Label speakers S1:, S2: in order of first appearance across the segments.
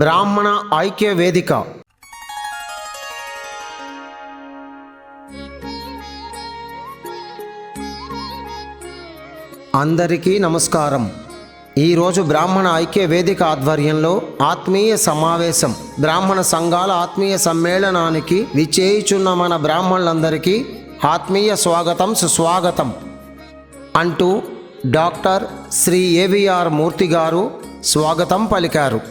S1: బ్రాహ్మణ ఐక్య వేదిక. అందరికీ నమస్కారం. ఈరోజు బ్రాహ్మణ ఐక్య వేదిక ఆధ్వర్యంలో ఆత్మీయ సమావేశం, బ్రాహ్మణ సంఘాల ఆత్మీయ సమ్మేళనానికి విచ్చేయుచున్న మన బ్రాహ్మణులందరికీ ఆత్మీయ స్వాగతం, సుస్వాగతం అంటూ డాక్టర్ శ్రీ ఏవిఆర్ మూర్తి గారు స్వాగతం పలికారు.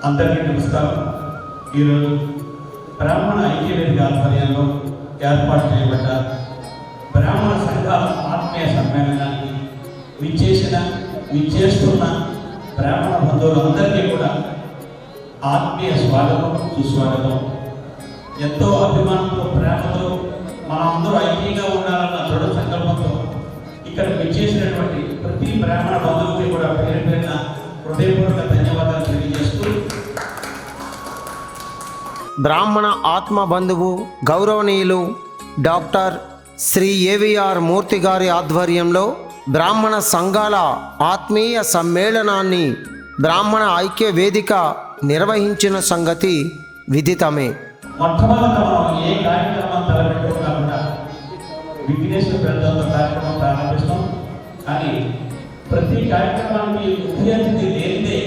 S2: అందరికీ నమస్కారం. ఈరోజు బ్రాహ్మణ ఐక్యవేదిక ఆధ్వర్యంలో ఏర్పాటు చేయబడ్డ బ్రాహ్మణ సంఘాల ఆత్మీయ సమ్మేళనానికి విచ్చేస్తున్న బ్రాహ్మణ బంధువులందరికీ కూడా ఆత్మీయ స్వాగతం, సుస్వాగతం. ఎంతో అభిమానంతో, ప్రేమతో మనమందరూ ఐక్యంగా ఉండాలన్న దృఢ సంకల్పంతో ఇక్కడ విచ్చేసినటువంటి ప్రతి బ్రాహ్మణ బంధువుకి కూడా పేరు పేరున హృదయపూర్వక ధన్యవాదాలు తెలియజేస్తూ,
S1: బ్రాహ్మణ ఆత్మ బంధువు గౌరవనీయులు డాక్టర్ శ్రీ ఏవిఆర్ మూర్తి గారి ఆధ్వర్యంలో బ్రాహ్మణ సంఘాల ఆత్మీయ సమ్మేళనాన్ని బ్రాహ్మణ ఐక్య వేదిక నిర్వహించిన సంగతి విదితమే.
S2: మొట్టమొదట మనం ఏ కార్యక్రమం తలపెట్టుకోకుండా విఘ్నేశ్వర పెద్దలతో కార్యక్రమం ప్రారంభిస్తాం. కానీ ప్రతి కార్యక్రమానికి ముఖ్య అతిథి లేనిదే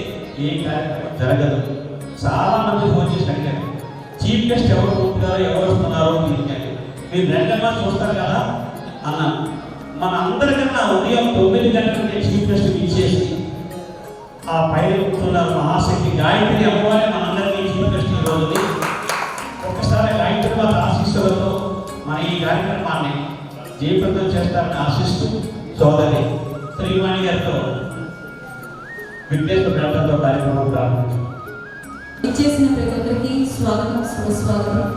S2: ఏ కార్యక్రమం జరగదు. చాలా మంది ఫోన్ చేసి అడిగారు, చీఫ్ గెస్ట్ ఎవరు కూర్చున్నారో, ఎవరు వస్తున్నారో తెలియాలి, మీరు రెండన్నా చూస్తారు కదా అన్నాను. మన అందరికన్నా ఉదయం 9 గంటలకి చీఫ్ గెస్ట్ ఇచ్చేసి ఆ పైన కూర్చున్నారు మహాశక్తి గాయత్రి అమ్మవారి మనందరికీ చీఫ్ గెస్ట్ ఈ రోజుని. ఒకసారి గాయత్రి వారి ఆశీస్సులతో మన ఈ కార్యక్రమాన్ని జయప్రదం చేస్తారని ఆశిస్తూ సోదరి శ్రీవాణి గారితో విఘ్నేశ్వర పెద్దలతో కార్యక్రమం ప్రారంభించారు.
S3: ఇచ్చేసిన ప్రతి ఒక్కరికి స్వాగతం, సుస్వాగతం.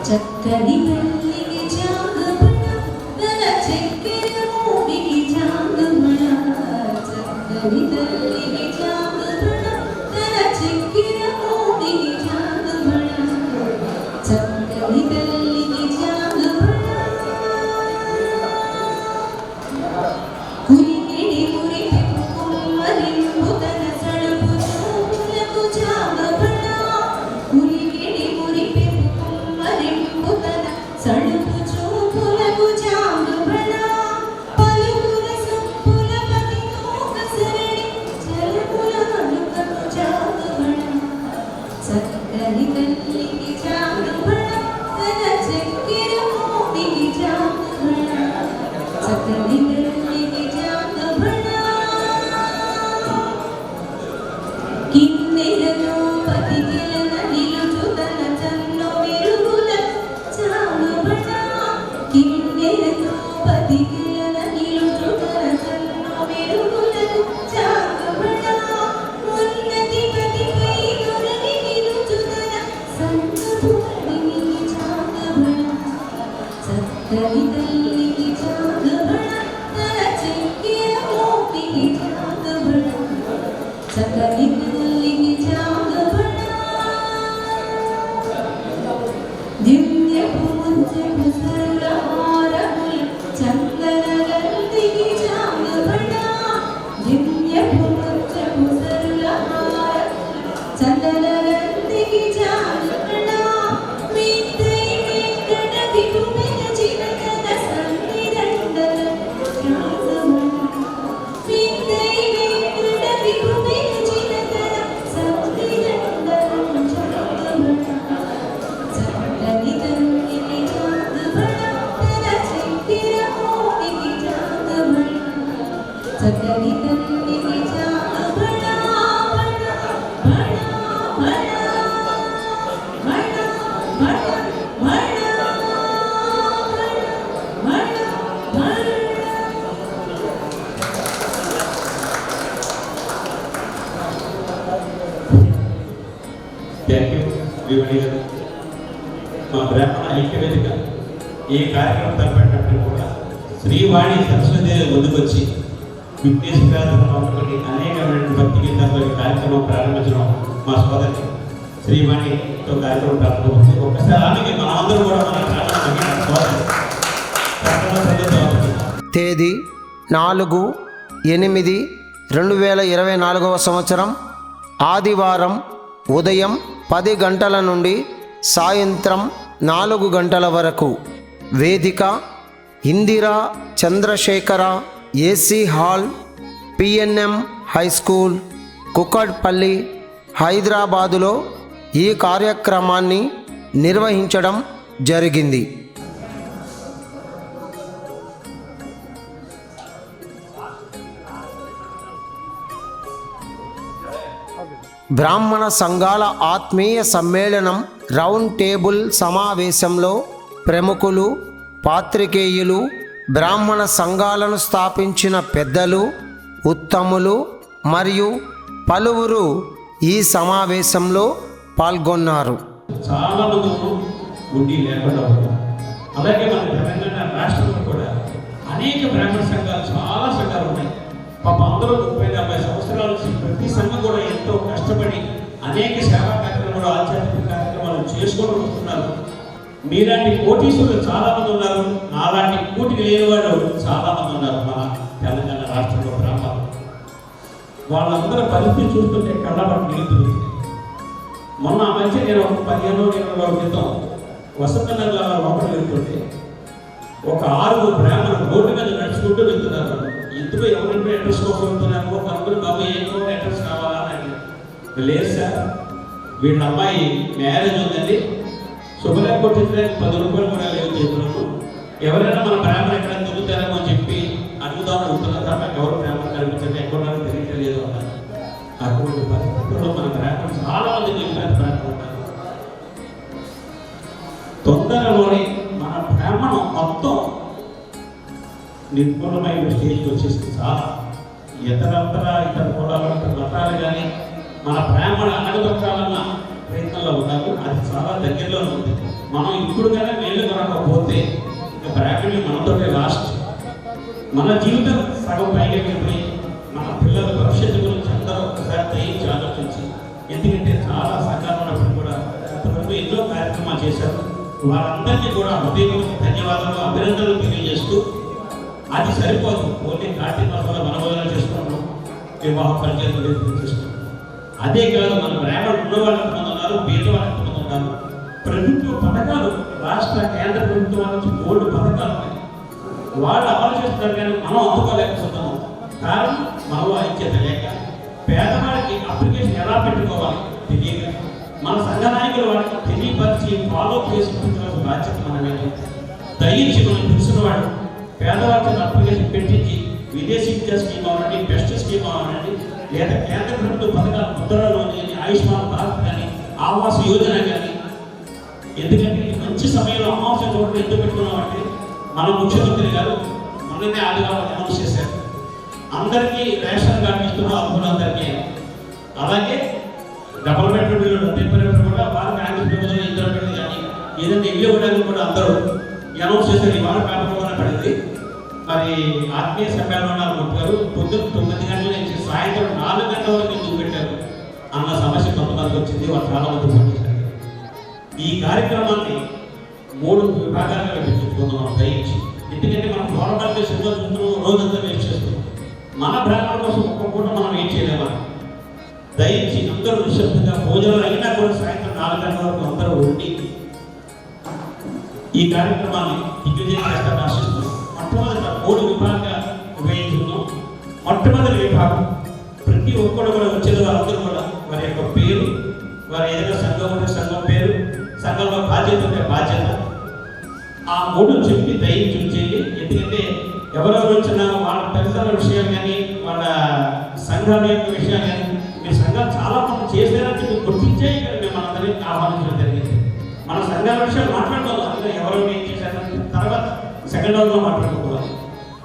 S3: చక్కని తల్లికి జాగమణ తన చక్కెర మోపికి జాగమణ చక్కని తల్లికి జాగమణ తన చక్కెర మోపికి జాగమణ చక్కని తల్లికి జాగమణ కురికిడి కురిపి కుమ్మరింపు తన సడుపు చూపులకు జాగమణ కురికిడి కురిపి కుమ్మరింపు తన సడుపు చూపులకు జాగమణ పలుకుల సంపుల పతిలోక సరణి జలముల అనుకకు జాగమణ చక్కని తల్లికి జాగమణ తన చక్కెర మోపికి జాగమణ చక్కని తల్లికి జాగమణ కిన్నెరలో పతికిలన నిలుచు తన చన్ను మెరుగులకు జాగమణ కిన్నెరలో పతికిలన నిలుచు తన చన్ను మెరుగులకు జాగమణ ఉన్నతి పతిపై దొరని నిలుచు తన సంగపుడిని జాగమణ చక్కని తల్లికి జాగమణ తన చక్కెర మోపికి జాగమణ చక్కని తల్లికి జాగమణ దివ్యపు ముత్యపు సరళహారములు చందనగంధికి జాగమణ దివ్యపు ముత్యపు సరళహారములు చందనగంధికి జాగమణ వింతై వెంకట విపుమెలచిన తన సన్నిదండలకు జాగమణ వింతై వెంకట విపుమెలచిన తన సన్నిదండలకు జాగమణ చక్కని తల్లికి జాగమణ తన చక్కెర మోపికి జాగమణ చక్కని తల్లికి జాగమణ మణ మణ మణ మణ మణ మణ మణ
S2: థ్యాంక్ యూ శ్రీవాణి గారు. మా బ్రాహ్మణ ఐక్యవేదిక ఈ కార్యక్రమం తలపెట్టినప్పుడు కూడా శ్రీవాణి సరస్వతి ముందుకొచ్చి విఘ్నేశ్వరానికి అనేకమైన భక్తి గీతాలతో ఈ కార్యక్రమం ప్రారంభించడం మా సోదరి శ్రీవాణితో కార్యక్రమం ప్రారంభమవుతుంది. ఒక్కసారి ఆమెకి మనమందరం కూడా మన సోదరి
S1: తేదీ 4/8/2024 ఆదివారం ఉదయం 10 గంటల నుండి సాయంత్రం 4 గంటల వరకు. వేదిక Indira Chandrashekhara AC hall, PNM high school, Kukatpally, హైదరాబాదులో ఈ కార్యక్రమాన్ని నిర్వహించడం జరిగింది. బ్రాహ్మణ సంఘాల ఆత్మీయ సమ్మేళనం రౌండ్ టేబుల్ సమావేశంలో ప్రముఖులు, పాత్రికేయులు, బ్రాహ్మణ సంఘాలను స్థాపించిన పెద్దలు, ఉత్తములు మరియు పలువురు ఈ సమావేశంలో పాల్గొన్నారు.
S2: చాలా మంది గుడ్డి లేకుండా ఉన్నారు. అలాగే మన తెలంగాణ రాష్ట్రంలో కూడా అనేక బ్రాహ్మణ సంఘాలు, చాలా సంఘాలు ఉన్నాయి. పాప అందరూ 30-40 సంవత్సరాల నుంచి ప్రతి సంఘం కూడా ఎంతో కష్టపడి అనేక సేవా కార్యక్రమాలు, ఆధ్యాత్మిక కార్యక్రమాలు చేసుకొని వస్తున్నారు. మీలాంటి కోటీశ్వరులు చాలా మంది ఉన్నారు. నాలాంటి కూటికి లేని వాళ్ళు చాలా మంది ఉన్నారు మన తెలంగాణ రాష్ట్రంలో బ్రాహ్మణులు. వాళ్ళందరూ పరిస్థితి చూస్తుంటే కళ్ళబట్టి నిలుతుంది. మొన్న ఆ మధ్య నేను 15-20 రోజుల క్రితం వసంతనగర్ లోపల వెళ్తుంటే ఒక 6 బ్రాహ్మణులు రోడ్డు మీద నడుచుకుంటూ వెళ్తున్నారు. ఇందులో ఎవరింటో అడ్రస్ కోసం వెళ్తున్నారు. కనుక బాబు ఏ అడ్రస్ కావాలా అని. లేదు సార్, వీళ్ళ అమ్మాయి మ్యారేజ్ ఉందండి, శుభలేఖ కొట్టించడానికి 10 రూపాయలు కూడా లేవు చేస్తున్నాము. ఎవరైనా మన బ్రాహ్మణ ఎక్కడ దొరుకుతారేమో అని చెప్పి అడుగుదామని అడుగుతున్నారు. సార్ నాకు ఎవరు బ్రాహ్మణ కనిపించండి, ఎక్కడున్నారో తెలియట్లేదు అన్నారు. అటువంటి పరిస్థితుల్లో మన బ్రాహ్మణులు చాలా మంది నిలిపారు. బ్రాహ్మణులు తొందరలోనే మన బ్రాహ్మణం మొత్తం నిర్మూలమైన స్టేజ్కి వచ్చేసి చాలా ఇతర కులాలు, మతాలు కానీ మన బ్రాహ్మణ అణగదొక్కాలన్నా ప్రయత్నంలో ఉన్నారు. అది చాలా దగ్గరలో ఉంది. మనం ఇప్పుడు కన్నా మేలు కొనకపోతే ఇంకా బ్రాహ్మణి మనతోనే లాస్ట్. మన జీవితం సగం పైగా వెళ్ళిపోయి మన పిల్లల భవిష్యత్తు గురించి అందరూ ఒకసారి దయించి ఆలోచించి, ఎందుకంటే చాలా సంఘాలు ఉన్నప్పుడు కూడా ఇంతవరకు ఎన్నో కార్యక్రమాలు చేశారు. వారందరికీ కూడా హృదయపూర్వక ధన్యవాదాలు, అభినందనలు తెలియజేస్తూ, అది సరిపోదు. ఓన్లీ కార్తీక మాసంలో వనభోజనం చేసుకుంటున్నాం, వివాహ పరిచయం చేసుకుంటున్నాం. అదే కాదు, మన బ్రాహ్మణులు ఉన్నవాళ్ళు ఎంతమంది ఉన్నారు, పేదవాళ్ళు ఎంతమంది ఉన్నారు. ప్రభుత్వ పథకాలు, రాష్ట్ర కేంద్ర ప్రభుత్వం నుంచి 3 పథకాలు ఉన్నాయి. వాళ్ళు అమలు చేస్తున్నారు కానీ మనం అందుకోలేకపోతున్నాము. కారణం మనలో ఐక్యత లేక, పేదవాళ్ళకి అప్లికేషన్ ఎలా పెట్టుకోవాలి తెలియక, మన సంఘ నాయకులు వాళ్ళకి తెలియపరిచి ఫాలో చేసుకుంటున్న బాధ్యత మనమే. దయించి మనం తెలిసిన వాడు పేదవాళ్ళకి అప్లికేషన్ పెట్టించి విదేశీ విద్యా స్కీమ్ అవ్వండి, బెస్ట్ స్కీమ్ అవ్వండి, లేదా కేంద్ర ప్రభుత్వ పథకాలు ముద్రలో కానీ, ఆయుష్మాన్ భారత్ కానీ, ఆవాస్ యోజన కానీ. ఎందుకంటే మంచి సమయంలో అమావాస్య చూడడం ఎందుకు పెట్టుకున్నామంటే, మన ముఖ్యమంత్రి గారు మొన్ననే ఆదివారం అనౌన్స్ చేశారు, అందరికీ రేషన్ కార్డు ఇస్తున్న అర్హులందరికీ. అలాగే డబుల్ బెడ్రూమ్ ఇల్లు కూడా వారికి ఆంధ్ర ప్రభుత్వం ఇద్దరు పెట్టి కానీ ఏదైనా ఇల్లు ఇవ్వడానికి కూడా అందరూ అనౌన్స్ చేశారు. ఈ వారం పేపర్లోనే పడింది. మరి ఆత్మీయ సమ్మేళనాలు గారు పొద్దున్న 9 గంటల నుంచి సాయంత్రం 4 గంటల వరకు ఎందుకు పెట్టారు అన్న సమస్య కొంతమందికి వచ్చింది. వాళ్ళు చాలా మంది పనిచేశారు. ఈ కార్యక్రమాన్ని 3 విభాగాలుగా విభజించుకుంటున్నాం దయించి. ఎందుకంటే మనం గవర్నమెంట్ సినిమా చూస్తున్నాం, రోజంతా వేస్ట్ చేస్తున్నాం. మన బ్రాహ్మణ కోసం ఒక్క పూట మనం ఏం చేయలేమా? దయించి అందరూ నిశ్శబ్దంగా భోజనాలు అయినా కూడా సాయంత్రం 4 గంటల వరకు అందరూ ఉండి ఈ కార్యక్రమాన్ని దిగ్విజయం చేస్తారని ఆశిస్తున్నాం. మొట్టమొదటి 3 విభాగాలుగా విభజించుకున్నాం. మొట్టమొదటి విభాగం, ప్రతి ఒక్కరు కూడా వచ్చిన వారందరూ కూడా వారి యొక్క పేరు, వారి ఏదైనా సంఘం ఉంటే సంఘం పేరు, సంఘంలో బాధ్యత ఉంటే బాధ్యత, ఆ 3 చెప్పి దయించి ఉంచేది. ఎందుకంటే ఎవరెవరు వచ్చినా వాళ్ళ తల్లిదండ్రుల విషయాలు కానీ, వాళ్ళ సంఘాల యొక్క విషయాలు కానీ, మీ సంఘాలు చాలా మంది చేసేదానికి మీరు గుర్తించే ఇక్కడ మేము మనందరినీ ఆహ్వానించడం జరిగింది. మన సంఘాల విషయాలు మాట్లాడుకోవాలి. అందులో ఎవరెవరు ఏం చేశారని తర్వాత సెకండ్ రౌండ్లో మాట్లాడుకోవాలి.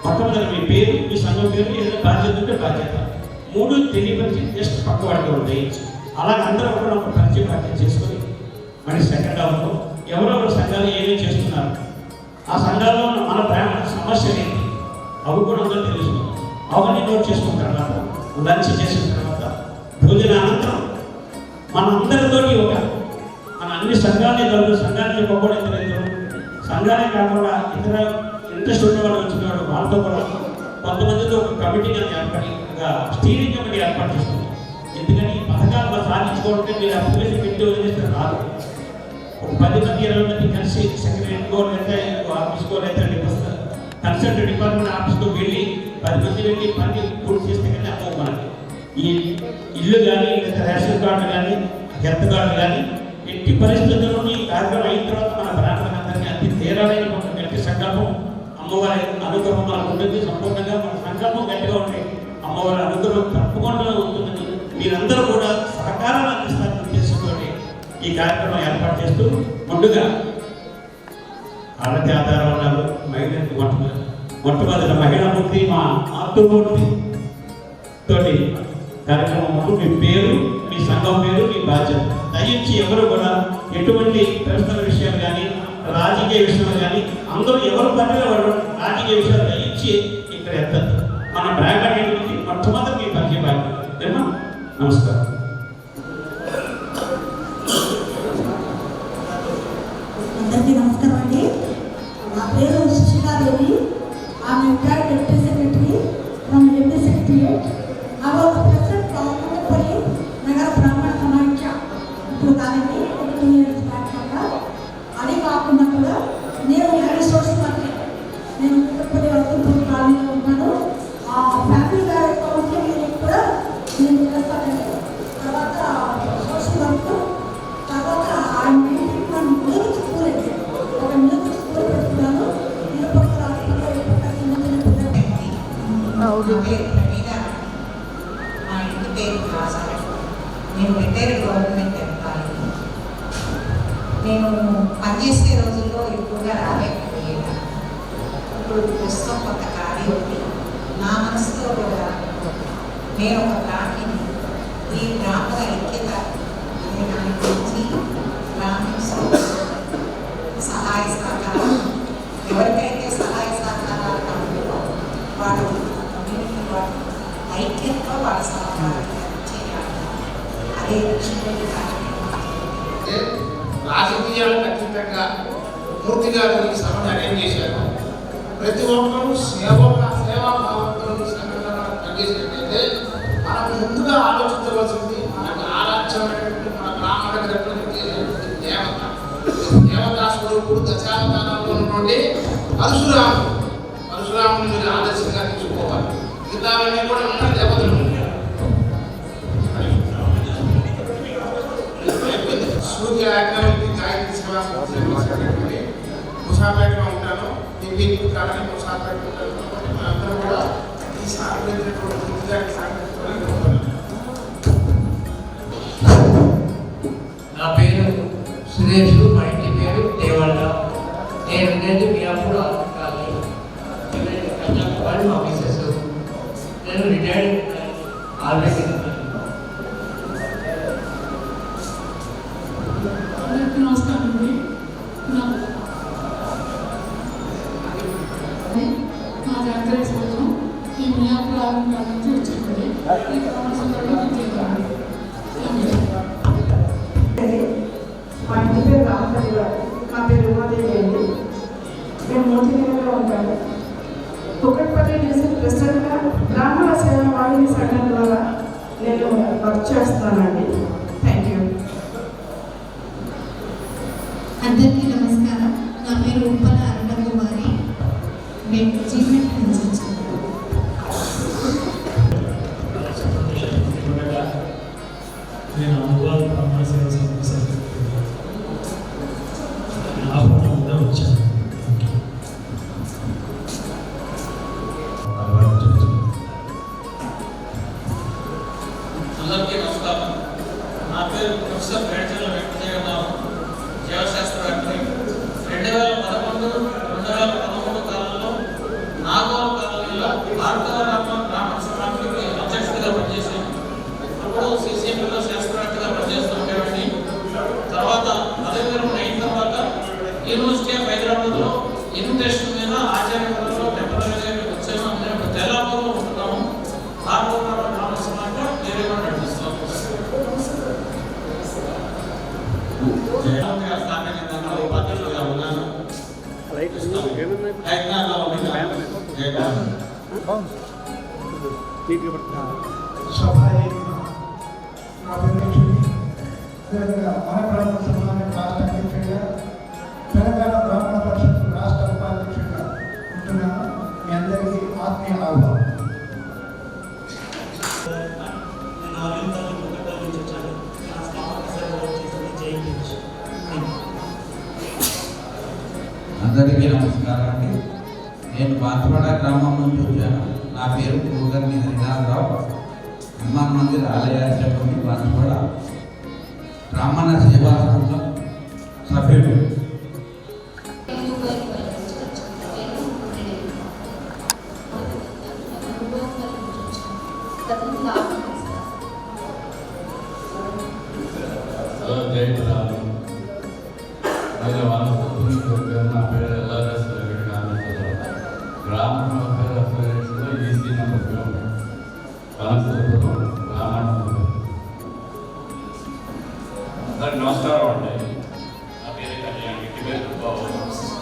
S2: మొట్టమొదటి మీ పేరు, మీ సంఘం పేరు, ఏదైనా బాధ్యత ఉంటే బాధ్యత, 3 తెలియపరిచి జస్ట్ పక్క వాడుకోవడం దయించి. అలాగే అందరూ కూడా ఒక పరిచయం పార్టీ చేసుకొని మరి సెకండ్ రౌండ్లో ఎవరెవరు సంఘాలు ఏమేమి చేస్తున్నారు, ఆ సంఘాల్లో మన బ్రాహ్మణ సమస్యలు ఏంటి, అవి కూడా అందరూ తెలుసుకుంటాం. అవన్నీ నోట్ చేసుకున్న తర్వాత లంచ్ చేసిన తర్వాత భోజన అనంతరం మనందరితోటి మన అన్ని సంఘాలని కలుగు, సంఘాన్ని చెప్పకూడదు ఇతర సంఘాలే కాకుండా ఇతర ఇంట్రెస్ట్ ఉన్నవాడు వచ్చినవాడు వాళ్ళతో కూడా కొంతమందితో ఒక కమిటీగా ఏర్పడి, ఒక స్టీరింగ్ కమిటీ ఏర్పాటు చేసుకుంటాం. ఎందుకంటే ఈ పథకాలు మనం సాధించుకోవాలంటే మీరు అప్లికేషన్ పెట్టి వదిలేస్తే రాదు. ఒక 10 మంది 20 మంది కలిసి సెక్రటరీకో లేదా ఆఫీస్కో లేదా కన్సల్ట్ డిపార్ట్మెంట్ ఆఫీస్కో వెళ్ళి 10 మంది వెళ్ళి పని పూర్తి చేస్తే కానీ అమ్మవు మనకి. ఈ ఇల్లు కానీ, లేదా రేషన్ కార్డు కానీ, హెల్త్ కార్డు కానీ, ఎట్టి పరిస్థితుల్లో ఈ కార్యక్రమం అయిన తర్వాత మన బ్రాహ్మణులందరికీ అతి తీరాలైన ఒక గట్టి సంకల్పం, అమ్మవారి అనుగ్రహం మనకు ఉంటుంది. సంపూర్ణంగా మన సంకల్పం గట్టిగా ఉంటే అమ్మవారి అనుగ్రహం తప్పకుండా ఉంటుందని మీరందరూ కూడా సహకారాన్ని అందిస్తారని ఉద్దేశంతో ఈ కార్యక్రమం ఏర్పాటు చేస్తూ, ముందుగా ఆడతి ఆధారం ఉన్నారు మహిళలకు మొట్టమొదటి మహిళా మూర్తి మా ఆత్మమూర్తి తోటి కార్యక్రమం ముందు మీ పేరు, మీ సంఘం పేరు, మీ బాధ్యత. దయించి ఎవరు కూడా ఎటువంటి పర్సనల్ విషయాలు కానీ, రాజకీయ విషయాలు కానీ, అందరూ ఎవరు పనిలో వాడు రాజకీయ విషయాలు దయించి ఇక్కడ ఎత్తద్దు. మన బ్రాహ్మణ గురించి మొట్టమొదటి మీ పరిచయం. నమస్కారం.
S4: అందరికీ నమస్కారం అండి. నా పేరు సుశీలాదేవి. ఆమె retired deputy secretary from MP secretariat. Hour president కాకపోతే నగర బ్రాహ్మణ సమాఖ్య ఇప్పుడు కాదండి, 2 years బ్యాక్ కాక. అదే కాకుండా కూడా నేను రిసోర్స్ పర్సన్, నేను తిరుపతి వర్తింపుడు కాలనీలో ఉన్నాను. ఆ ఫ్యామిలీ గారి కౌన్సిలింగ్ కూడా నేను చేస్తానండి. తర్వాత సోషల్ వర్క్, తర్వాత ఆయన మ్యూజిక్ స్కూల్ అండి, ఒక మ్యూజిక్ స్కూల్ పెట్టుకున్నాను. తిరుపతి
S5: మా ఇంటి పేరు రాశాను. నేను రిటైర్డ్ గవర్నమెంట్ ఎంప్లాయీ. నేను పనిచేసే రోజుల్లో ఎక్కువగా రాలేకపోయాను. ఇప్పుడు ప్రస్తుతం కొంత ఖాళీ ఉంది. నా మనసులో కూడా నేను ఒక బ్రాహ్మణి, ఈ బ్రాహ్మణ ఐక్యత అనే దాని గురించి ఎవరికైతే సహాయ సహకారాలు కావాలో వాడు కమ్యూనిటీ వాడు ఐక్యంతో వాళ్ళ సహకారాన్ని చేయాలి. అదే లక్ష్మీ
S6: రాజకీయాలకు అతీతంగా మూర్తి గారు ఈ సభను అటెండ్ చేశారు. ప్రతి ఒక్కరూ సేవాభావంతో ఈ సంఘటన పనిచేసినట్టయితే మనం ముందుగా ఆలోచించవలసింది మనకు ఆరాధ్యమైనటువంటి మన బ్రాహ్మణకు రిప్రజెంట్ దేవత, దేవతా స్వరూపుడు దశావతారంలో ఉన్నటువంటి పరశురాముని మీరు ఆదర్శంగా తీసుకోవాలి. మిగతావన్నీ కూడా ఉన్న దేవతలు సూర్య అగ్రవతి గాయత్రి సేవా ముసాపేటలో ఉంటాను. మీకు కారణం ముసాపేట ఉంటాను. అందరూ కూడా ఈ
S7: నా పేరు సురేష్, మా ఇంటి పేరు దేవళ్ళ. నేను ఉండేది మియాపూర్ కాలనీ, కన్యాకుమారి మా మిసెస్. నేను రిటైర్డ్ ఆల్రెడీ.
S8: అందరికీ నమస్కారం అండి. నా జాతర సంవత్సరం ఈ మియాపూర్ ఆలయం నుంచి వచ్చింది. ఈ సంవత్సరంలో
S4: మా ఇంటి పేరు రామపల్లి గారు, నా పేరు ఉమాదేవి అండి. మేము మోతినగర్లో ఉంటాము. కుక్కట్పల్లి డివిజన్ ప్రెసిడెంట్గా బ్రాహ్మణ సేవ వాహిని సంఘం ద్వారా నేను వర్క్ చేస్తానండి. Thank you.
S3: అందరికీ నమస్కారం. నా పేరు ఉప్పల అరుణకుమారి. మేము జీవెంట్ నుంచి వచ్చాము.
S9: నేను అనుభవాలు బ్రాహ్మణ సేవ సంఘ సెక్రటరీ ఆహ్వానంగా వచ్చాను.
S2: అందరికీ నమస్కారం. నా పేరు ప్రొఫెసర్ వేడ్చర్ల వెంకటేశ్వరరావు, జీవశాస్త్రవేత్తని. 2011-2013 కాలంలో నాగోల్ కాలనీలో భారతీయ బ్రాహ్మణ సమాజానికి అధ్యక్షుడిగా పనిచేశాను. అప్పుడు సిసిఎంలో శాస్త్రవేత్తగా పనిచేస్తూ ఉండేవాడిని. తర్వాత పదవి విరమణ అయిన తర్వాత యూనివర్సిటీ ఆఫ్ హైదరాబాద్లో ఇన్విటేషన్ మీద ఆచార్యలో టెంపరీగా వచ్చాము. మేము తెల్లాపూర్లో ఉంటున్నాము. భారతీయ బ్రాహ్మణ సమాజంలో వేరేగా నడిపిస్తున్నాము. ఉపాధ్యక్షులుగా ఉన్నాను.
S6: మన బ్రాహ్మణ సమాజం రాష్ట్ర అధ్యక్షుడిగా, తెలంగాణ బ్రాహ్మణ పరిషత్ రాష్ట్ర ఉపాధ్యక్షుడిగా ఉంటున్నాను. మీ అందరికీ ఆత్మీయ ఆహ్వానం.
S9: నేను ఆలయంతాలు కుక్కట్పల్లి నుంచి వచ్చాను. నా స్థాపక సేవలో చేసింది జయించు.
S10: అందరికీ నమస్కారం అండి. నేను బాన్స్వాడ గ్రామం నుంచి వచ్చాను. నా పేరు కూగర్ని హరినాథరావు. హనుమాన్ మందిర్ ఆలయాధ్యక్షుడిని, బాన్స్వాడ బ్రాహ్మణ సేవా సంఘం సభ్యుడు.
S11: నా పేరు ఎల్ఆర్ఎస్ గ్రామ అసోసియేషన్లో ఈసీ నెంబర్ నమస్కారం అండి. నా పేరు కళ్యాణ్. ఇంటి పేరు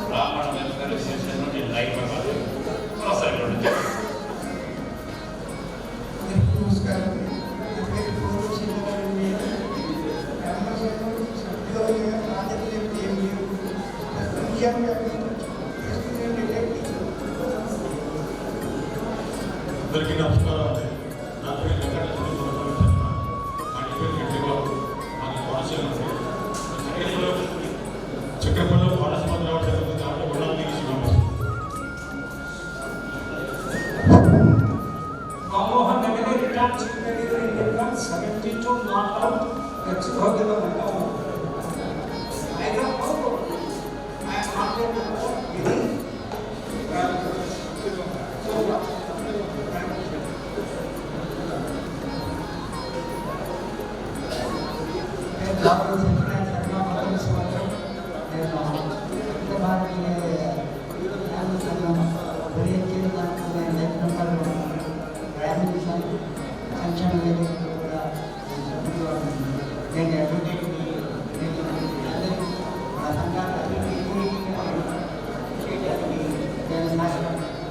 S11: బ్రాహ్మణ వెల్ఫేర్ అసోసియేషన్ నుండి లైక్
S6: నమస్కారం.
S9: అందరికీ నమస్కారం అండి. నా పేరు వెంకటేశ్వర శర్మ. మా ఇంటి పేరు గట్టిబాబు. మాది కోనసీమ. చక్రపల్లి బాలసుమంద్రరావు జరుగుతుంది. దాంట్లో గుణానికి
S6: Mohan Nagari retired chief editor in India, 72 not out, that's how they were like that. I don't know, I am not able to work with it. So,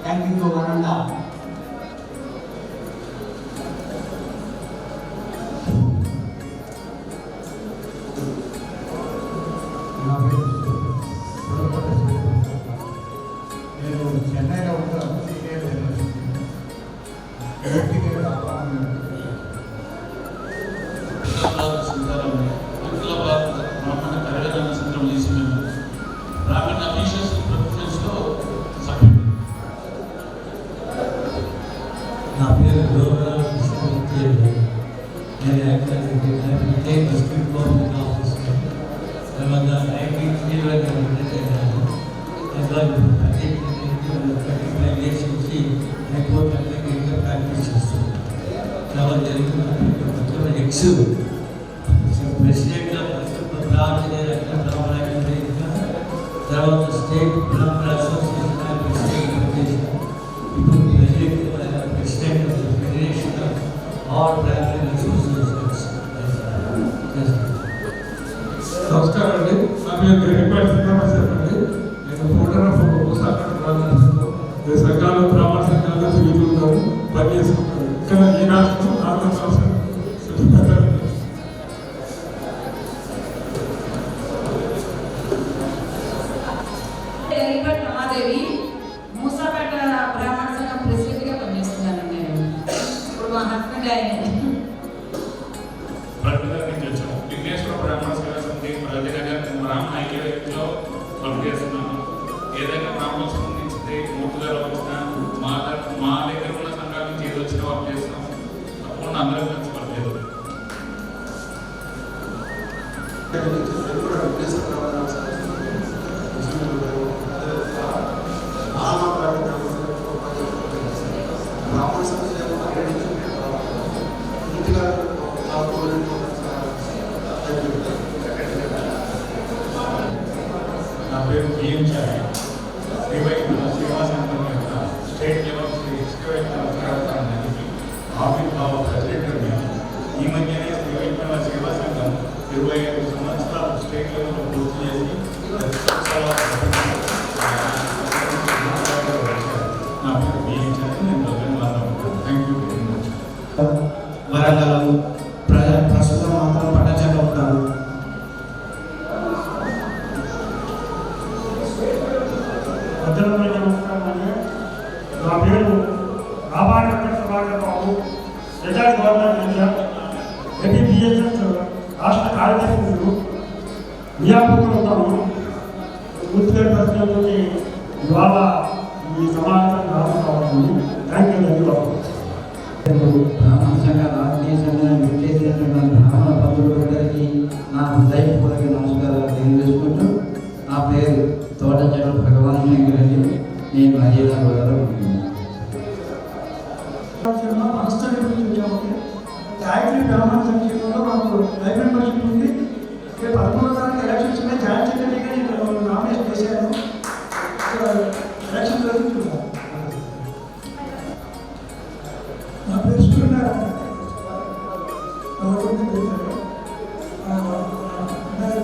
S6: Thank you, Ananda. నేను చెన్నైలో ఉంటాను సీనియర్ జర్నలిస్ట్
S11: అఖిలాబాద్ బ్రాహ్మణ పరివేదన సంఘం చేసి మేము బ్రాహ్మణ officials ప్రొఫెషన్స్లో సభ్యులు.
S12: నా పేరు గౌరవ కృష్ణమూర్తి. నేను యాక్చువల్లీ డిస్ట్రిక్ట్ గవర్నమెంట్ ఆఫీసర్. తర్వాత 93లో నేను రిటైర్ అయ్యాను. అదే 35 ఇయర్స్ నుంచి హైకోర్టు అడ్వకేట్గా ప్రాక్టీస్ చేస్తున్నాను. తర్వాత జరుగుతున్న ఎక్స్ ప్రెసిడెంట్ బ్రాహ్మణ తర్వాత స్టేట్ బ్రాహ్మణ అసోసియేషన్ ప్రెసిడెంట్ ఇప్పుడు president of the federation of all బ్రాహ్మణ అసోసియేషన్స్.
S13: నమస్కారం అండి. నా పేరు గరిపాటి శ్రీనివాసరావు అండి. నేను ఫోటోగ్రాఫర్ విశాఖపట్నం బ్రాహ్మణ సంఘం. ఈ సంఘాలు బ్రాహ్మణ సంఘాలు తిరుగుతున్నాము, పనిచేసుకుంటాము. ఇక్కడ ఈ రాష్ట్రం ఆంధ్రప్రదేశ్
S5: రమాదేవి మూసాపేట బ్రాహ్మణ సంఘం ప్రెసిడెంట్గా పనిచేస్తున్నానండి. ఇప్పుడు మా హస్బెండ్ ఆయన
S11: ప్రజల నుంచి వచ్చాము. విఘ్నేశ్వర బ్రాహ్మణ సేవా సమితి ప్రజలుగా బ్రాహ్మణ ఐక్యవేదికలో పనిచేస్తున్నాను. ఏదైనా బ్రాహ్మణ సంబంధించింది మూర్తి గారు వచ్చిన మా దగ్గర ఉన్న సంఘాల నుంచి ఏది వచ్చినా వర్క్ చేస్తాము. తప్పకుండా అందరం కలిసి పనిచేయాలి.
S9: నా పేరు బిఎం చారి. శ్రీవైకుంఠ సేవా సంఘం యొక్క స్టేట్ లెవెల్ ఆవిర్భావ ప్రెసిడెంట్. ఈ మధ్యనే శ్రీవైకుంఠ సేవా సంఘం 25 సంవత్సరాలు స్టేట్ లెవెల్లో పూర్తి చేసి నా పేరు బిఎం చారి. నేను ధన్యవాదాలు. Thank you very much.
S6: Warangal ప్రస్తుతం మాత్రం పట్టచంలో ఉంటారు.
S13: నా పేరు రాబాడ బాబు. రిటైర్డ్ గవర్నమెంట్ ఇండియా ఏపీఎస్ఎస్ రాష్ట్ర కార్యదర్శులు మియాపూర్లో ఉంటాము. పూర్తిగా ప్రశ్నలతోటి ఇవాళ ఈ సమావేశం రాబోతుంది. Thank you. ధన్యవాదాలు.
S10: బ్రాహ్మణ సంఘాల ఆత్మీయ సంఘాన్ని విచ్చేసినటువంటి బ్రాహ్మణ బంధువులందరికీ నా హృదయపూర్వక నమస్కారాలు తెలియజేసుకుంటూ, నా పేరు తోటచెల భగవాన్ శంకర్ రెడ్డి. నేను అజయనగర్లో ఉంటున్నాను.
S6: మనస్థాయి గురించి వచ్చామంటే గాయత్రి బ్రాహ్మణ సంక్షేమంలో మాకు లైఫ్ మెంబర్షిప్ ఉంది. 13వ తారీఖు ఎలక్షన్స్ ఉన్నాయి. జాయింట్ సెక్రటరీగా నేను నామినేషన్ చేశాను. ఎలక్షన్ జరుగుతున్నాను. నా పేరు సూర్యనారాయణ.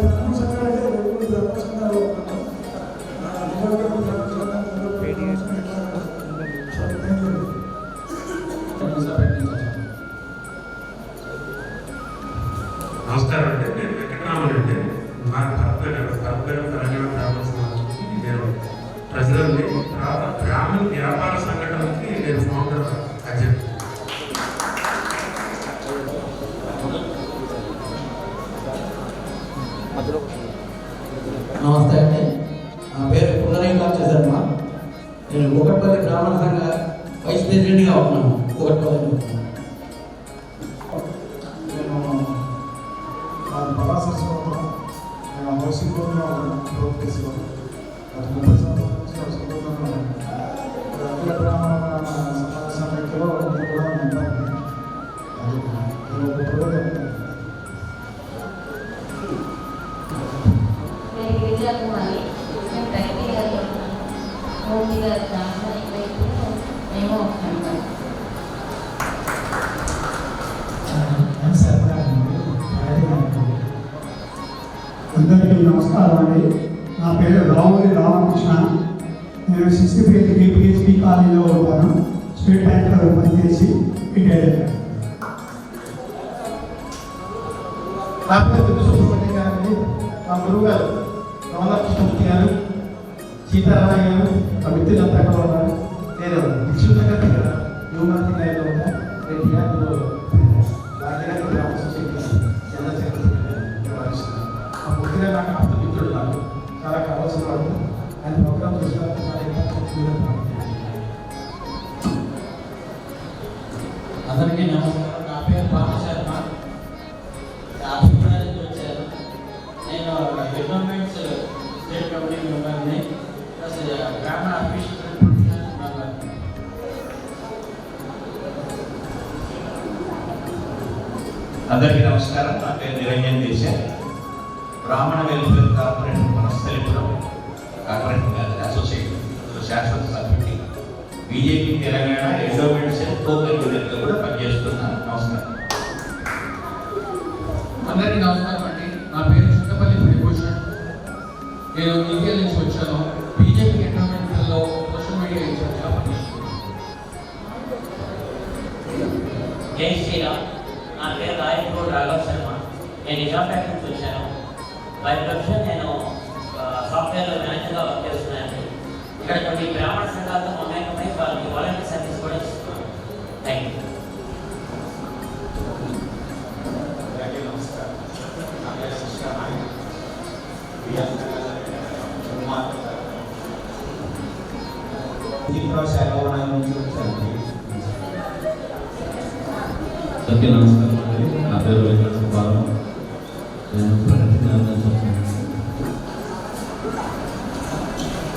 S6: బ్రాహ్మణ సంఘాలు అంటే బ్రాహ్మణ సంఘాలు
S9: నమస్కారం అండి. నేను వెంకటరామరెడ్డి. నా భర్త తెలంగాణ బ్రాహ్మణ సమాజానికి నేను ప్రజలని బ్రాహ్మణ వ్యాపార సంఘటనకి నేను ఫౌండర్ అధ్యక్షుడు.
S10: నమస్తే అండి. నా పేరు పునరేకాంక్ష శర్మ. నేను ఒకటిపల్లి బ్రాహ్మణ సంఘ వైస్ ప్రెసిడెంట్గా ఉన్నాను. ఒకటిపల్లి
S6: హౌసింగ్లో ప్రోగ్రెస్లో 30 సంవత్సరాల బ్రాహ్మణ సమాజ సమైక్యలో కూడా ఉంటాను.
S8: నేను గిరిజా కుమారి. నేను పూర్తిగా దాంట్లో మేము ఉంటాం.
S6: అందరికీ నమస్కారం అండి. నా పేరు రావులి రామకృష్ణ. నేను 6th ఫేజ్ కేపీహెచ్పి కాలేజీలో ఉంటాను. స్టేట్ బ్యాంక్లో పనిచేసి రిటైర్ అయ్యాను.
S14: నా పేరు దుర్గ సుబ్రహ్మణ్యం గారండి. మా గురువు గారు రమణకృష్ణమూర్తి గారు, సీతారామయ్య గారు, మా మిత్రులంతా కూడా ఉన్నారు. నేను విక్షుతంగా యువమంత్రి గారిలో ఉంటాను. నేను టీఆర్లో భాగ్యనగర్ గ్రామ సొసైటీ జనరల్ సెక్రటరీగా నిర్వహిస్తున్నాను. మా ముఖ్యంగా నాకు ఆప్త మిత్రుడు, నాకు చాలా కావాల్సిన వాడు. ఆయన ప్రోగ్రామ్ చూసినప్పుడు చాలా
S15: అందరికీ నమస్కారం. నా పేరు పాప శర్మ. ఆఫ్రికా నుంచి వచ్చాను. నేను గవర్నమెంట్స్ స్టేట్ కమిటీ మెంబర్ని, ప్లస్ గ్రామీణ ఆఫీస్ మెంబర్ని.
S16: అందరికీ నమస్కారం. నా పేరు నిరంజన్ దేశాయ్. బ్రాహ్మణ welfare corporation Manasthalipuram corporation association శాశ్వత సభ్యుడి, బీజేపీ తెలంగాణ ఎండోమెంట్ సెల్ కోకర్ యూనియన్లో కూడా పనిచేస్తున్నాను. నమస్కారం.
S17: అందరికీ నమస్కారం అండి. నా పేరు చింతపల్లి ఫణిభూషణ్. నేను ఈపీఎల్ నుంచి వచ్చాను. బీజేపీ ఎండోమెంట్లో సోషల్ మీడియా ఇన్ఛార్జ్గా పనిచేస్తున్నాను.
S18: జై శ్రీరామ్. నా పేరు రాయపూర్ రాఘవ్ శర్మ. నేను నిజాంపేట నుంచి వచ్చాను. బై ప్రొఫెషన్ నేను సాఫ్ట్వేర్లో మేనేజర్గా వర్క్ చేస్తున్నాను. ఇక్కడ కొన్ని బ్రాహ్మణ సంఘాలతో మమేకమై వాళ్ళకి వాలంటీర్ సర్వీస్ కూడా ఇస్తున్నాను. Thank you.
S9: అందరికీ నమస్కారం. నా పేరు శిష్యనాయక్.
S14: సేవవనం నుంచి వచ్చానండి.
S19: అందరికీ నమస్కారం అండి. నా పేరు వెంకట సుబ్బారావు. నేను ప్రకటన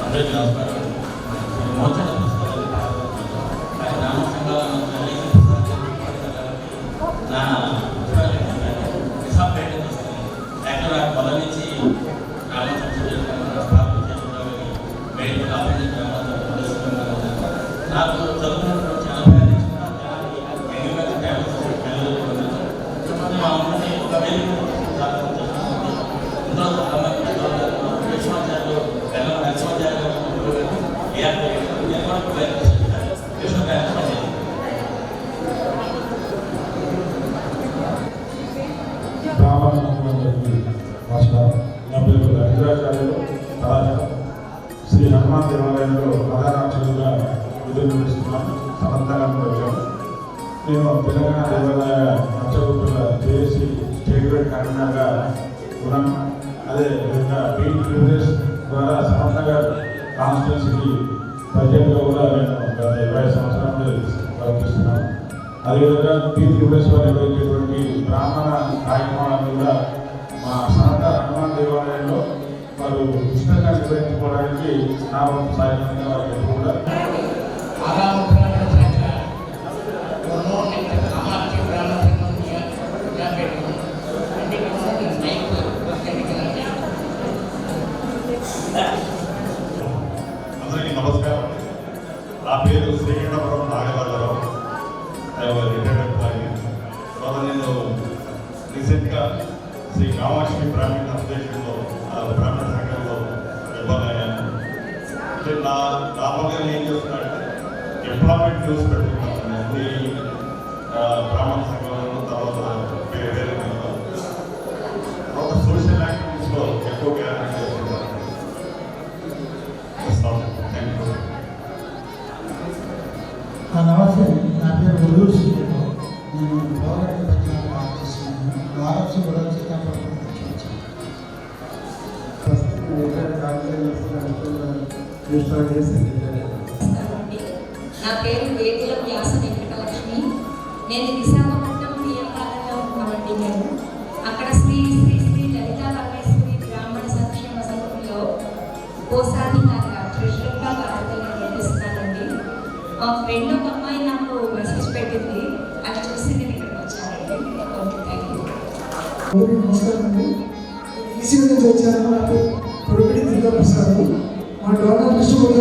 S16: అందరికీ నమస్కారం. మోచన పుస్తకాలు గ్రామ సంఘాలను నా నిజాంపేట డాక్టర్ మొదల నుంచి గ్రామ సంస్థలు స్థాపించారు. మెడికల్ ఆఫీసర్ నాకు చదువుకున్నప్పుడు చాలా పేరు మా అమ్మని ఒక వెలుగు విశ్వాచార్యులు బెల్లం నరసింహాచార్యులు
S9: నమస్కారం. నా పేరు రవీంద్రాచార్యులు కళాశాల శ్రీ హనుమాన్ దేవాలయంలో ప్రధానార్చకులుగా విధులు నిర్వహిస్తున్నాను. సమర్థంగా వచ్చాను. నేను తెలంగాణ దేవాలయ అర్చకుల చేసి స్టేట్ వైడ్ కన్వీనర్గా ఉన్నాను. అదేవిధంగా పీట్ ప్రివిలేజ్ ద్వారా సమర్థంగా కాన్స్టిట్యున్సీకి ప్రెసిడెంట్గా కూడా నేను గత 20 సంవత్సరాలు ప్రవర్తిస్తున్నాను. అదేవిధంగా పీట్ ప్రివిలేజ్ వారు నిర్వహించేటువంటి బ్రాహ్మణ కార్యక్రమాలను కూడా మా సనత హనుమాన్ దేవాలయంలో వారు ఉచితంగా నిర్వహించుకోవడానికి నా వంతు సాయంగా వారికి కూడా అందరికీ నమస్కారం. నా పేరు శ్రీకంఠపురం నాగరాజరావు. Retired employee. తర్వాత నేను రీసెంట్గా శ్రీ కామాక్షి బ్రాహ్మణ అసోసియేషన్లో బ్రాహ్మణ సంఘంలో ఇవ్వాలయ్యాను. అంటే నార్మల్గా ఏం చేస్తున్నానంటే ఎంప్లాయ్మెంట్ న్యూస్ పెట్టుకున్నాను అన్ని బ్రాహ్మణ సంఘంలో. తర్వాత వేరే తర్వాత సోషల్ యాక్టివిటీస్లో ఎక్కువగా చేస్తున్నాను.
S6: నమస్తే. నా పేరు గురు శ్రీరావు. నేను గవర్నమెంట్ పత్రికలు ఆలోచిస్తున్నాను. వారసు కూడా సీతాపట్నం నుంచి వచ్చాను.
S5: నా పేరు వేదిల వ్యాస వెంకటలక్ష్మి. నేను విశాఖపట్నం ప్రియంకాలంలో ఉన్నామండి. మేము అక్కడ శ్రీ శ్రీ శ్రీ లలితా పరమేశ్వరి బ్రాహ్మణ సంక్షేమ సంఘంలో కోశాధికారిగా ట్రెజరర్గా బాధ్యతలు నిర్వహిస్తున్నానండి. మా ఫ్రెండ్ ఒక అమ్మాయి నాకు మెసేజ్ పెట్టింది. అది చూసి నేను ఇక్కడికి వచ్చానండి. Okay, thank you.
S6: నమస్కారం అండి. ఈసీ నుంచి వచ్చాను. నాకు కొడుకుడి దుర్గా ప్రసాద్. మా డోనర్ కృష్ణమూర్తి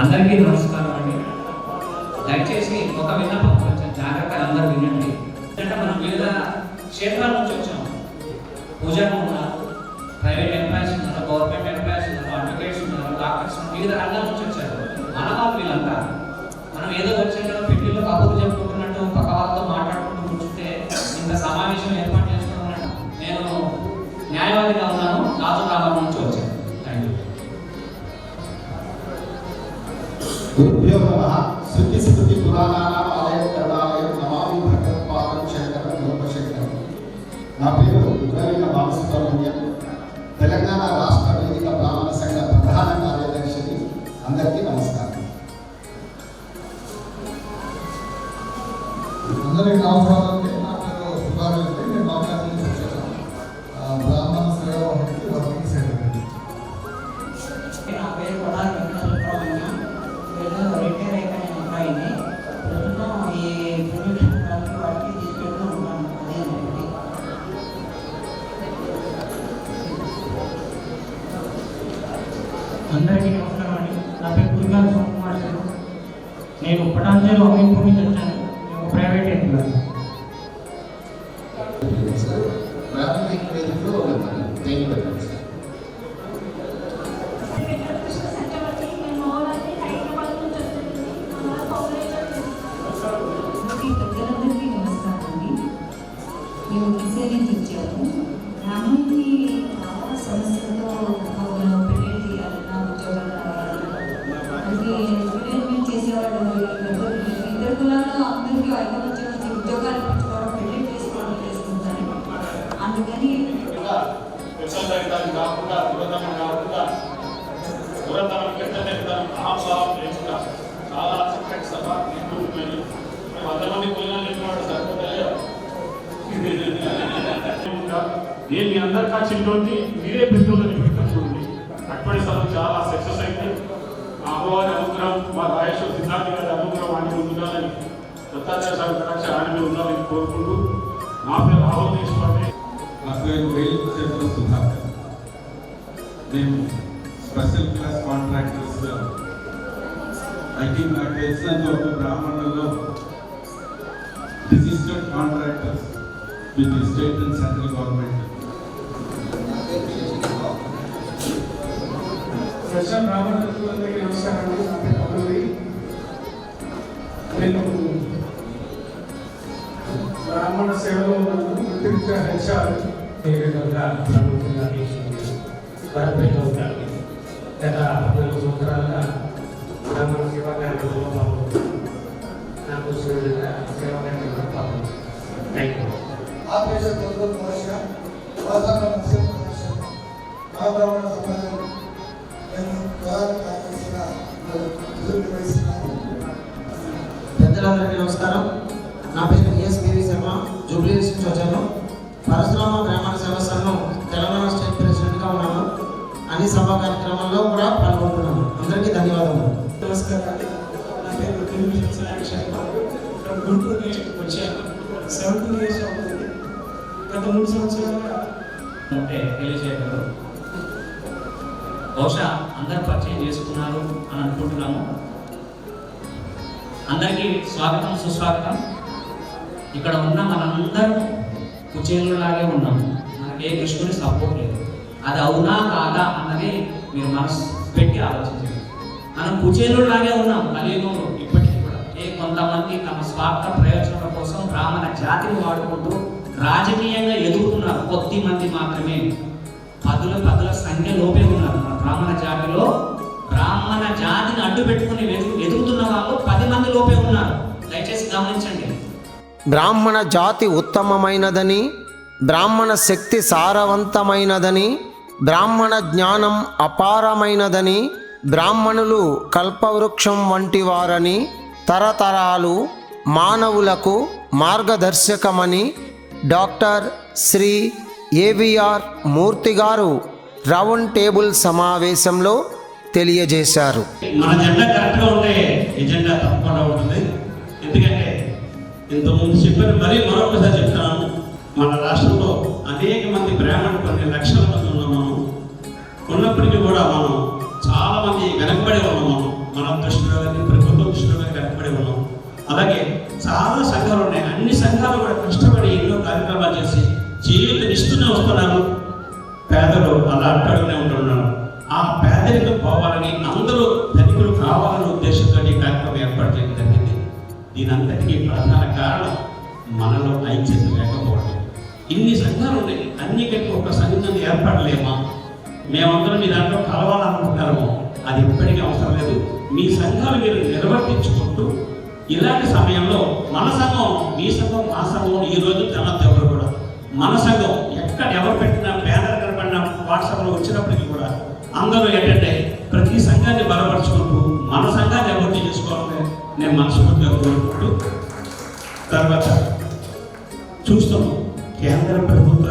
S20: అందరికీ నమస్కారం అండి. దయచేసి ఒక విన్నపం కొంచెం జాగ్రత్తగా అందరూ వినండి. ఎందుకంటే మనం వివిధ క్షేత్రాల నుంచి వచ్చాం. పూజలు ఉన్నారు, ప్రైవేట్ ఎంప్లాయీస్ ఉన్నారు, గవర్నమెంట్ ఎంప్లాయీస్ ఉన్నారు, అడ్వకేట్స్ ఉన్నారు, డాక్టర్స్ వివిధ రంగాల నుంచి వచ్చారు. మన వాళ్ళు వీళ్ళంతా మనం ఏదో వచ్చేటో పెళ్లిలో కబుర్లు చెప్పుకుంటున్నట్టు పక్క వాళ్ళతో మాట్లాడుకుంటూ కూర్చుంటే ఇంత సమావేశం ఏర్పాటు చేసుకున్నట్టు. నేను న్యాయవాదిగా ఉన్నాను, రాజు గ్రామం నుంచి వచ్చాను. Thank you.
S21: గురుభ్యో నమః. శృతి స్మృతి పురాణానాం ఆలయం కరుణాలయం నమామి భగవత్పాదం శంకరం లోకశంకరం. నా పేరు ఉగ్రవీణ బాలసుబ్రహ్మణ్యం. తెలంగాణ రాష్ట్ర వేదిక బ్రాహ్మణ సంఘ ప్రధాన కార్యదర్శిని. అందరికీ నమస్కారం.
S22: అందరికీ నమస్కారం అండి. నా పేరు సుధాకర్. నేను బాగా నుంచి వచ్చాను. బ్రాహ్మణ సేవానికి వర్కింగ్ సెక్రటరీ.
S4: నా పేరు కూడా వెంకటసుబ్రహ్మణ్యం. రిటైర్ అయిపోయిన అబ్బాయిని ప్రస్తుతం ఈ ప్రొడక్షన్ వాటికి తీసుకెళ్తూ ఉన్నాను. అదేనండి.
S15: అందరికీ నమస్కారం అండి. నా పేరు గురుగారు సోమకుమార్ గారు. నేను పటాంజలి అమీన్పూర్ నుంచి వచ్చాను. నేను ప్రైవేట్ ఎంప్లాయీ.
S21: ప్రాథమిక వేదికలో దేని పెట్టండి సార్.
S5: పెద్దలందరికీ నమస్కారం అండి. మేము కిసే నుంచి వచ్చాము. గ్రామానికి చాలా సమస్యలతో పెళ్లి చేయాలన్నా ఉద్యోగాలు రావాలన్నా అది రిటైర్మెంట్ చేసేవాళ్ళు ఇద్దరు కులాల్లో అందరికీ ఐకమత్యం వచ్చి ఉద్యోగాలు పెంచుకోవడం పెళ్లి చేసుకోవడం చేసుకుంటారు. అందుకని
S11: కాకుండా దురదనం కాకుండా దురదనం కిందనం అహంభావం లేకుండా చాలా చక్కటి సభ నిర్వహించారు. 100 మంది కూలీలు చెప్పినాడు సరిపోతాయో నేను మీ అందరికీ చింటోంది మీరే పెద్దోళ్ళని పెట్టుకోండి. అటువంటి సభ చాలా సక్సెస్ అయింది. మా అమ్మవారి అనుగ్రహం, మా రాయేశ్వర సిద్ధాంతి గారి అనుగ్రహం ఆయన ఉండాలని, దత్తాత్రేయ స్వామి కటాక్ష ఆయన మీద ఉండాలని కోరుకుంటూ నా పేరు రాహుల్ దేశపాండే.
S13: నా పేరు వేలు సుధాకర్. మేము special class contractors. I think నాకు తెలిసినంత వరకు బ్రాహ్మణుల్లో registered contractors with the state and central government.
S6: ప్రజల బ్రాహ్మణులందరికీ నమస్కారం అండి. నా పేరు పల్లవి. నేను బ్రాహ్మణ సేవలో ఉన్నాను. వృత్తిరీత్యా హెచ్ఆర్.
S2: ఏ విధంగా ప్రభుత్వంగా వరపేట ఉంటారు. గత 14 సంవత్సరాలుగా బ్రాహ్మణ సేవా కార్యక్రమంలో నాకు వచ్చిన విధంగా సేవా కార్యక్రమంలో పాల్గొన్నాను. Thank you.
S22: ఆపరేషన్ తొందర మహర్షి వాసన నరసింహ మహర్షి మా బ్రాహ్మణ సమాజం నేను ప్రధాన కార్యదర్శిగా నిర్వహిస్తున్నాను.
S1: పెద్దలందరికీ నమస్కారం. నా పేరు ESPV శర్మ. జూబ్లీ నుంచి వచ్చాను. పరశురామ బ్రాహ్మణ సేవా సంఘం తెలంగాణ స్టేట్ ప్రెసిడెంట్గా ఉన్నాను. అన్ని సభా కార్యక్రమాల్లో కూడా పాల్గొంటున్నాను. అందరికీ ధన్యవాదాలు.
S6: నమస్కారం. నా పేరు తెలుగు శర్మ. గుంటూరు నుంచి వచ్చాను. 17 years అవుతుంది. గత 3 సంవత్సరాలుగా
S20: ఉంటే తెలియజేయగలరు. బహుశా అందరు పరిచయం చేసుకున్నారు అని అనుకుంటున్నాము. అందరికీ స్వాగతం, సుస్వాగతం. ఇక్కడ ఉన్న మనందరం కుచేలులాగే ఉన్నాము. మనకి ఏ కృష్ణుడి సపోర్ట్ లేదు. అది అవునా కాదా అన్నది మీరు మనసు పెట్టి ఆలోచించండి. మనం కుచేలులాగే ఉన్నాం కలియుగంలో ఇప్పటికీ కూడా. కొంతమంది తమ స్వార్థ ప్రయోజనాల కోసం బ్రాహ్మణ జాతిని వాడుకుంటూ రాజకీయంగా ఎదుగుతున్నారు. కొద్ది మంది మాత్రమే, పదుల సంఖ్య లోపే ఉన్నారు. మన బ్రాహ్మణ జాతిలో బ్రాహ్మణ జాతిని అడ్డు పెట్టుకుని ఎదుగుతున్న వాళ్ళు 10 మంది లోపే ఉన్నారు. దయచేసి గమనించండి.
S1: బ్రాహ్మణ జాతి ఉత్తమమైనదని, బ్రాహ్మణ శక్తి సారవంతమైనదని, బ్రాహ్మణ జ్ఞానం అపారమైనదని, బ్రాహ్మణులు కల్పవృక్షం వంటి వారని, తరతరాలు మానవులకు మార్గదర్శకమని డాక్టర్ శ్రీ ఏవిఆర్ మూర్తి గారు రౌండ్ టేబుల్ సమావేశంలో తెలియజేశారు.
S2: మన జెండా కరెక్ట్గా ఉంటే ఎజెండా తప్పకుండా ఉంటుంది. ఎందుకంటే ఇంతకుముందు చెప్పారు, మరీ మరొకసారి చెప్తాను, మన రాష్ట్రంలో అనేక మంది బ్రాహ్మణులు కొన్ని లక్షల మంది ఉన్నాం. మనం ఉన్నప్పటికీ కూడా మనం చాలా మంది వెనకబడి ఉన్నాం. మన దృష్టిలో కానీ ప్రభుత్వం దృష్టిలో కానీ వెనకబడి ఉన్నాం. అలాగే చాలా సంఘాలు ఉన్నాయి. అన్ని సంఘాలు కూడా కష్టపడి ఎన్నో కార్యక్రమాలు చేసి చేయూతనిస్తూనే వస్తున్నారు. పేదలు అలా అట్టడుగునే ఉంటున్నారు. ఆ పేదరికం పోవాలని, అందరూ ధనికులు కావాలనే ఉద్దేశంతో ఈ కార్యక్రమం ఏర్పాటు చేయడం జరిగింది. దీనంతటికీ ప్రధాన కారణం మనలో ఐక్యత లేకపోవడం. ఇన్ని సంఘాలు ఉన్నాయి, అన్ని కలిపి ఒక సంఘం ఏర్పడలేమా? మేమందరం మీ దాంట్లో కలవాలనుకుంటాము. అది ఇప్పటికీ అవసరం లేదు. మీ సంఘాలు మీరు నిర్వర్తించుకుంటూ ఇలాంటి సమయంలో మన సంఘం, మీ సంఘం, మా సంఘం ఈ రోజు తెలవద్దు ఎవరు కూడా. మన సంఘం ఎక్కడ ఎవరు పెట్టినా, బ్యానర్ కనపడిన వాట్సాప్లో వచ్చినప్పటికీ కూడా అందరూ ఏంటంటే ప్రతి సంఘాన్ని బలపరుచుకుంటూ మన సంఘాన్ని అభివృద్ధి చేసుకోవాలని నేను మనస్ఫూర్తిగా కోరుకుంటూ, తర్వాత చూస్తున్నాం కేంద్ర ప్రభుత్వ,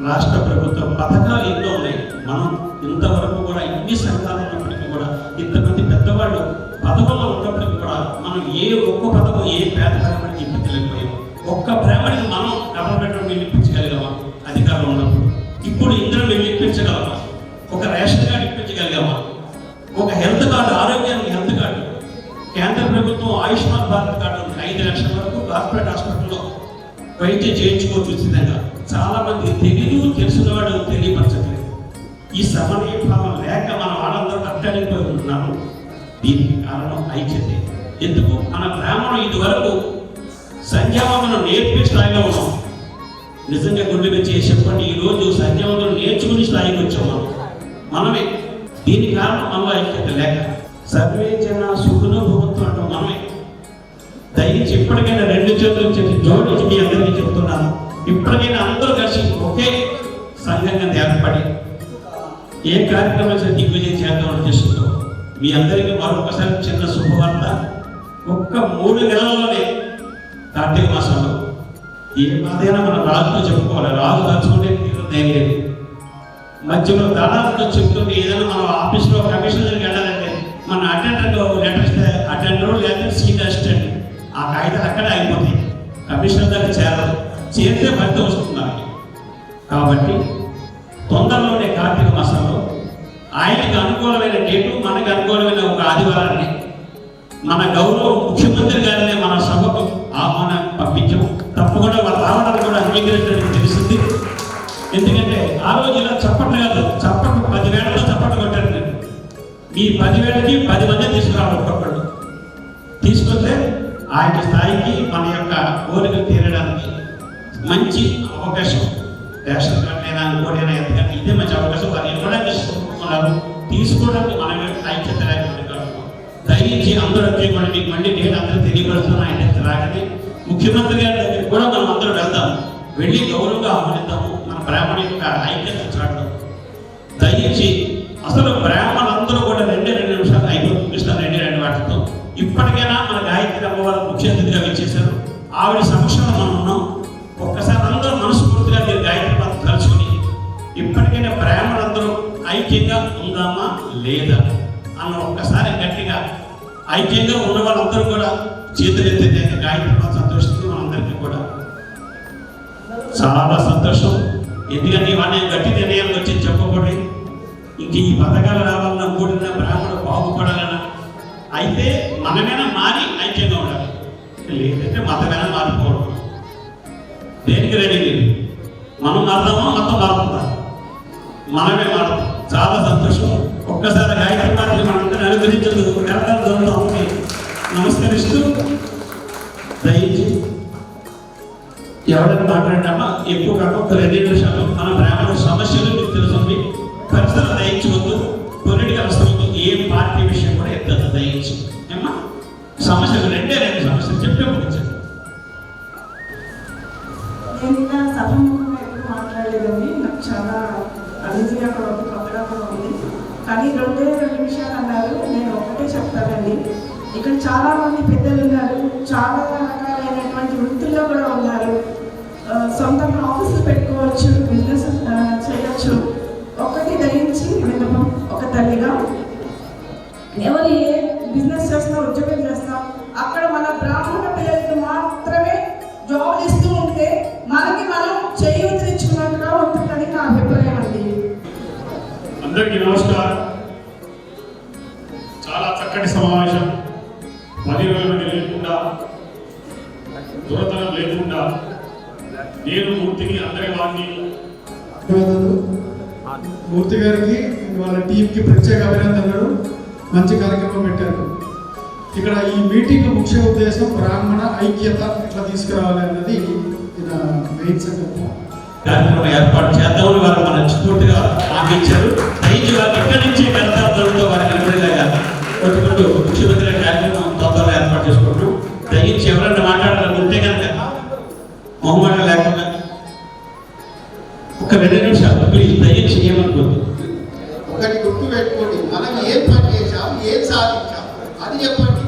S2: రాష్ట్ర ప్రభుత్వ పథకాలు ఎన్నో ఉన్నాయి. మనం ఇంతవరకు కూడా ఇన్ని సంఘాలు ఉన్నప్పటికీ కూడా, ఇంతమంది పెద్దవాళ్ళు పథకంలో ఉన్నప్పటికీ కూడా మనం ఏ ఒక్క పథకం ఏ పేద బ్రాహ్మణికి ఇప్పించలేకపోయాం. ఒక్క బ్రాహ్మణికి మనం డబుల్ బెడ్రూమ్ ఇల్లు ఇప్పించగలిగామా అధికారంలో ఉన్నప్పుడు? ఇప్పుడు ఇందులో మేము ఇప్పించగలమా? ఒక రేషన్ కార్డు ఇప్పించగలిగామా? ఒక హెల్త్ కార్డు, ఆరోగ్యానికి హెల్త్ కార్డు, కేంద్ర ప్రభుత్వం ఆయుష్మాన్ భారత్ కార్డు ఉంది. 5 లక్షల వరకు కార్పొరేట్ హాస్పిటల్లో వైద్యం చేయించుకోవచ్చు ఉచితంగా. చాలా మంది తెలిసిన వాడు తెలియపరచట్లేదు. ఈ సమన్వయ భావం లేక మన వాళ్ళందరూ అట్టడిపోయి ఉంటున్నారు. దీనికి కారణం ఐక్యతే. ఎందుకు? మన బ్రాహ్మణం ఇదివరకు సంధ్యావందనం నేర్పే స్థాయిలో ఉన్నాం. నిజంగా గుండెగా చేసి చెప్పండి, ఈరోజు సంధ్యావందనం నేర్చుకుని స్థాయికి వచ్చాం మనమే. దీనికి కారణం మనలో ఐక్యత లేక. సర్వే జన సుఖను భూమత్వం అంటాం మనమే. దయచేసి ఇప్పటికైనా 2 చేతులు జోడించి మీ అందరికీ చెప్తున్నాను, ఇప్పటికైనా అందరూ కలిసి ఒకే సంఘంగా ఏర్పడి ఏ కార్యక్రమం దిగ్విజయం చేద్దామని చేస్తుందో మీ అందరికీ మరొకసారి చిన్న శుభవార్త. ఒక్క 3 నెలల్లోనే కార్తీక మాసంలో ఏ మాదైనా మనం రాజుతో చెప్పుకోవాలి. రాజు దాచుకుంటే తీరం లేదు. మధ్యలో దాదాపుతో చెప్తుంటే ఏదైనా మనం ఆఫీస్లో కమిషన్ దగ్గరికి వెళ్ళాలంటే మన అటెండర్ లెటర్ ఇస్తే అటెండర్ లేదా సీనియర్ అసిస్టెంట్ ఆ కాగితాలు అక్కడే అయిపోతాయి. కమిషనర్ దగ్గర చేరదు. చేరితే ఫలితం వస్తుంది మనకి. కాబట్టి తొందరలోనే కార్తీక మాసంలో ఆయనకి అనుకూలమైన డేటు, మనకు అనుకూలమైన ఒక ఆదివారాన్ని మన గౌరవ ముఖ్యమంత్రి గారినే మన సభకు ఆహ్వానం పంపించాం. తప్పకుండా వాళ్ళు రావడానికి కూడా అంగీకరించడానికి తెలిసింది. ఎందుకంటే ఆ రోజు ఇలా చప్పట్లు కాదు, చప్పట్లు 10,000తో చప్పట్లు కొట్టారు. నేను ఈ 10,000కి 10 మంది తీసుకురావాలి. ఒక్కొక్కళ్ళు తీసుకొస్తే ఆయన స్థాయికి మన యొక్క కోరికలు తీరడానికి మంచి అవకాశం. రేషన్ కార్డు లేదా ఇంకోటైనా ఎందుకంటే ఇదే మంచి అవకాశం. వారు ఇవ్వడానికి తీసుకుంటున్నారు, తీసుకోవడానికి మనమే ఐక్యత లేకపోతే దయచేసి అందరూ వచ్చేయకుండా మీకు మళ్ళీ నేను అందరూ తెలియపరుస్తున్నాను. ఆయన రాగానే ముఖ్యమంత్రి గారి దగ్గరికి కూడా మనం అందరూ వెళ్దాం, వెళ్ళి గౌరవంగా ఆహ్వానిద్దాము, మన బ్రాహ్మణ యొక్క ఐక్యత చాటుదాం. దయచేసి అసలు బ్రాహ్మణులందరూ కూడా 2 నిమిషాలు అయిపోతుంది. 2 వాటితో ఇప్పటికైనా మన గాయత్రి అమ్మవారు ముఖ్య అతిథిగా వచ్చేసారు. ఆవిడ సమక్షంలో మనం ఉన్నాం. ఒక్కసారి అందరూ మనస్ఫూర్తిగా మీరు గాయత్రి పాత్ర కలుసుకుని ఇప్పటికైనా బ్రాహ్మణులందరూ ఐక్యంగా ఉందామా లేదా అన్న ఒక్కసారి గట్టిగా ఐక్యంగా ఉన్న వాళ్ళందరూ కూడా చేతులు ఎత్తితే గాయత్రి పాత్ర సంతోషిస్తుంది. మనందరికీ కూడా చాలా సంతోషం. ఎందుకంటే ఇవన్నీ గట్టి నిర్ణయాలు వచ్చి చెప్పకూడదు. ఇంక ఈ పథకాలు రావాలన్నా కూడిన బ్రాహ్మణుడు బాగుపడాలన్నా అయితే మనమైనా మారి ఐక్యంగా ఉండాలి. లేదంటే మతమైనా మారిపోవడం. దేనికి రెడీ లేదు. మనం మారుదామా మతం మారుతుందా? మనమే మారుతాం. చాలా సంతోషం. ఒక్కసారి గాయత్రి పాత్ర మనందరినీ అనుగ్రహించేందుకు జరుగుతుంది. నమస్కరిస్తూ దయచేసి ఎవరైనా మాట్లాడినామా ఎక్కువ కాక ఒక 2 నిమిషాలు మన బ్రాహ్మణ సమస్యలు మీకు తెలుస్తుంది. పరిస్థితులు దయించవద్దు, పొలిటికల్ వస్తుంది, ఏ పార్టీ విషయం కూడా ఎత్తద్దు దయించి. ఏమా సమస్యలు 2 సమస్యలు చెప్పే ముగించండి.
S4: నేను ఇలా సభాముఖంగా ఎప్పుడు మాట్లాడలేదండి. నాకు చాలా అనిజీగా కూడా ఉంది, కొత్తగా కూడా ఉంది. కానీ 2 నిమిషాలు అన్నారు. నేను ఒకటే చెప్తానండి. ఇక్కడ చాలా మంది పెద్దలు ఉన్నారు, చాలా రకాలైనటువంటి వృత్తుల్లో కూడా ఉన్నారు. సొంతంగా ఆఫీసులు పెట్టుకోవచ్చు, బిజినెస్ చేయొచ్చు. ఒకటి దయించి విన్నపం, ఒక తల్లిగా ఎవరు ఏ బిజినెస్ చేస్తున్నా, ఉద్యోగం చేస్తాం, అక్కడ మన బ్రాహ్మణ పిల్లలకి మాత్రమే జాబ్ ఇస్తూ ఉంటే మనకి మనం చేయూతనిచ్చుకున్నట్టుగా ఉంటుందని నా అభిప్రాయం అండి.
S9: అందరికీ నమస్కారం. చాలా చక్కటి సమావేశం. 10 రోజులు లేకుండా, దురతనం లేకుండా నేను మూర్తిని అందరి వారిని
S3: మూర్తి గారికి వాళ్ళ టీంకి ప్రత్యేక అభినందనలు. మంచి కార్యక్రమం పెట్టారు. ఇక్కడ ఈ మీటింగ్ ముఖ్య ఉద్దేశం బ్రాహ్మణ ఐక్యత ఎట్లా తీసుకురావాలి అన్నది మెయిన్ సంకల్పం.
S2: కార్యక్రమం ఏర్పాటు చేద్దామని వారు మనస్ఫూర్తిగా ఆశించారు. దయచేసి వారు ఇక్కడి నుంచి గణతంత్రంతో వారికి నిలబడేలాగా కొట్టుకుంటూ ముఖ్యమంత్రి కార్యక్రమం తొందరగా ఏర్పాటు చేసుకుంటూ దయచేసి ఎవరైనా మాట్లాడాలనుకుంటే కనుక మొహమాట లేకుండా ఒక 2 నిమిషాలు ప్లీజ్ దయచేసి ఏమనుకోద్దు.
S21: ఒకటి గుర్తు పెట్టుకోండి, మనం ఏం పని చేశాం, ఏం సాధించాం అది చెప్పండి.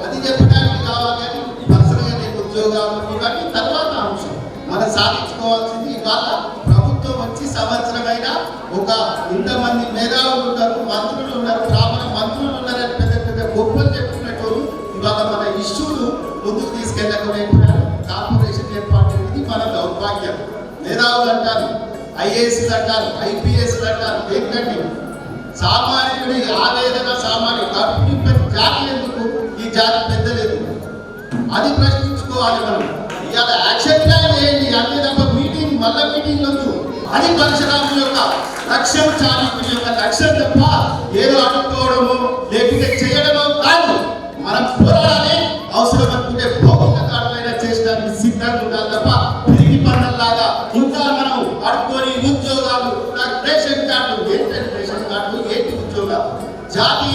S21: అది చెప్పడానికి కావాలి కానీ పర్సనల్గా నేను ఉద్యోగాలు ఇవన్నీ తర్వాత అంశం. మనం సాధించుకోవాల్సింది ఇవాళ ప్రభుత్వం వచ్చి సంవత్సరమైనా ఒక ఇంతమంది మేధావులు ఉన్నారు, మంత్రులు ఉన్నారు, బ్రాహ్మణ మంత్రులు ఉన్నారని పెద్ద పెద్ద గొప్పలు చెప్పుకునేటోళ్ళు ఇవాళ మన ఇష్యూలు ముందుకు తీసుకెళ్ళకపోయినారు. కార్పొరేషన్ ఏర్పాటు అనేది మన దౌర్భాగ్యం. మేధావులు అంటారు, ఐఏఎస్లు అంటారు, ఐపీఎస్లు అంటారు. ఏంటంటే సామాన్యుడి ఆవేదన, సామాన్యుడు కడుపు జాతి ఎందుకు, ఈ జాతి పెద్దలేదు అది ప్రశ్నించుకోవాలి మనం. ఇవాళ యాక్షన్ ప్లాన్ ఏంటి అంటే తప్ప మీటింగ్ మళ్ళీ మీటింగ్ వద్దు. అది పరశురాముడి యొక్క లక్ష్యం, చాణక్యుడి యొక్క లక్ష్యం తప్ప ఏదో అడుక్కోవడము లేకపోతే చేయడమో కాదు. మనం పోరాడాలి, అవసరం అనుకుంటే భౌతిక కారణమైన చేసడానికి సిద్ధంగా ఉండాలి తప్ప తిరిగి పనులలాగా ఇంకా మనం అడుక్కొని ఉద్యోగాలు, నాకు రేషన్ కార్డు, ఏంటంటే రేషన్ కార్డు, ఏంటి ఉద్యోగాలు, జాతి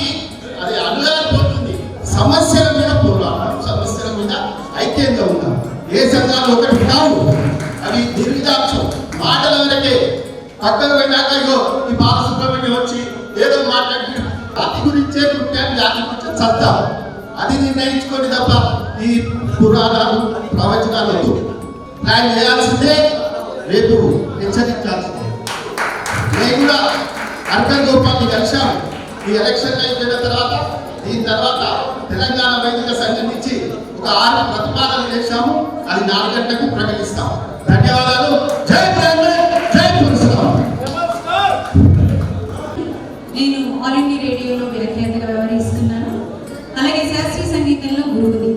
S21: అది అనుగారిపోతుంది. సమస్యల మీద పోరాడడం, సమస్యల మీద ఐక్యంగా ఉన్నాం. ఏ సంఘాలు ఒకటి కావు, అవి నిర్విదాక్షం మాటల వరకే. పక్కకు పోయినాక ఇగో ఈ బాలసుబ్రహ్మణ్యం వచ్చి ఏదో మాట్లాడి జాతి గురించే పుట్టాం, జాతి గురించే సత్తా అది నిర్ణయించుకోండి తప్ప ఈ పురాణాలు ప్రవచనాలతో ప్లాన్ చేయాల్సిందే, రేపు హెచ్చరించాల్సిందే. నేను కూడా అర్కన్ గోపాల్ని కలిశాము ఈ ఎలక్షన్ అయిపోయిన తర్వాత. దీని తర్వాత తెలంగాణ వైదిక సంఘం నుంచి ఒక 6 ప్రతిపాదనలు చేశాము. అది 4 గంటలకు ప్రకటిస్తాం. ధన్యవాదాలు. జై బ్రాహ్మణ, జై పురుషోత్తమ.
S5: నేను ఆల్ ఇండియా రేడియోలో వ్యాఖ్యాతగా వ్యవహరిస్తున్నాను. అలాగే శాస్త్రీయ సంగీతంలో గురువుని.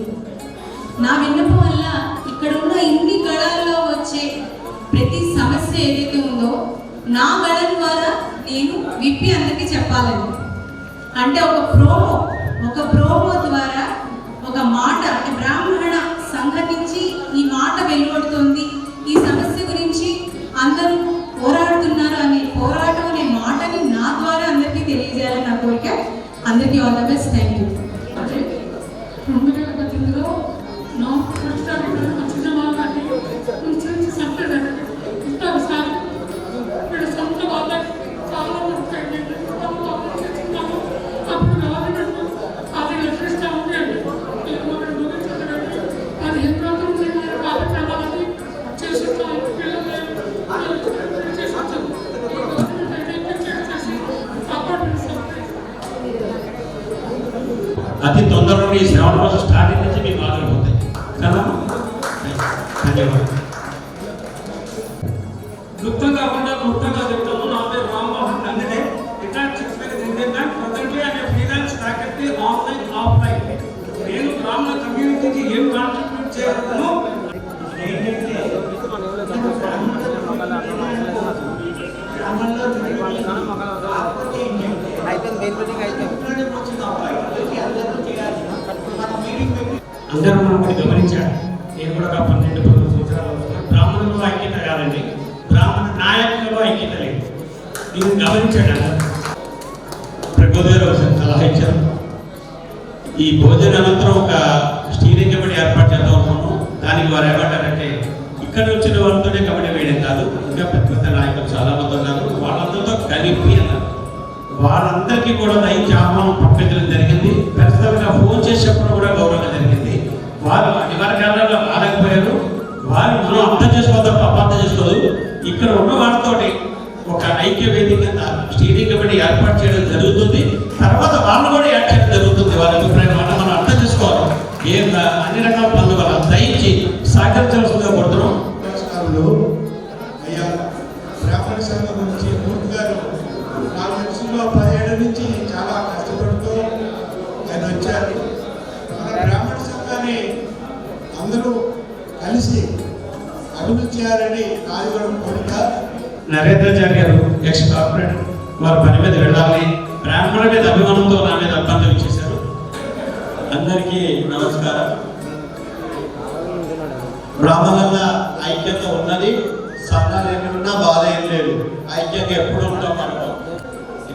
S5: నా విన్నపం వల్ల ఇక్కడ ఉన్న ఇన్ని గళాల్లో వచ్చే ప్రతి సమస్య ఏదైతే ఉందో నా గళం ద్వారా నేను విప్పి అందరికీ చెప్పాలని. అంటే ఒక ప్రోమో ద్వారా ఒక మాట, అంటే బ్రాహ్మణ సంఘం నుంచి ఈ మాట వెలువడుతుంది, ఈ సమస్య గురించి అందరూ పోరాడుతున్నారు అనే పోరాటం అనే మాటని నా ద్వారా అందరికీ తెలియజేయాలని నా కోరిక. అందరికీ all the best. Thank you.
S8: 2018లో నాకు ప్రస్తుతానికి వచ్చిన వాళ్ళని నుంచి సంప్రదాయం ఇస్తారు సార్. ఇక్కడ సొంత వాళ్ళకి చాలా మంది అప్పుడు గవర్నమెంట్ 10 లక్షలు ఇస్తా ఉంది అండి. 15 రోజులు కార్యక్రమాలని చేసిస్తాము. పిల్లలు చేసి వచ్చాము. గవర్నమెంట్ అయితే చేసి సపోర్ట్ ఇస్తాం.
S2: అతి తొందరలో ఈ శ్రావణ మాసం స్టార్టింగ్ నుంచి మీకు మొదలైపోతాయి కదా. ధన్యవాదాలు.
S6: క్లుప్తంగా కాకుండా క్లుప్తంగా చెప్తాను. నా పేరు రామ్మోహన్ నందినే. ఇక్కడ చెప్పేది ఏంటంటే ప్రజెంట్లీ అనే ఫ్రీలాన్స్ ఫ్యాకల్టీ ఆన్లైన్ ఆఫ్లైన్. నేను బ్రాహ్మణ కమ్యూనిటీకి ఏం కాంట్రిబ్యూట్ చేయగలను
S2: అందరూ మనం గమనించారు. నేను కూడా 12-13 సంవత్సరాలు బ్రాహ్మణుల్లో ఐక్యత కాదండి, బ్రాహ్మణ నాయకులలో ఐక్యత లేదు. నేను గమనించాడు. ప్రబోధ సలహా ఇచ్చారు. ఈ భోజన అనంతరం ఒక స్టీరింగ్ కమిటీ ఏర్పాటు చేద్దాం అనుకున్నాం. దానికి వారు ఏమంటారంటే ఇక్కడ ఇక్కడ వచ్చిన వాళ్ళతోనే కబడ్డీ వేయడం కాదు, ఇంకా పెద్ద పెద్ద నాయకులు చాలా మంది ఉన్నారు, వాళ్ళందరితో కలిపి అన్నారు. వాళ్ళందరికీ కూడా ఐక్య ఆహ్వానం పంపించడం జరిగింది. ప్రస్తుతంగా ఫోన్ చేసేప్పుడు కూడా గౌరవంగా జరిగింది. వారు అనివార్య కారణాల్లో రాలేకపోయారు. వారు మనం అర్థం చేసుకోవద్దు, అపార్థం చేసుకోదు. ఇక్కడ ఉన్న వారితోటి ఒక ఐక్య వేదిక స్టీరింగ్ కమిటీ ఏర్పాటు చేయడం జరుగుతుంది. తర్వాత వాళ్ళు కూడా యాడ్ చేయడం జరుగుతుంది. వాళ్ళ అభిప్రాయం మనం అర్థం చేసుకోవాలి. అన్ని రకాల పనులు వాళ్ళ దయించి సహకరించవలసిందిగా కోరుతున్నాం.
S3: అయ్యా బ్రాహ్మణ సంఘం గురించి మూర్తి గారు 4 లక్షల్లో 10 ఏళ్ళ నుంచి చాలా కష్టపడుతూ ఆయన వచ్చారు. మన బ్రాహ్మణ సంఘాన్ని అందరూ కలిసి అభివృద్ధి చేయాలని నాది కూడా కోరిక.
S2: నరేంద్రచారి గారు ఎక్స్ కార్పొరేట్ వారి పని మీద వెళ్ళాలి, బ్రాహ్మణ మీద అభిమానంతో నా మీద అభ్యంతరం ఇచ్చేశారు. అందరికీ నమస్కారం. బ్రాహ్మణుల ఐక్యత ఉన్నది, సంఘాలు ఎన్ని ఉన్నా బాధ ఏం లేదు. ఐక్యంగా ఎప్పుడు ఉంటాం. మనం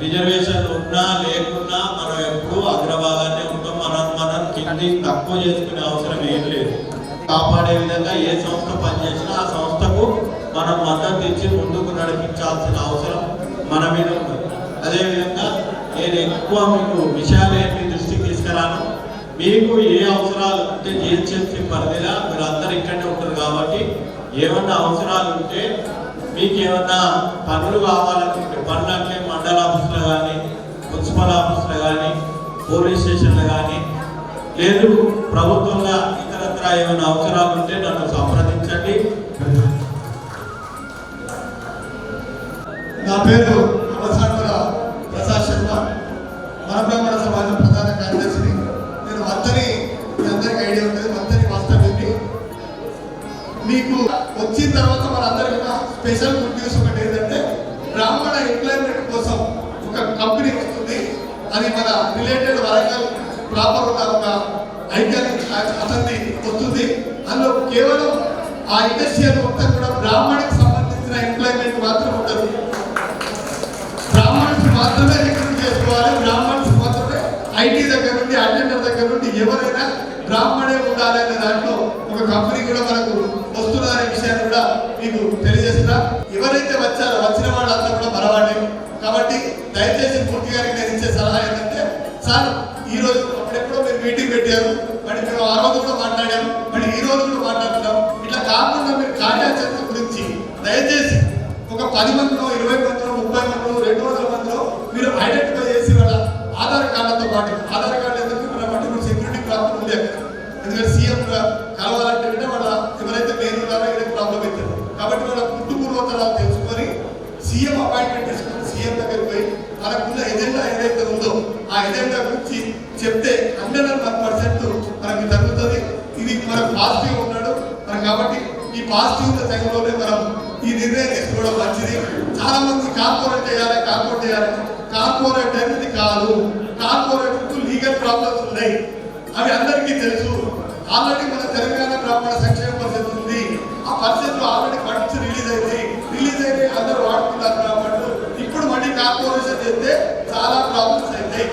S2: రిజర్వేషన్ ఉన్నా లేకున్నా మనం ఎప్పుడు అగ్రభాగాన్ని ఉంటాం. మనం కింది తక్కువ చేసుకునే అవసరం ఏం లేదు. కాపాడే విధంగా ఏ సంస్థ పనిచేసినా ఆ సంస్థకు మనం మద్దతు ఇచ్చి ముందుకు నడిపించాల్సిన అవసరం మన మీద ఉంది. అదేవిధంగా నేను ఎక్కువ మీకు విషయాలు మీ దృష్టికి తీసుకురాను. మీకు ఏ అవసరాలు ఉంటే జిహెచ్ఎంసీ పరిధిలో మీరు అందరు ఇక్కడనే ఉంటారు కాబట్టి ఏమన్నా అవసరాలు ఉంటే, మీకు ఏమన్నా పనులు కావాలనుకుంటే పనులంటే మండల ఆఫీసులో కానీ, మున్సిపల్ ఆఫీసులో కానీ, పోలీస్ స్టేషన్లో కానీ, లేదు ప్రభుత్వంగా ఇతరత్ర ఏమైనా అవసరాలు ఉంటే నన్ను సంప్రదించండి.
S14: నా పేరు అవసానుల ప్రసాద్ శర్మ, మన బ్రాహ్మణ సమాజం ప్రధాన కార్యదర్శిని. నేను మంతని, మీ అందరికీ ఐడియా ఉంటుంది, మంతని వాస్తవ్యుని. మీకు వచ్చిన తర్వాత మనందరికీ ఒక స్పెషల్ గుడ్ న్యూస్ ఒకటి ఏంటంటే, బ్రాహ్మణ ఎంప్లాయ్మెంట్ కోసం ఒక కంపెనీ వస్తుంది. అది మన రిలేటెడ్ వరంగల్ ప్రాపర్ ఉన్న ఒక ఐకానిక్ అతన్ని వస్తుంది. అందులో కేవలం ఆ ఇండస్ట్రియల్ మొత్తం కూడా బ్రాహ్మణికి సంబంధించిన ఎంప్లాయ్మెంట్ మాత్రం ఉంటుంది. బ్రాహ్మణ్స్ మాత్రమే రిక్రూట్ చేసుకోవాలి. బ్రాహ్మణ్స్ మాత్రమే ఐటీ దగ్గర నుండి, అటెండర్ దగ్గర నుండి ఎవరైనా బ్రాహ్మణే ఉండాలి అనే దాంట్లో ఒక కంపెనీ కూడా మనకు వస్తున్నదనే విషయాన్ని కూడా మీకు తెలియజేస్తున్నా. ఎవరైతే వచ్చారో వచ్చిన వాళ్ళంతా కూడా మనవాడే కాబట్టి దయచేసి పూర్తి గారికి నేను ఇచ్చే సలహా ఏంటంటే, సార్ ఈ రోజు అప్పుడెప్పుడో మీరు మీటింగ్ పెట్టారు, మరి మేము ఆ రోజు కూడా మాట్లాడాము, మరి ఈ రోజు కూడా మాట్లాడుతున్నాం. ఇట్లా కాకుండా మీరు కార్యాచరణ గురించి దయచేసి ఒక 10 మందిలో, 20 మందిలో, 30 మందిలో, 200 మందిలో మీరు ఐడెంటిఫై చేసి వాళ్ళ ఆధార్ కార్డులతో పాటు, ఆధార్ కార్డు ఎందుకు బట్టి మీరు సెక్యూరిటీ ప్రాబ్లం ఉంది అక్కడ. ఎందుకంటే సీఎం కలవాలంటే వాళ్ళ ఎవరైతే మెయిన్ ఉన్నారో ఇక్కడ ప్రాబ్లం అవుతుంది. కాబట్టి వాళ్ళ పుట్టు పూర్వతరాలు తెలుసుకొని సీఎం అపాయింట్మెంట్ తీసుకొని సీఎం దగ్గరికి పోయి మనకున్న ఎజెండా ఏదైతే ఉందో ఆ ఎజెండా గురించి చెప్తే 101% మనకి జరుగుతుంది. ఇది మనకు పాజిటివ్ ఉన్నాడు మనం కాబట్టి ఈ పాజిటివ్ టైంలోనే మనం ఈ నిర్ణయం తీసుకోవడం మంచిది. చాలా మంది కార్పొరేట్ చేయాలి, కార్పొరేట్ చేయాలని. కార్పొరేట్ అనేది కాదు. కార్పొరేట్ లీగల్ ప్రాబ్లమ్స్ ఉన్నాయి, అవి అందరికీ తెలుసు. ఆల్రెడీ మన తెలంగాణ బ్రాహ్మణ సంక్షేమ పరిషత్ ఉంది. ఆ పరిషత్లో ఆల్రెడీ ఫండ్స్ రిలీజ్ అయితే అందరూ వాడుతున్నారు బ్రాహ్మణులు. ఇప్పుడు మళ్ళీ కార్పొరేషన్ చేస్తే చాలా ప్రాబ్లమ్స్ అవుతాయి.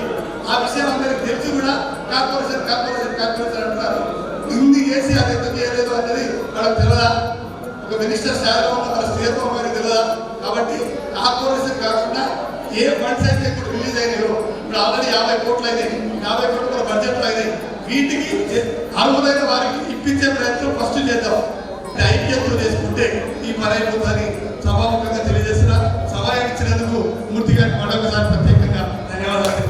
S14: ఆ విషయం అందరికి తెలిసి కూడా కార్పొరేషన్ అంటున్నారు. ఇన్ని చేసి అది ఎంత చేయలేదు అనేది మనకు తెలియదా? ఒక మినిస్టర్ స్థాయిలో ఉన్న మన శ్రీతో గారికి తెలియదా? కాబట్టి కార్పొరేషన్ కాకుండా ఏ ఫండ్స్ అయితే ఇప్పుడు రిలీజ్ అయినాయో, ఇప్పుడు ఆల్రెడీ 50 కోట్లు అయినాయి, 50 కోట్ల బడ్జెట్లు అయినాయి. వీటికి అర్హులైన వారికి ఇప్పించే ప్రయత్నం ఫస్ట్ చేద్దాం. ఐక్యంతో చేసుకుంటే ఈ పని అయిపోతుందని సభాముఖంగా తెలియజేస్తున్నా. సభ ఇచ్చినందుకు మూర్తి గారికి మరొకసారి ప్రత్యేకంగా ధన్యవాదాలు.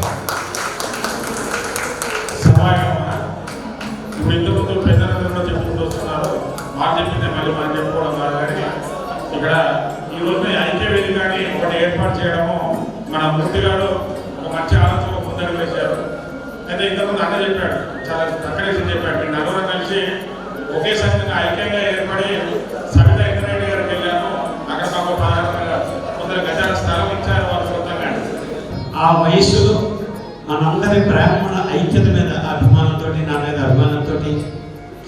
S9: ఇప్పుడు ఇంతకుముందు పెద్దలందరూ చెప్పుకుంటూ వస్తున్నారు, మాట చెప్పిందే మళ్ళీ మనం చెప్పుకోవడం కాదు. కానీ ఇక్కడ ఈ రోజు ఐక్య వేదికని ఒకటి ఏర్పాటు చేయడము మన మూర్తి గారు ఒక మంచి ఆలోచన ముందర వేశారు. అయితే ఇంతకుముందు అన్న చెప్పాడు, చాలా చక్కగా చెప్పాడు. మీరు నలుగురం కలిసి ఒకే సంఘంగా ఐక్యంగా ఏర్పడి సవితా ఇంద్రారెడ్డి గారికి వెళ్ళాము. అక్కడ మాకు కొందరు గజాల స్థలం ఇచ్చారు వారు సొంతంగా.
S2: ఆ వయస్సులో మనందరి బ్రాహ్మణ ఐక్యత మీద అభిమానంతో, నా మీద అభిమానంతో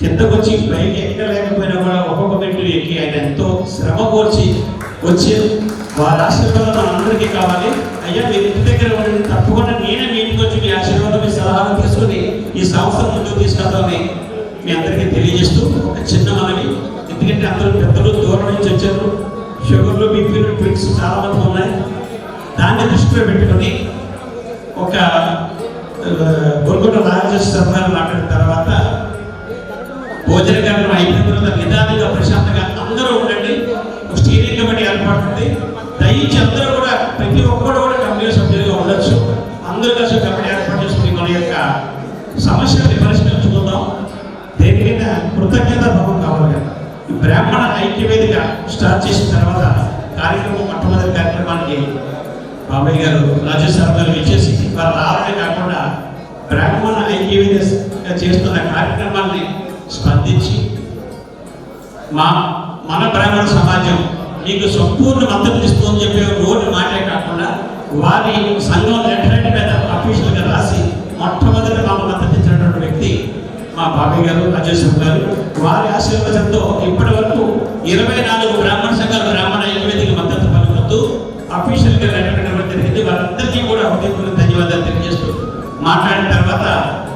S2: కిందకొచ్చి పైకి ఎక్కలేకపోయినా కూడా ఒక్కొక్క మెట్లు ఎక్కి ఆయన ఎంతో శ్రమ కోర్చి వచ్చి వారి ఆశీర్వాదం మనందరికీ కావాలి. అయ్యా మీరు ఇంటి దగ్గర ఉండి తప్పకుండా నేనే మీ ఇంటికి వచ్చి మీ ఆశీర్వాదం, మీ సలహాలు తీసుకుని ఈ సంస్థ ముందుకు తీసుకెళ్తామని మీ అందరికీ తెలియజేస్తూ ఒక చిన్న మనవి. ఎందుకంటే అందరూ పెద్దలు దూరం నుంచి వచ్చారు. షుగర్లు, బీపీలు, ట్రిక్స్ చాలా మంది ఉన్నాయి. దాన్ని దృష్టిలో పెట్టుకొని ఒక గొల్గొండ రాజేశ్వర గారు మాట్లాడిన తర్వాత భోజన కార్యక్రమం అయిపోయిన తర్వాత నిదానంగా ప్రశాంతంగా అందరూ ఉండండి. స్టీరింగ్ కమిటీ ఏర్పడుతుంది. దయచేసి అందరూ కూడా ప్రతి ఒక్కరు కూడా కమిటీ సభ్యులుగా ఉండొచ్చు. అందరూ కలిసి కమిటీ ఏర్పాటు చేసుకుని మన యొక్క సమస్యల్ని పరిష్కరించుకుందాం. దేనికైనా కృతజ్ఞత భావం కావాలి. ఈ బ్రాహ్మణ ఐక్యవేదిక స్టార్ట్ చేసిన తర్వాత కార్యక్రమం మొట్టమొదటి కార్యక్రమానికి బాబాయ్ గారు రాజేశ్వర గారు ఇచ్చేసి వారు రావడమే కాకుండా బ్రాహ్మణ ఐక్యవేదిక చేస్తున్న కార్యక్రమాన్ని స్పందించి మన బ్రాహ్మణ సమాజం మీకు సంపూర్ణ మద్దతు ఇస్తుందని చెప్పే రోడ్డు మాటే కాకుండా వారి సంఘం లెటర్ మీద అఫీషియల్గా రాసి మొట్టమొదటి మాకు మద్దతు ఇచ్చినటువంటి వ్యక్తి మా బాబాయ్ గారు రాజేశ్వర గారు. వారి ఆశీర్వాదంతో ఇప్పటి వరకు 24 బ్రాహ్మణ సంఘాలు బ్రాహ్మణ ఐక్యవేదిక మద్దతు పలుకుతూ అఫీషియల్గా లెటర్ ఇవ్వడం జరిగింది. వారందరికీ కూడా హృదయపూర్వక ధన్యవాదాలు తెలియజేస్తూ మాట్లాడిన తర్వాత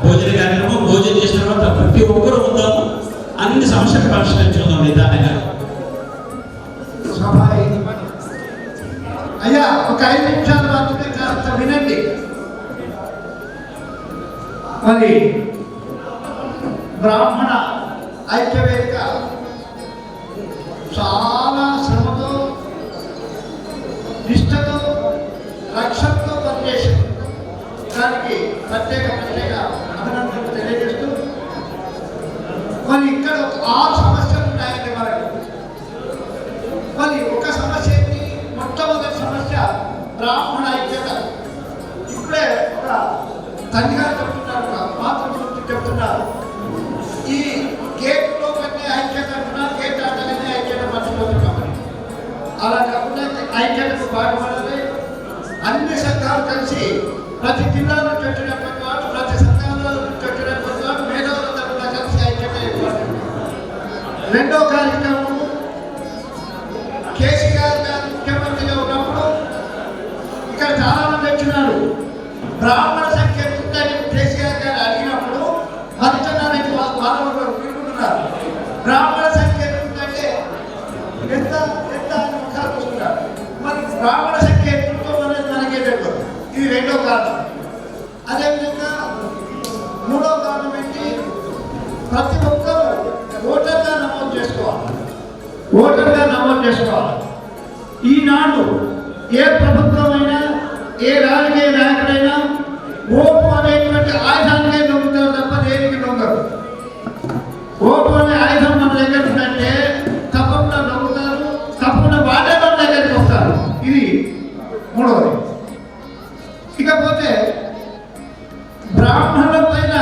S2: భోజన కార్యక్రమం భోజనం చేసిన తర్వాత ప్రతి ఒక్కరూ ఉందాము, అన్ని సమస్యలు పరిష్కరించుకుందాం నిదానంగా.
S6: అయ్యా ఒక 5 నిమిషాలు మాత్రమే కాస్త వినండి. మరి బ్రాహ్మణ ఐక్యవేదిక చాలా శ్రమతో నిష్ఠతో లక్ష్యంతో పనిచేసింది. దానికి ప్రత్యేక అభినందనలు తెలియజేస్తూ మరి ఇక్కడ 6 సమస్యలు ఉన్నాయండి మనకు. మరి ఒక సమస్య ఏంటి? మొట్టమొదటి సమస్య బ్రాహ్మణ ఐక్యత. ఇప్పుడే ఒక తండ్రి గారు చెప్తున్నారు, మాతృమూర్తి చెప్తున్నారు, ఈ గేట్లో కంటే ఐక్యత గేట్ ఆటగానే ఐక్యత మర్చిపోతున్నామని. అలా కాకుండా ఐక్యతకు బాగుపడాలి. అన్ని సంఘాలు కలిసి ప్రతి జిల్లా నుంచి వచ్చినటువంటి వాడు, ప్రతి సంఘాల నుంచి వచ్చినటువంటి వాడు మేధావులతో కూడా కలిసి ఐక్యత ఏర్పడింది. రెండో కార్యక్రమం కేసీఆర్ గారు ముఖ్యమంత్రిగా ఉన్నప్పుడు ఇక్కడ చాలా మంది వచ్చినారు. బ్రాహ్మణ సంఖ్య ఎంతుందని కేసీఆర్ గారు అడిగినప్పుడు మరిచన్నారని వాళ్ళు వింటున్నారు. బ్రాహ్మణ సంఖ్య ఎంతుందంటే ఎంత ఎంత అని ముఖాలు చూస్తున్నారు. మరి బ్రాహ్మణ సంఖ్య ఎంతో అనేది మనకే తెలియదు. ఇది రెండో కారణం. అదేవిధంగా మూడో కారణం ఏంటి? ప్రతి ఒక్కరూ ఓటర్గా నమోదు చేసుకోవాలి. ఓటర్గా నమోదు చేసుకోవాలి. ఈనాడు ఏ ప్రభుత్వమైనా ఏ రాజకీయ నాయకుడైనా ఓటు అనేటువంటి ఆయుధానికే నొక్కుతారు తప్ప దేనికి నొక్కరు. ఓటు అనే ఆయుధం మన దగ్గర ఉందంటే తప్పకుండా నొక్కుతారు, తప్పకుండా వాళ్ళే మన దగ్గరికి వస్తారు. ఇది మూడవది. ఇకపోతే బ్రాహ్మణుల పైన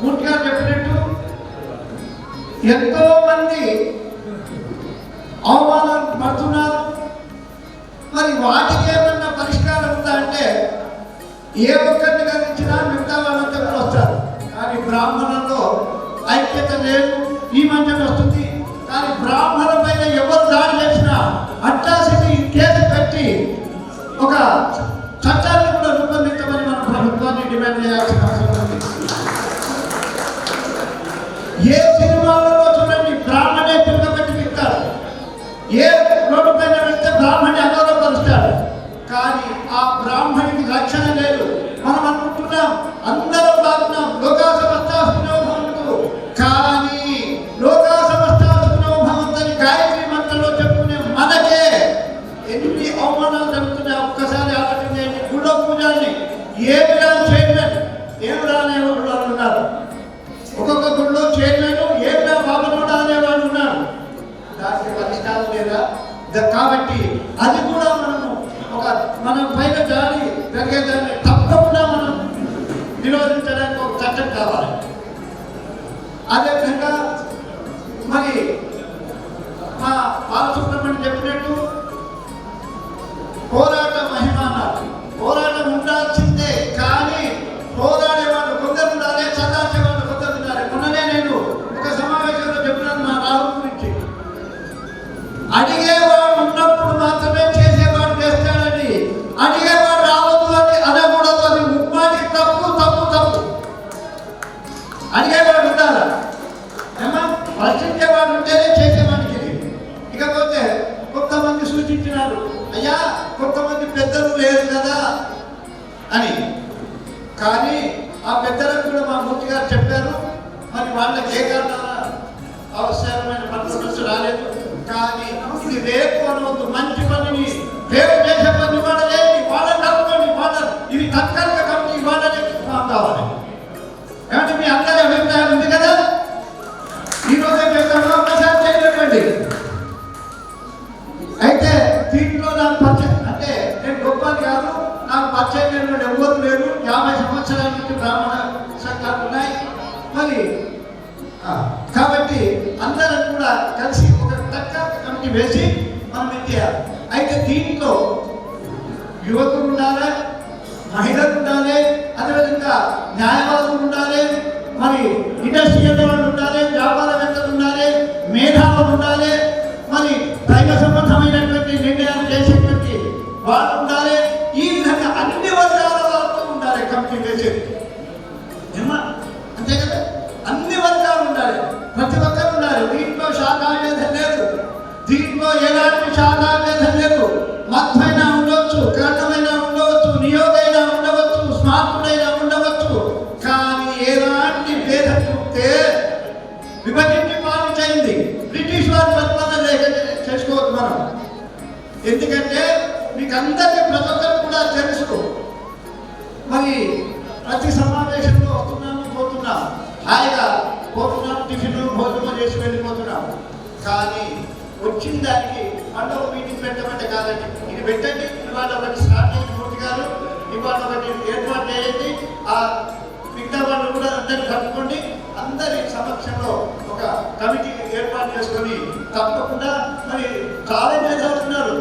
S6: మూర్తిగా చెప్పినట్టు ఎంతో మంది అవమానాలు పడుతున్నారు. మరి వాటికి ఏమన్నా పరిష్కారం ఉందా అంటే ఏ ఒక్కరిని కలిగించినా మిగతా వాళ్ళంతా కూడా వస్తారు. కానీ బ్రాహ్మణుల్లో ఐక్యత లేదు. ఈ మధ్య వస్తుంది. కానీ బ్రాహ్మణుల పైన ఎవరు దాడి చేసినా అట్రాసిటీ కేసు పెట్టి ఒక చట్టాన్ని కూడా రూపొందించమని మన ప్రభుత్వాన్ని డిమాండ్ చేయాల్సిన అవసరం ఉంది. ఏ సినిమాలలో చూడండి బ్రాహ్మణే తిరగబెట్టి వింటారు. ఏ రోడ్డు పైన వెళ్తే బ్రాహ్మణి అగౌరవపరుస్తాడు. కానీ ఆ బ్రాహ్మణికి రక్షణ లేదు. మనం అనుకుంటున్నాం అందరూ బాగున్నాం, లోకా సమస్తా సుఖినో భవంతు. కానీ లోకా సమస్తా సుఖినో భవంతని గాయత్రి మంత్రంలో చెప్పుకునే మనకే ఎన్ని అవమానాలు జరుగుతున్నాయి. ఒక్కసారి ఆలోచన చేయండి. గుళ్ళో పూజల్ని ఏమి రాని చైర్మన్, ఏమి రాని వాళ్ళు ఉన్నారు. ఒక్కొక్క గుళ్ళో చైర్మన్ ఏమి రా బాబనోడా అనేవాళ్ళు ఉన్నారు. దానికి పరిష్కారం లేదా? కాబట్టి అది కూడా మనము మన పైన జాలి జరిగేదాన్ని తప్పకుండా మనం నిరోధించడానికి ఒక చట్టం కావాలి. అదేవిధంగా మరి మా బాలసుబ్రహ్మణ్యం చెప్పినట్టు పోరాట మహిమ అన్నారు. పోరాటం ఉండాల్సిందే. కానీ పోరాడేవాళ్ళు కొందరు ఉండాలి, చల్లార్చేవాళ్ళు కొందరు ఉండాలి. మొన్ననే నేను ఒక సమావేశంలో చెప్పినాను మా రాహుల్ గురించి. అడిగేవాడు ఉన్నప్పుడు మాత్రమే చేసేవాడు చేస్తాడని, అడిగేవాడు రావద్దు అని అనకూడదు. అది ముప్పాటికి తప్పు తప్పు తప్పు. అడిగేవాడు ఉండాలి. ప్రశ్నించేవాడు ఉంటేనే అని. కానీ ఆ పెద్దలకు కూడా మా మూర్తి గారు చెప్పారు, మరి వాళ్ళకి ఏ కారణాల అవసరమైన పనులు రాలేదు. కానీ ఇది రేపు అనవద్దు, మంచి పనిని రేపు చేసే పని వాడలేదు, వాళ్ళని తప్పుకోండి, వాళ్ళ ఇది తత్కాలిక కమిటీ వాళ్ళని కావాలి. ఏమంటే మీ అందరి అభిప్రాయం ఉంది కదా, ఈరోజే చెప్తాను, ఒకసారి చేయలేకండి. అయితే దీంట్లో నాకు పరిచయం అంటే నేను గొప్పని కాదు, నాకు పరిచయం ఎవరు లేరు. 50 సంవత్సరాల నుంచి బ్రాహ్మణ సంఘాలు ఉన్నాయి. మరి కాబట్టి అందరం కూడా కలిసి ఒక తక్కువ కమిటీ వేసి మనం ఏం చేయాలి. అయితే దీంట్లో యువకులు ఉండాలి, మహిళలు ఉండాలి, అదేవిధంగా న్యాయవాదులు ఉండాలి, మరి ఇండస్ట్రియల్ వాళ్ళు ఉండాలి, వ్యాపారవేత్తలు ఉండాలి, మేధావులు ఉండాలి, మరి దైవ సంబంధమైనటువంటి నిర్ణయాలు చేసేటువంటి వాళ్ళు ఉండాలి. ఈ విధంగా అన్ని వర్గాల వాళ్ళతో ఉండాలి కమిటీ వేసేది. అంతే కదా, అన్ని వర్గాలు ఉండాలి, ప్రతి ఒక్కరు ఉండాలి. దీంట్లో శాఖాభేదం లేదు, దీంట్లో ఎలాంటి శాఖాభేదం లేదు. మతమైనా ఉండవచ్చు, కర్ణమైనా ఉండవచ్చు, నియోగైనా ఉండవచ్చు, స్మార్తుడైనా ఉండవచ్చు. కానీ ఎలాంటి భేదం చూస్తే విభజించి పాలన చేయింది. బ్రిటిష్ వారి పరిపాలన చేసుకోవద్దు మనం. ఎందుకంటే మీకు అందరికీ ప్రతి ఒక్కరు కూడా తెలుసు, మరి ప్రతి సమావేశంలో వస్తున్నాము పోతున్నాం, హాయిగా పోతున్నాం, టిఫిన్ భోజనం చేసి వెళ్ళిపోతున్నాం. కానీ వచ్చిన దానికి మళ్ళీ ఒక మీటింగ్ పెట్టమంటే కాదండి, ఇది పెట్టండి, ఇవాళ ఒకటి స్టార్ట్ అయ్యింది మూర్తి గారు, ఇవాళ ఒకటి ఏర్పాటు చేయండి, ఆ మిగతా వాళ్ళు కూడా అందరినీ కలుపుకోండి, అందరి సమక్షంలో ఒక కమిటీ ఏర్పాటు చేసుకొని తప్పకుండా. మరి చాలా మేధావులు ఉన్నారు,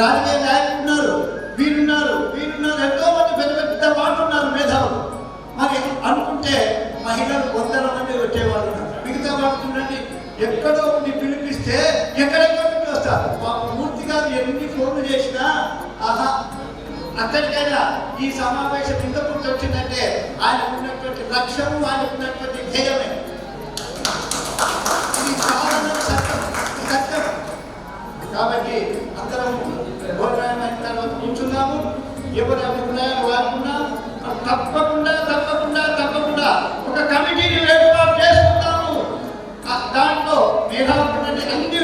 S6: రాజకీయ నాయకులు ఉన్నారు, వీరున్నారు, ఎంతో మంది పెద్ద పెద్ద వాళ్ళు ఉన్నారు మేధావులు. మరి అనుకుంటే మహిళలు 100 మంది వచ్చేవాళ్ళు, మిగతా వాళ్ళు ఎక్కడో ఉండి పిలిపిస్తే ఎక్కడెక్కడ నుండి వస్తారు. మూర్తి గారు ఎన్ని ఫోన్లు చేసినా ఆహా అక్కడికైనా ఈ సమావేశం ఇంత పూర్తి వచ్చిందంటే ఆయన ఉన్నటువంటి లక్ష్యము, ఆయన ఉన్నటువంటి ధ్యేయమే. ఇది చాలా సత్యం. కాబట్టి అందరం భోజనం అయిన తర్వాత కూర్చున్నాము, ఎవరి అభిప్రాయాలు వారుకున్నా తప్పకుండా ఒక కమిటీని ఏర్పాటు చేసుకుంటాము. దాంట్లో మేధావులు అన్ని.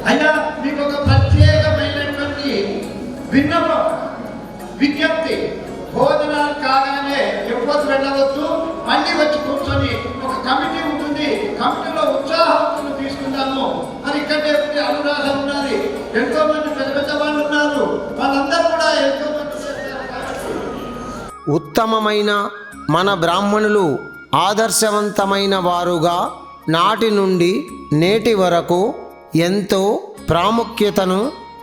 S6: అయినా మీకు ఒక ప్రత్యేకమైనటువంటి విజ్ఞప్తి, భోజనాలు కాగానే ఎవరు వెళ్ళవద్దు, మళ్ళీ వచ్చి కూర్చొని ఒక కమిటీ ఉంటుంది, కమిటీలో ఉత్సాహం తీసుకుందాము. మరి ఇక్కడ అనురాధ ఉన్నది, ఎంతో మంది పెద్ద వాళ్ళు ఉన్నారు, వాళ్ళందరూ కూడా ఎంతో మంది.
S1: ఉత్తమమైన మన బ్రాహ్మణులు ఆదర్శవంతమైన వారుగా నాటి నుండి నేటి వరకు ఎంతో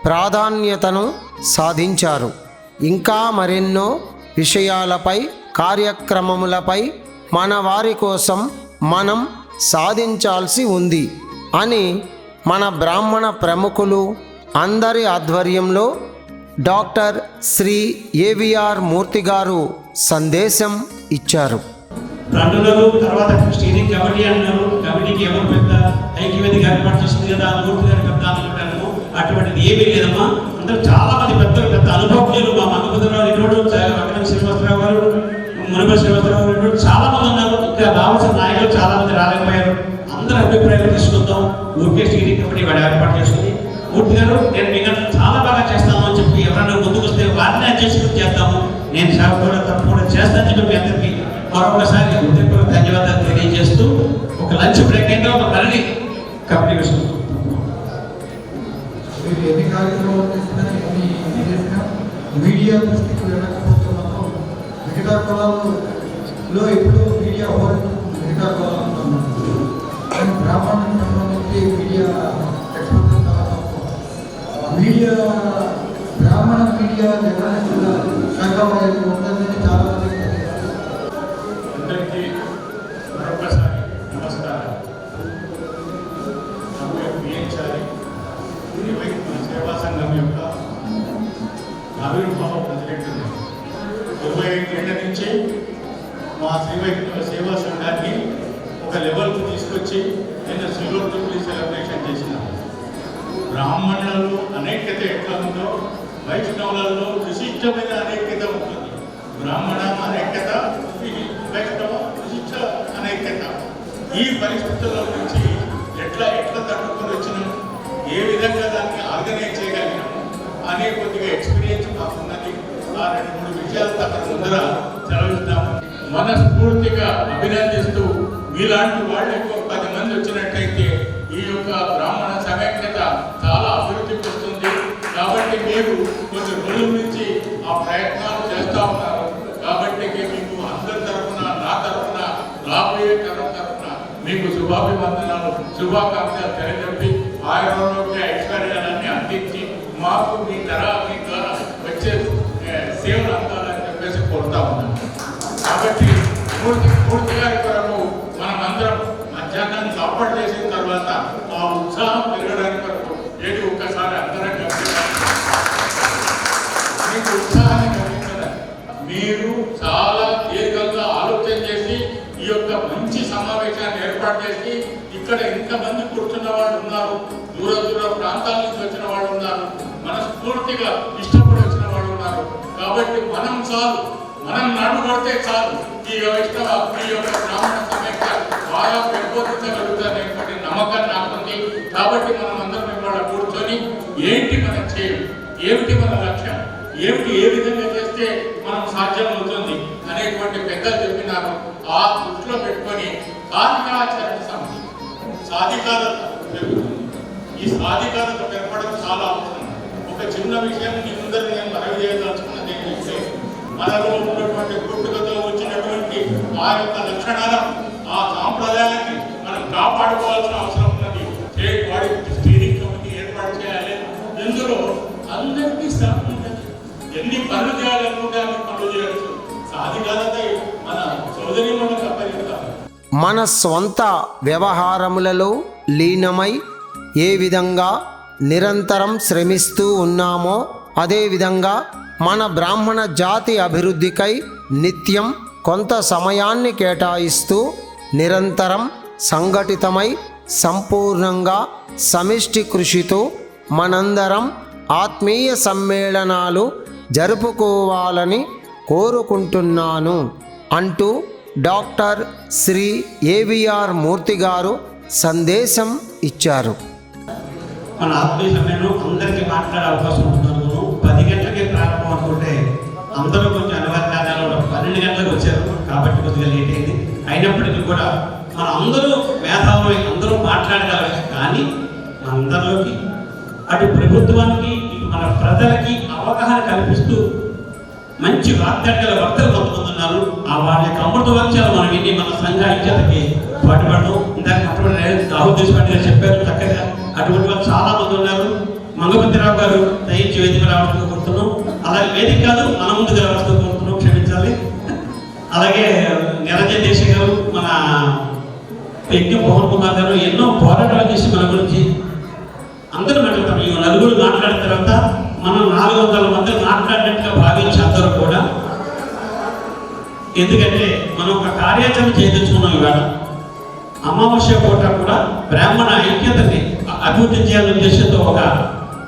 S1: ప్రాధాన్యతను సాధించారు. ఇంకా మరెన్నో విషయాలపై, కార్యక్రమములపై మన వారి కోసం మనం సాధించాల్సి ఉంది అని మన బ్రాహ్మణ ప్రముఖులు అందరి ఆధ్వర్యంలో డాక్టర్ శ్రీ ఏవిఆర్ మూర్తి గారు సందేశం ఇచ్చారు.
S2: అన్నారు, తర్వాత స్టీరింగ్ కమిటీ అన్నారు. కమిటీకి ఎవరు పెద్ద ఐక్యవేదిక ఏర్పాటు చేసింది కదా, మూర్తి గారి పెద్ద అనుకుంటాను. అటువంటిది ఏమీ లేదమ్మా. అందరూ చాలా మంది పెద్ద అనుభవజ్ఞులు, మా మంగపతిరావు ఇటువంటి అక్కడ శ్రీనివాసరావు గారు, మునిప శ్రీనివాసరావు గారు, చాలా మంది ఉన్నారు. ఇంకా రావాల్సిన నాయకులు చాలా మంది రాలేకపోయారు. అందరూ అభిప్రాయాలు తీసుకుందాం, ఊరికే స్టీరింగ్ కమిటీ వాడు ఏర్పాటు చేసుకుని, మూర్తి గారు నేను మీకు చాలా బాగా చేస్తాము అని చెప్పి ఎవరైనా ముందుకు వస్తే వారిని అడ్జస్ట్ చేస్తాము, నేను సేవ కూడా తప్పకుండా చేస్తానని చెప్పి మీ అందరికీ మరొకసారి ధన్యవాదాలు తెలియజేస్తూ ఒక లంచ్ బ్రేక్ అయితే ఒక మళ్ళీ కమిటీ వేసుకుంటాం.
S22: మీరు ఎన్ని కార్యక్రమాలు చేసినా ఎన్ని చేసినా మీడియా దృష్టికి వెళ్ళకపోతే మాత్రం మిగతా కులాల్లో ఎప్పుడూ మీడియా మిగతా కులాలు కానీ బ్రాహ్మణులకు సంబంధించి మీడియా ఎక్స్పోజర్ చాలా తక్కువ. మీడియా బ్రాహ్మణ మీడియా జగన్ సంఘం ఉందని చాలా మంది.
S9: అందరికీ మరొకసారి నమస్కారం. నా పేరు పిహెచ్ఆర్, సేవా సంఘం యొక్క ఆవిర్భావ ప్రెసిడెంట్. 25 ఏళ్ల నుంచి మా శ్రీవైకుంఠ సేవా సంఘాన్ని ఒక లెవెల్కి తీసుకొచ్చి నేను సిల్వర్ జూబ్లీ సెలబ్రేషన్ చేసిన. బ్రాహ్మణులు అనేకత ఎట్లా ఉందో
S7: వైష్ణవులలో విశిష్టమైన అనేక్యత ఉంటుంది. బ్రాహ్మణ అనేక్యత, వైష్ణవ విశిష్ట అనేక్యత. ఈ పరిస్థితుల్లో నుంచి ఎట్లా తట్టుకొని వచ్చినాము, ఏ విధంగా దాన్ని ఆర్గనైజ్ చేయగలిగినాము అనే కొద్దిగా ఎక్స్పీరియన్స్ మాకున్నది. ఆ 2-3 విషయాలు అక్కడ ముందర సెలవిస్తాము. మనస్ఫూర్తిగా అభినందిస్తూ మీలాంటి వాళ్ళు ఇంకో 10 మంది వచ్చినట్టయితే ఈ యొక్క బ్రాహ్మణ సమైక్యత చాలా అభివృద్ధికి వస్తుంది. కాబట్టి మీరు కొన్ని రోజుల నుంచి ఆ ప్రయత్నాలు చేస్తూ ఉన్నారు. కాబట్టి మీకు అందరి తరఫున, నా తరఫున, రాబోయే తరం తరఫున మీకు శుభాభివందనాలు, శుభాకాంక్షలు తెలియజెప్పి ఆయుర్వేద ఐశ్వర్యాలన్నీ అందించి మాకు మీ ద్వారా వచ్చే సేవలు అందాలని చెప్పేసి కోరుతా ఉన్నాను. కాబట్టి మూర్తి గారి కొరకు మనమందరం మధ్యాహ్నం చాపట్ చేసిన తర్వాత ఆ ఉత్సాహం పెరగడానికి కొరకు ఏది ఒక్కసారి అందరం మీకు ఉత్సాహాన్ని కలిగించడం. మీరు చాలా దీర్ఘంగా ఆలోచన చేసి ఈ యొక్క మంచి సమావేశాన్ని ఏర్పాటు చేసి ఇక్కడ ఇంతమంది కూర్చున్న వాళ్ళు ఉన్నారు, దూర ప్రాంతాల నుంచి వచ్చిన వాళ్ళు ఉన్నారు, మనస్ఫూర్తిగా ఇష్టపడి వచ్చిన వాళ్ళు ఉన్నారు. కాబట్టి మనం నడుపడితే చాలు ఈ వైష్ణవ ఈ యొక్క బ్రాహ్మణ సమైక్య బాగా పెంపొందించగలుగుతారనేటువంటి నమ్మకం నాకుంది. కాబట్టి మనం అందరం ఇవాళ కూర్చొని ఏంటి మనం చేయాలి, ఏమిటి మన లక్ష్యం, ఏ విధంగా చేస్తే మనం సాధ్యమవుతుంది అనేటువంటి పెద్దలు చెప్పినారు. ఆ దృష్టిలో పెట్టుకొని సాధికాచరణ సమితి సాధికారత పెరుగుతుంది. ఈ సాధికారత పెరగడం చాలా అవసరం. ఒక చిన్న విషయం మీ ముందర నేను మనవి చేయదలుచుకున్నది ఏంటంటే మనలో ఉన్నటువంటి పుట్టుకతో వచ్చినటువంటి ఆ యొక్క లక్షణాలను, ఆ సాంప్రదాయాన్ని మనం కాపాడుకోవాల్సిన అవసరం ఉన్నది. వాడి స్టీరింగ్ కమిటీ ఏర్పాటు చేయాలి. ఇందులో అందరికీ స్థానం ఎన్ని పనులు చేయాలనుకుంటే అన్ని పనులు చేయవచ్చు. సాధికారత మన సోదరి మనకు అప్పగిస్తారు.
S1: మన స్వంత వ్యవహారములలో లీనమై ఏ విధంగా నిరంతరం శ్రమిస్తూ ఉన్నామో అదేవిధంగా మన బ్రాహ్మణ జాతి అభివృద్ధికై నిత్యం కొంత సమయాన్ని కేటాయిస్తూ నిరంతరం సంఘటితమై సంపూర్ణంగా సమిష్టి కృషితో మనందరం ఆత్మీయ సమ్మేళనాలు జరుపుకోవాలని కోరుకుంటున్నాను అంటూ డాక్టర్ శ్రీ ఏవిఆర్ మూర్తి గారు సందేశం ఇచ్చారు.
S2: మన ఆత్మీయ సమ్మేళనం అందరికీ మాట్లాడే అవకాశం ఉంటున్నాను. 10 గంటలకే ప్రారంభం అనుకుంటే అందరూ కొంచెం అనివార్యాలు 12 గంటలకు వచ్చారు కాబట్టి కొద్దిగా లేట్ అయింది. అయినప్పటికీ కూడా మన అందరూ మేధావులు, అందరూ మాట్లాడగలరు. కానీ అందరిలోకి అటు ప్రభుత్వానికి ఇటు మన ప్రజలకి అవగాహన కల్పిస్తూ మంచి వార్తలు కొంతమంది ఆ వాళ్ళ యొక్క అమృత వాక్యాలు మనం విని మన సంఘ ఐక్యతకి పాటుపడడం. ఇందాక రాహుల్ దేశపాండే గారు చెప్పారు చక్కగా. అటువంటి వాళ్ళు చాలా మంది ఉన్నారు. మంగపతిరావు గారు దయించి వేదిక రావడంతో కోరుతున్నాం. అలాగే వేదిక కాదు, మన ముందుకు రావడంతో కోరుతున్నాం, క్షమించాలి. అలాగే నిరంజన్ దేశ గారు, మన యజ్ఞం పవన్ కుమార్ గారు ఎన్నో పోరాటాలు చేసి మన గురించి అందరూ మాట్లాడతాం. ఈ నలుగురు మాట్లాడిన తర్వాత మనం 400 మంది మాట్లాడినట్టుగా భావించి అందరూ కూడా, ఎందుకంటే మనం ఒక కార్యాచరణ చేయదలుచుకున్నాం. ఇవాళ అమావాస్య పూట కూడా బ్రాహ్మణ ఐక్యతని అభివృద్ధి చేయాలనే ఉద్దేశంతో ఒక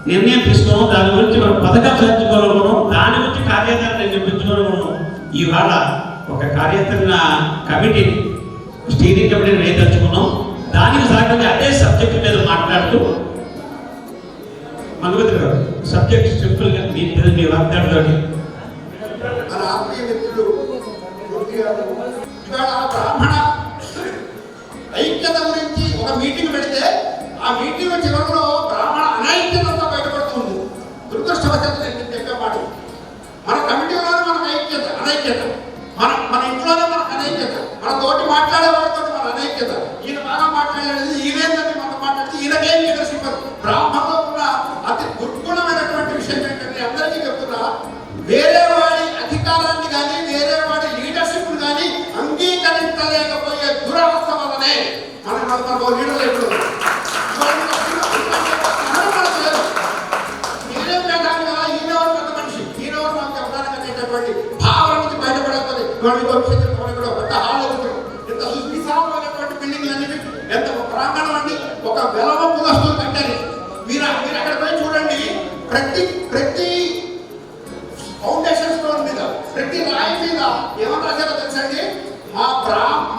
S2: నిర్ణయం తీసుకున్నాం. దాని గురించి మనం పథకాలు సాధించుకోవాలనుకున్నాం. దాని గురించి కార్యాచరణ నిర్మించుకోవాలనుకున్నాం. ఇవాళ ఒక కార్యాచరణ కమిటీని, స్టీరింగ్ కమిటీని వేయదలుచుకున్నాం. దానికి సాగంగా అదే సబ్జెక్టు మీద మాట్లాడుతూ మంగపతి గారు సబ్జెక్ట్ సింపుల్గా మీ వాగ్దాడుతోటి
S12: మన ఆత్మీయ మిత్రులు ఇవాళ బ్రాహ్మణ ఐక్యత గురించి ఒక మీటింగ్ పెడితే ఆ మీటింగ్ చివరిలో బ్రాహ్మణ అనైక్యతంతా బయటపడుతుంది. దురదృష్టవశాత్తు నేను చెప్పే మాట, మన కమిటీలోనే మనకు అనైక్యత, మన ఇంట్లోనే మనకు అనైక్యత, మన తోటి మాట్లాడే వాడితో మన అనైక్యత. ఈయన బాగా మాట్లాడేది, ఈయనేందని మనతో మాట్లాడితే ఈయనకేం లీడర్షిప్. బ్రాహ్మణలో ఉన్న అతి దుర్గుణమైనటువంటి విషయం ఏంటంటే అందరికీ చెప్తున్నా, వేరే వాడి అధికారాన్ని కానీ వేరే వాడి లీడర్షిప్ కానీ అంగీకరించలేకపోయే దురవస్థ వల్లనే మనకు లీడర్ లేదు. నేనే మేధావి కదా, ఈయనెవరు పెద్ద మనిషి, ఈయనెవరు నాకు చెప్పడానికి అనేటటువంటి భావన నుంచి బయటపడేస్తుంది. కూడా పెద్ద హాల్ అవుతారు, ఎంత విశాలమైనటువంటి బిల్డింగ్లన్నీ, ఎంత ప్రాంగణం అండి, ఒక వెలవ పులస్తూ కట్టారు. మీరు అక్కడ పోయి చూడండి, ప్రతి ఇంకా ఏమన్నా రాశారో తెలుసండి,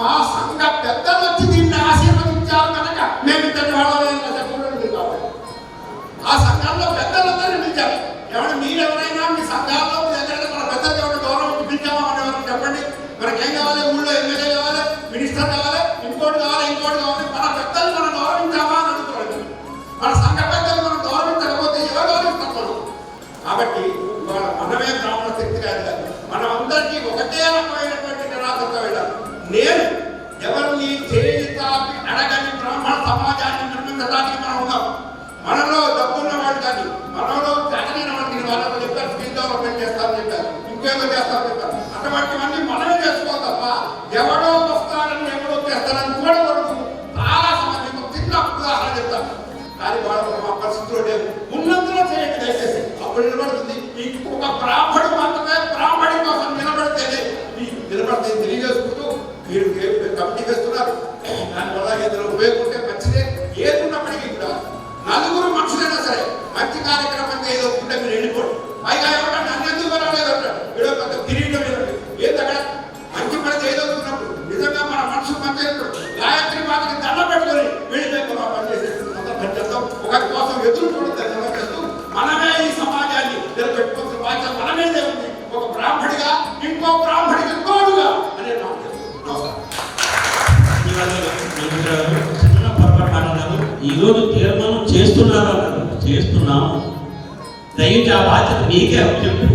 S12: మా సంఘ పెద్దలు వచ్చి దీన్ని ఆశీర్వదించారు కనుక మేము ఇంతటి వాళ్ళని చూడండి కాబట్టి ఆ సంఘాల్లో పెద్దలందరినీ పిలిచారు. ఏమన్నా మీరెవరైనా మీ సంఘాల్లో మీ దగ్గర మన పెద్దలు ఎవరైనా గౌరవం పిలిచామా అని ఎవరైనా చెప్పండి. మనకేం కావాలి? ఊళ్ళో ఎమ్మెల్యే కావాలి, మినిస్టర్ కావాలి, ఇంకోటి కావాలి. మన పెద్దలు మనం గౌరవించామా అని అడుగుతున్నాడు. మన సంఘ పెద్దలు మనం గౌరవించకపోతే ఎవరు గౌరవిస్తాం మనం? కాబట్టి మనమే బ్రాహ్మణ శక్తి కాదు, మనం అందరికీ ఒకటే రకమైనటువంటి నిరాశతో వెళ్ళాలి. నేను ఎవరిని చేయి తాపి అడగని బ్రాహ్మణ సమాజాన్ని నిర్మించడానికి మనం ఉన్నాం. మనలో డబ్బున్న వాళ్ళు కానీ, మనలో చదివిన వాళ్ళకి వాళ్ళతో చెప్పారు స్కిల్ డెవలప్మెంట్ చేస్తారని చెప్పారు, ఇంకేదో చేస్తారని చెప్పారు. అటువంటివన్నీ మనమే చేసుకోవాలి తప్ప ఎవడో వస్తారని ఎవడో చేస్తారని కూడా వరకు చాలా సమయం చిన్న ఉదాహరణ చెప్తాను. కానీ వాళ్ళు మా పరిస్థితిలో లేదు. ఉన్నందులో చేయండి దయచేసి, అప్పుడు నిలబడుతుంది. ఇంకొక బ్రాహ్మడు మాత్రమే బ్రాహ్మడి కోసం నిలబడితేనే నిలబడితే తెలియజేసుకుంటూ మీరు కమిటీ వేస్తున్నారు. దానివల్ల ఏదైనా ఉపయోగపడితే మంచిదే. ఏది ఉన్నప్పటికీ కూడా నలుగురు మనుషులైనా సరే మంచి కార్యక్రమం ఏదో ఉంటే మీరు వెళ్ళిపోండి. పైగా ఎవరైనా నన్ను ఎందుకు రాలేదు అంటారు, ఏదో పెద్ద కిరీటం ఏది అక్కడ మంచి పని చేయదలుచుకున్నప్పుడు నిజంగా మన మనసు మంచి గాయత్రి మాతకి దండ పెట్టుకొని వెళ్ళిపోయి మా పని చేసేస్తాం. ఒకరి కోసం ఎదురు చూడదు. మనమే ఈ సమాజాన్ని నిలబెట్టుకోవాల్సిన బాధ్యత మనమేదే ఉంది. ఒక బ్రాహ్మడిగా ఇంకో బ్రాహ్మడికి తోడుగా అనే
S2: చిన్న పొరపాటు అన్నారు. ఈరోజు తీర్మానం చేస్తున్నారు చేస్తున్నాం. దయచేసి ఆ బాధ్యత మీకే చెప్పి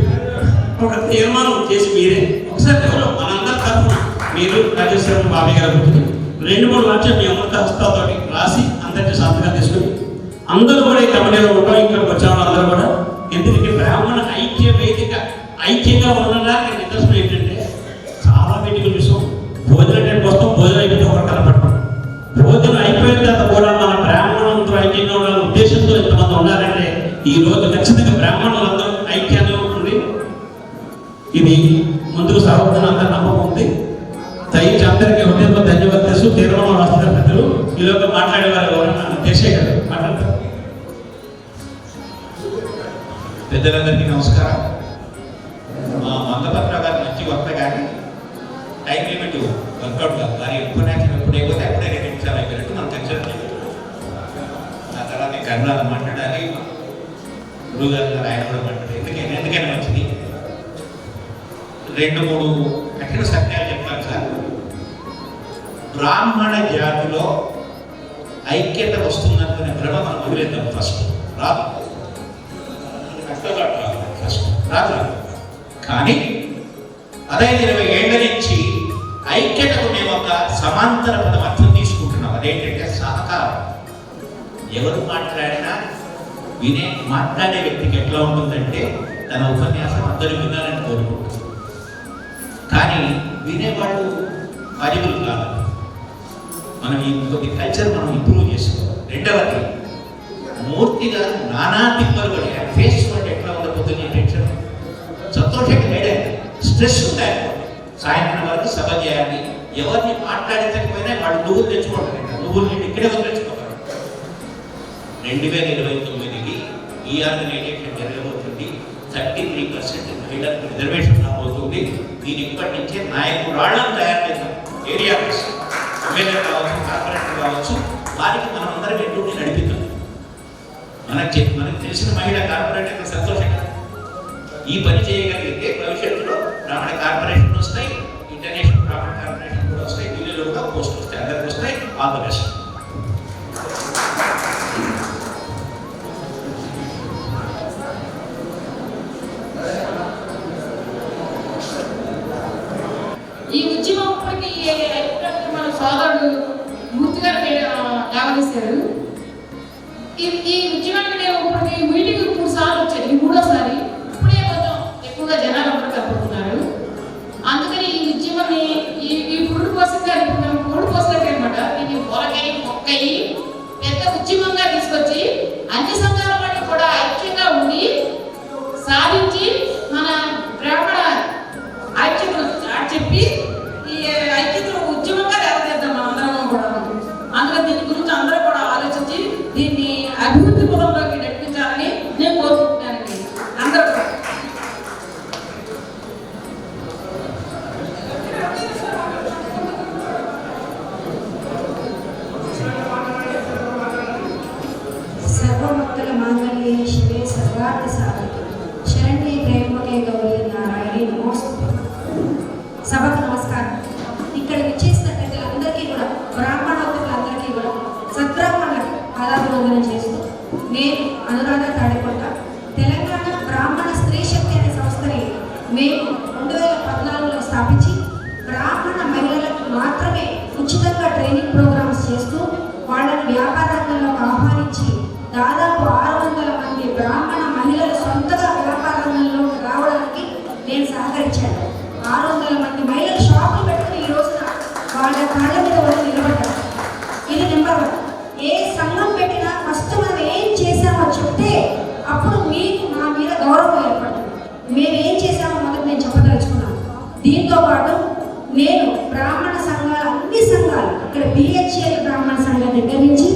S2: ఒక తీర్మానం చేసి మీరే ఒకసారి ఎవరో మనందరి తరఫున మీరు రాజేశ్వరం బాబీ గారు గుర్తుని 2-3 వాక్యం మీ అమృత హస్తాలతో రాసి అందరికీ సంతకాలు తీసుకుని అందరూ కూడా ఈ కమిటీలో ఉంటాం. ఇక్కడ వచ్చాము అందరూ కూడా. ఎందుకంటే బ్రాహ్మణ ఐక్య వేదిక ఐక్యంగా ఉండడానికి నిదర్శనం ఏంటంటే చాలా మీటింగ్ చూసాం. భోజనం టైంకి వస్తాం, భోజనం అయిపోతే ఒకరు కనపడతాం. భోజనం అయిపోయిన తర్వాత కూడా మన బ్రాహ్మణులతో ఐక్యంగా ఉండాలనే ఉద్దేశంతో ఎంతమంది ఉండాలంటే ఈ రోజు ఖచ్చితంగా బ్రాహ్మణులందరూ ఐక్యంగా ఉంటుంది. ఇది ముందుకు సాగుతున్న అందరి నమ్మకం ఉంది. దయచేసి అందరికీ హృదయంలో ధన్యవాదాలు. తీర్మానం రాస్తున్న పెద్దలు ఈలోగా మాట్లాడేవారు ఎవరైనా చేసే కదా మాట్లాడతారు.
S16: పెద్దలందరికీ నమస్కారం. మా మందపత్ర గారు మంచి వక్త కానీ టైం లిమిట్ వర్కౌట్ కాదు. దాని ఉపన్యాసం ఎప్పుడు అయిపోతే అప్పుడే 2 నిమిషాలు అయిపోయినట్టు మనం కన్సిడర్ చేయాలి. ఆ తర్వాత కన్నడ మాట్లాడాలి, గురుగారు గారు ఆయన కూడా మాట్లాడాలి. ఎందుకైనా మంచిది. 2-3 కఠిన సత్యాలు చెప్తాను సార్. బ్రాహ్మణ జాతిలో ఐక్యత వస్తుందనుకునే భ్రమ మనం వదిలేద్దాం. ఫస్ట్ రాదు, ఫస్ట్ రాదు. కానీ అదే 20 ఏళ్ల నుంచి ఐక్యతకు మేము ఒక సమాంతర పదం అర్థం తీసుకుంటున్నాం. అదేంటంటే సహకారం. ఎవరు మాట్లాడినా మాట్లాడే వ్యక్తికి ఎట్లా ఉంటుందంటే తన ఉపన్యాసం అందరూ వినాలని కోరుకుంటుంది. కానీ వినేవాళ్ళు పరిగులు కాదు. మనం ఈ కొద్ది కల్చర్ మనం ఇంప్రూవ్ చేసుకోవాలి. రెండవది మూర్తిగా నానా తిప్పలు పడి ఫేస్ పడి ఎట్లా ఉండబోతుంది టెన్షన్ సంతోషంగా లేదండి, స్ట్రెస్ ఉంటాయి. సాయంత్రం వరకు సభ చేయాలి. ఎవరిని మాట్లాడేకపోయినా వాళ్ళు నువ్వులు తెచ్చుకోవట్లేదు. నువ్వులు నేను ఇక్కడే తెచ్చుకోవాలి. 2029కి ఈ ఆర్గనైజేషన్ జరగబోతుంది. 33% మహిళలకు రిజర్వేషన్ రాబోతుంది. దీని ఇప్పటి నుంచే నాయకురాళ్ళను తయారు చేద్దాం. ఏరియా ఎమ్మెల్యే కావచ్చు, కార్పొరేటర్ కావచ్చు, వారికి మనం అందరం ఎటువంటి నడిపిద్దాం. మనకు తెలిసిన మహిళా కార్పొరేటర్ సంతోషంగా ఈ పని చేయగలిగితే భవిష్యత్తులో బ్రాహ్మణ కార్పొరేషన్ వస్తాయి, ఇంటర్నేషనల్ బ్రాహ్మణ కార్పొరేషన్ కూడా వస్తాయి, ఢిల్లీలో కూడా పోస్ట్ వస్తాయి, అందరికి వస్తాయి. All the best.
S8: ఈ ఉద్యమం మన సోదరుడు మూర్తి గారు లేవదీశారు. ఈ ఉద్యమానికి నేను ఇప్పటికి మీటింగ్ 3 సార్లు వచ్చాను. ఈ 3వ ఇప్పుడే కొంచెం ఎక్కువగా జనాలు అందరూ కలుపుతున్నారు. అందుకని ఈ ఉద్యమాన్ని ఈ పురుడు కోసం గారు ఇప్పుడు మనం పురుడు పోసలేక అనమాట. దీన్ని పొలకై మొక్కయి పెద్ద ఉద్యమంగా తీసుకొచ్చి అన్ని సంఘాల వాటికి కూడా ఐక్యంగా ఉండి సాధించి మన బ్రాహ్మణ ఐక్యతను చెప్పి ఈ ఐక్యతను ఉద్యమంగా లేవదీద్దాం అందరం కూడా. అందులో దీని గురించి అందరూ కూడా ఆలోచించి దీన్ని అభివృద్ధి పదంలోకి నడిపించాలని నేను కోరుకుంటున్నానండి. అందరూ
S5: పార్థసారథి శరణ్యే ప్రేమకే గౌరీ నారాయణి నమోస్తు. సభకు నమస్కారం. ఇక్కడ విచ్చేసిన పెద్దలందరికీ కూడా, బ్రాహ్మణోత్తరులందరికీ కూడా సద్బ్రాహ్మణులకు పాదాభివందనం చేస్తూ, నేను అనురాధ తాడికొండ, తెలంగాణ బ్రాహ్మణ స్త్రీ శక్తి అనే సంస్థని మేము 2014లో స్థాపించి బ్రాహ్మణ మహిళలకు మాత్రమే ఉచితంగా ట్రైనింగ్ ప్రోగ్రామ్స్ చేస్తూ వాళ్ళని వ్యాపార రంగంలోకి ఆహ్వానించి దాదాపు 600 మంది బ్రాహ్మణ మహిళలు సొంతగా వ్యాపార రంగంలోకి రావడానికి నేను సహకరించాను. 600 మంది మహిళలు షాపులు పెట్టుకుని ఈ రోజున వాళ్ళ కాళ్ళ మీద వాళ్ళు నిలబడ్డారు. ఇది నెంబర్ 1. ఏ సంఘం పెట్టినా ఫస్ట్ మనం ఏం చేశామో చెప్తే అప్పుడు మీకు మా మీద గౌరవం ఏర్పడుతుంది. మేము ఏం చేశామో మొదటి నేను చెప్పదలుచుకున్నాను. దీంతో పాటు నేను బ్రాహ్మణ సంఘాలు, అన్ని సంఘాలు, ఇక్కడ బిహెచ్ఎల్ బ్రాహ్మణ సంఘం దగ్గర నుంచి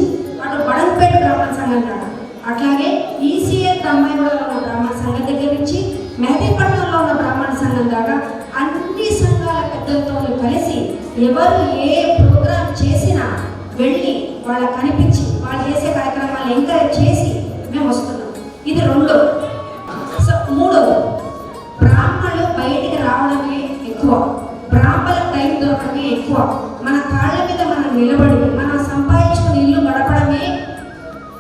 S5: అటు బడంపేట బ్రాహ్మణ సంఘం దాకా, అట్లాగే ఈసీఎల్ దమ్మాయిగూడలో ఉన్న బ్రాహ్మణ సంఘం దగ్గర నుంచి మెహదీపట్నంలో ఉన్న బ్రాహ్మణ సంఘం దాకా అన్ని సంఘాల పెద్దలతో కలిసి ఎవరు ఏ ప్రోగ్రాం చేసినా వెళ్ళి వాళ్ళకి కనిపించి వాళ్ళు చేసే కార్యక్రమాలు ఎంకరేజ్ చేసి మేము వస్తున్నాం. ఇది 2. 3, బ్రాహ్మణులు బయటికి రావడమే ఎక్కువ, బ్రాహ్మణులకు టైం దొరకడమే ఎక్కువ. మన కాళ్ళ మీద మనం నిలబడి మనం సంపాదించుకుని ఇల్లు గడపడమే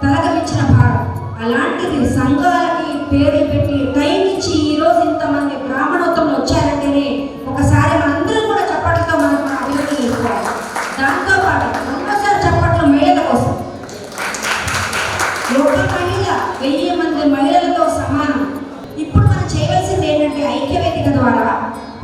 S5: తలగమించిన భారం. అలాంటిది సంఘాలకి పేర్లు పెట్టి టైం ఇచ్చి ఈరోజు ఇంతమంది బ్రాహ్మణోత్తములు వచ్చారంటేనే ఒకసారి మనందరం కూడా చప్పట్లతో మనం మన అభివృద్ధి చేసుకోవాలి. దాంతోపాటు రెండోసారి చప్పట్లు మహిళల కోసం. ఒక మహిళ 1000 మంది మహిళలతో సమానం. ఇప్పుడు మనం చేయవలసింది ఏంటంటే ఐక్యవేదిక ద్వారా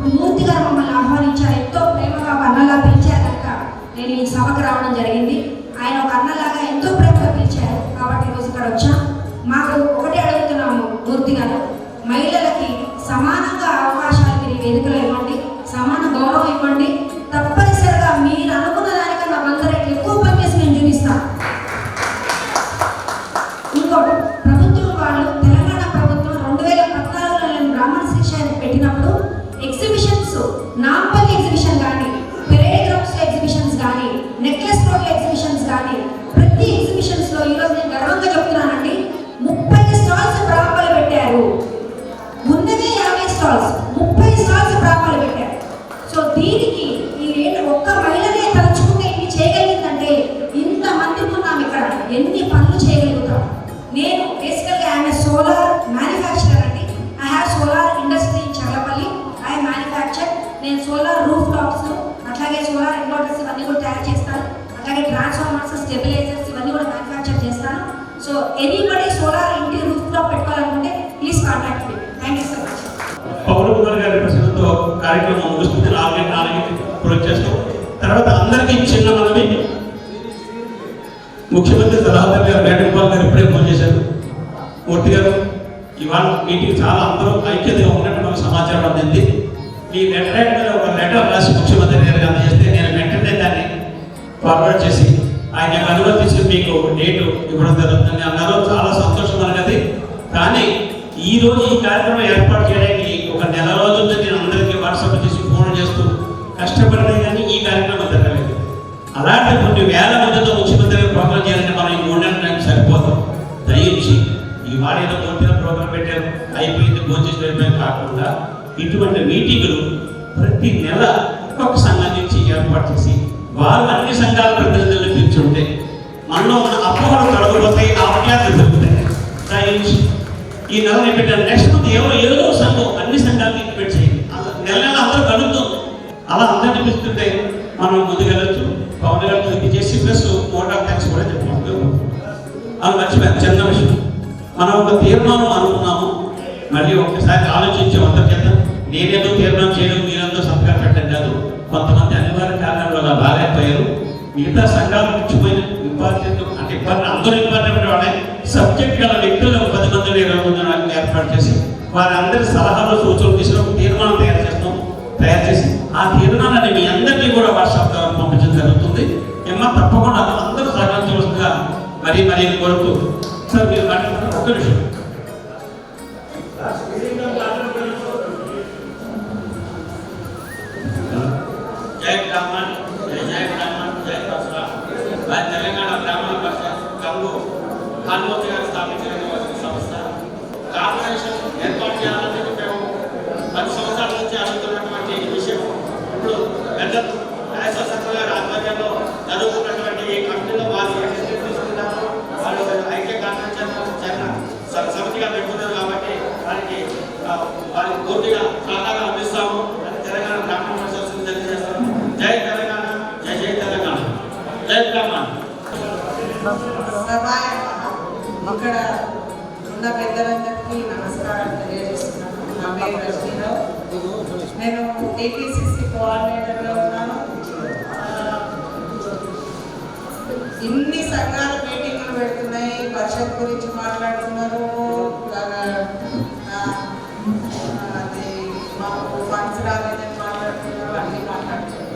S5: మూర్తి గారు మమ్మల్ని ఆహ్వానించారు. ఎంతో ప్రేమగా అన్నలా పిలిచారు కనుక నేను ఈ సభకు రావడం జరిగింది. ఆయన ఒక అన్నలాగా ఎంతో ప్రేమగా పిలిచారు కాబట్టి ఈరోజు ఇక్కడ వచ్చాం. మాకు ఒకటే అడుగుతున్నాము, మూర్తి గారు, మహిళలకి సమానంగా అవకాశాలు మీరు ఈ వేదికలో ఇవ్వండి, సమాన గౌరవం ఇవ్వండి. తప్పనిసరిగా మీరు అనుకున్న దానికన్నా 100 రెట్లు ఎక్కువ పనిచేసి నేను చూపిస్తాను. ఇంకోటి, ప్రభుత్వం వాళ్ళు, తెలంగాణ ప్రభుత్వం 2014లో నేను బ్రాహ్మణ శిక్ష పెట్టినప్పుడు ఎగ్జిబిషన్స్, నాంపల్లి ఎగ్జిబిషన్ కానీ, పెరేడ్ గ్రౌండ్స్ ఎగ్జిబిషన్స్ కానీ, నెక్లెస్ రోడ్ ఎగ్జిబిషన్స్ కానీ, ప్రతి ఎగ్జిబిషన్స్ లో ఈరోజు నేను గర్వంగా చెప్తున్నానండి, 30 స్టాల్స్ బ్రాహ్మణులు పెట్టారు. ఉన్నదే 50 స్టాల్స్, 30 స్టాల్స్ బ్రాహ్మణులు పెట్టారు. సో దీనికి ఈ రేటు ఒక్క మహిళనే తలుచుకుంటే ఇన్ని చేయగలిగిందంటే ఇంతమంది ఉన్నాం ఇక్కడ, ఎన్ని పనులు చేయగలుగుతాం. నేను బేసికల్గా ఆమె సోలార్ మ్యానుఫ్యాక్చరర్ అండి. I have solar industry in Challapalli. I manufacture. నేను సోలార్ రూఫ్ టాప్స్, అట్లాగే సోలార్ ఇన్వర్టర్స్ ఇవన్నీ కూడా తయారు చేస్తాను. అట్లాగే ట్రాన్స్ఫార్మర్స్, స్టెబిలైజర్స్ ఇవన్నీ కూడా మ్యానుఫ్యాక్చర్ చేస్తాను. సో ఎనీబడి సోలార్ ఇంటి రూఫ్ టాప్ పెట్టుకోవాలనుకుంటే please contact me. Thank you so much.
S2: Pavan Kumar గారి ప్రశ్నతో కార్యక్రమం ముగుస్తుంది. 4 పూర్తి చేస్తాం. తర్వాత అందరికీ చిన్న మనవి, ముఖ్యమంత్రి సలహాదారు గారు వేణుగోపాల్ గారు ఇప్పుడే ఫోన్ చేశారు. మూర్తి గారు, ఇవాళ మీటింగ్ చాలా అందరూ ఐక్యతగా ఉన్నటువంటి సమాచారం అందింది. ఈ లెటర్ ఒక లెటర్ రాసి ముఖ్యమంత్రి గారికి అందజేస్తే నేను వెంటనే దాన్ని ఫార్వర్డ్ చేసి ఆయన అనుమతించి మీకు డేటు ఇవ్వడం జరుగుతుంది అన్నారు. చాలా సంతోషం అన్నది. కానీ ఈ రోజు ఈ కార్యక్రమం ఏర్పాటు చేయడానికి ఒక నెల రోజుల నేను అందరికీ వాట్సాప్ చేసి ఫోన్ చేస్తూ కష్టపడినా కానీ ఈ కార్యక్రమం జరగలేదు. అలాంటి కొన్ని వేల మందితో ముఖ్యమంత్రి గారు ప్రోగ్రాం చేయాలంటే మనం ఈ 3 నెలల టైం సరిపోతాం. దయించి ఈ వాడేదో పూర్తిగా ప్రోగ్రాం పెట్టారు, అయిపోయింది, భోజనం కాకుండా ఇటువంటి మీటింగులు ప్రతి నెల ఒక్కొక్క సంఘం నుంచి ఏర్పాటు చేసి వారు అన్ని సంఘాల ప్రతినిధులను పిలుచుంటే మనలో ఉన్న అపోహలు తొలగిపోతాయి, ఆప్యాయతలు దొరుకుతాయి. దయించి ఈ నెల పెట్టారు. నెక్స్ట్ మంత్ ఏదో సంఘం అన్ని సంఘాలను ఇన్వైట్ చేయండి. నెల అందరూ కలుగుతుంది. అలా అందరినీ పిలుస్తుంటే మనం ముందుకెళ్ళచ్చు. పవన్ గారు ఇది చేసి ప్లస్ మోట్ ఆఫ్ థ్యాంక్స్ కూడా చెప్పుకుంటూ అది మర్చిపోయాను. చిన్న విషయం, మనం ఒక తీర్మానం అనుకున్నాము, మళ్ళీ ఒక్కసారి ఆలోచించే అంత చేద్దాం. నేనేదో తీర్మానం చేయడం, మీరంతా సంతకాలు పెట్టడం కాదు. కొంతమంది అనివార్య కారణాల వల్ల బాగాలేకపోయారు. మిగతా సంఘాలు ముఖ్యమైన ఇంపార్టెంట్ అంటే అందరూ ఇంపార్టెంట్ వాళ్ళే సబ్జెక్ట్ గల వ్యక్తులు 10 మంది 20 మంది ఏర్పాటు చేసి వారందరి సలహాలు సూచనలు తీసుకుని ఒక తీర్మానం తయారు చేసి ఆ తీర్మానాన్ని మీ అందరికీ కూడా వాట్సాప్ ద్వారా పంపించడం జరుగుతుంది. ఏమన్నా తప్పకుండా అందరూ సహకరించవలసిందిగా మరీ కోరుతూ సార్ మీరు మాట్లాడుతున్నారు. ఒక్క నిమిషం. జై బ్రాహ్మణ్, జై బ్రాహ్మణ్, జై పరశురామ్. తెలంగాణ బ్రాహ్మణ భాష గంగు హనుమతి గారు స్థాపించిన సంస్థ
S12: కార్పొరేషన్ ఏర్పాటు చేయాలని మేము 10 సంవత్సరాల నుంచి అడుగుతున్నటువంటి విషయం. ఇప్పుడు పెద్దలు నాగేశ్వర గారి ఆధ్వర్యంలో జరుగుతున్నటువంటి ఈ కమిటీలో వాళ్ళు ఏ డిసిషన్ తీసుకున్నారు, వాళ్ళు ఐక్య కన్వెన్షన్ సమితిగా పెట్టుకున్నారు కాబట్టి వారికి పూర్తిగా సహకారం అందిస్తాము అని తెలంగాణ బ్రాహ్మణ పరిషత్ తెలియజేస్తాము. జై తెలంగాణ, జై జై తెలంగాణ, జై బ్రాహ్మణ.
S10: ఇక్కడ ఉన్న పెద్దలందరికీ నమస్కారం తెలియజేస్తున్నాను. నా పేరు రజనీరావు. నేను టీపీసీసీ కోఆర్డినేటర్గా ఉన్నాను. ఇన్ని సంఘాలు మీటింగ్లు పెడుతున్నాయి, పరిషత్ గురించి మాట్లాడుతున్నారు, మాకు ఫండ్స్ రాలేదని మాట్లాడుతున్నారు, అన్నీ మాట్లాడుతున్నారు.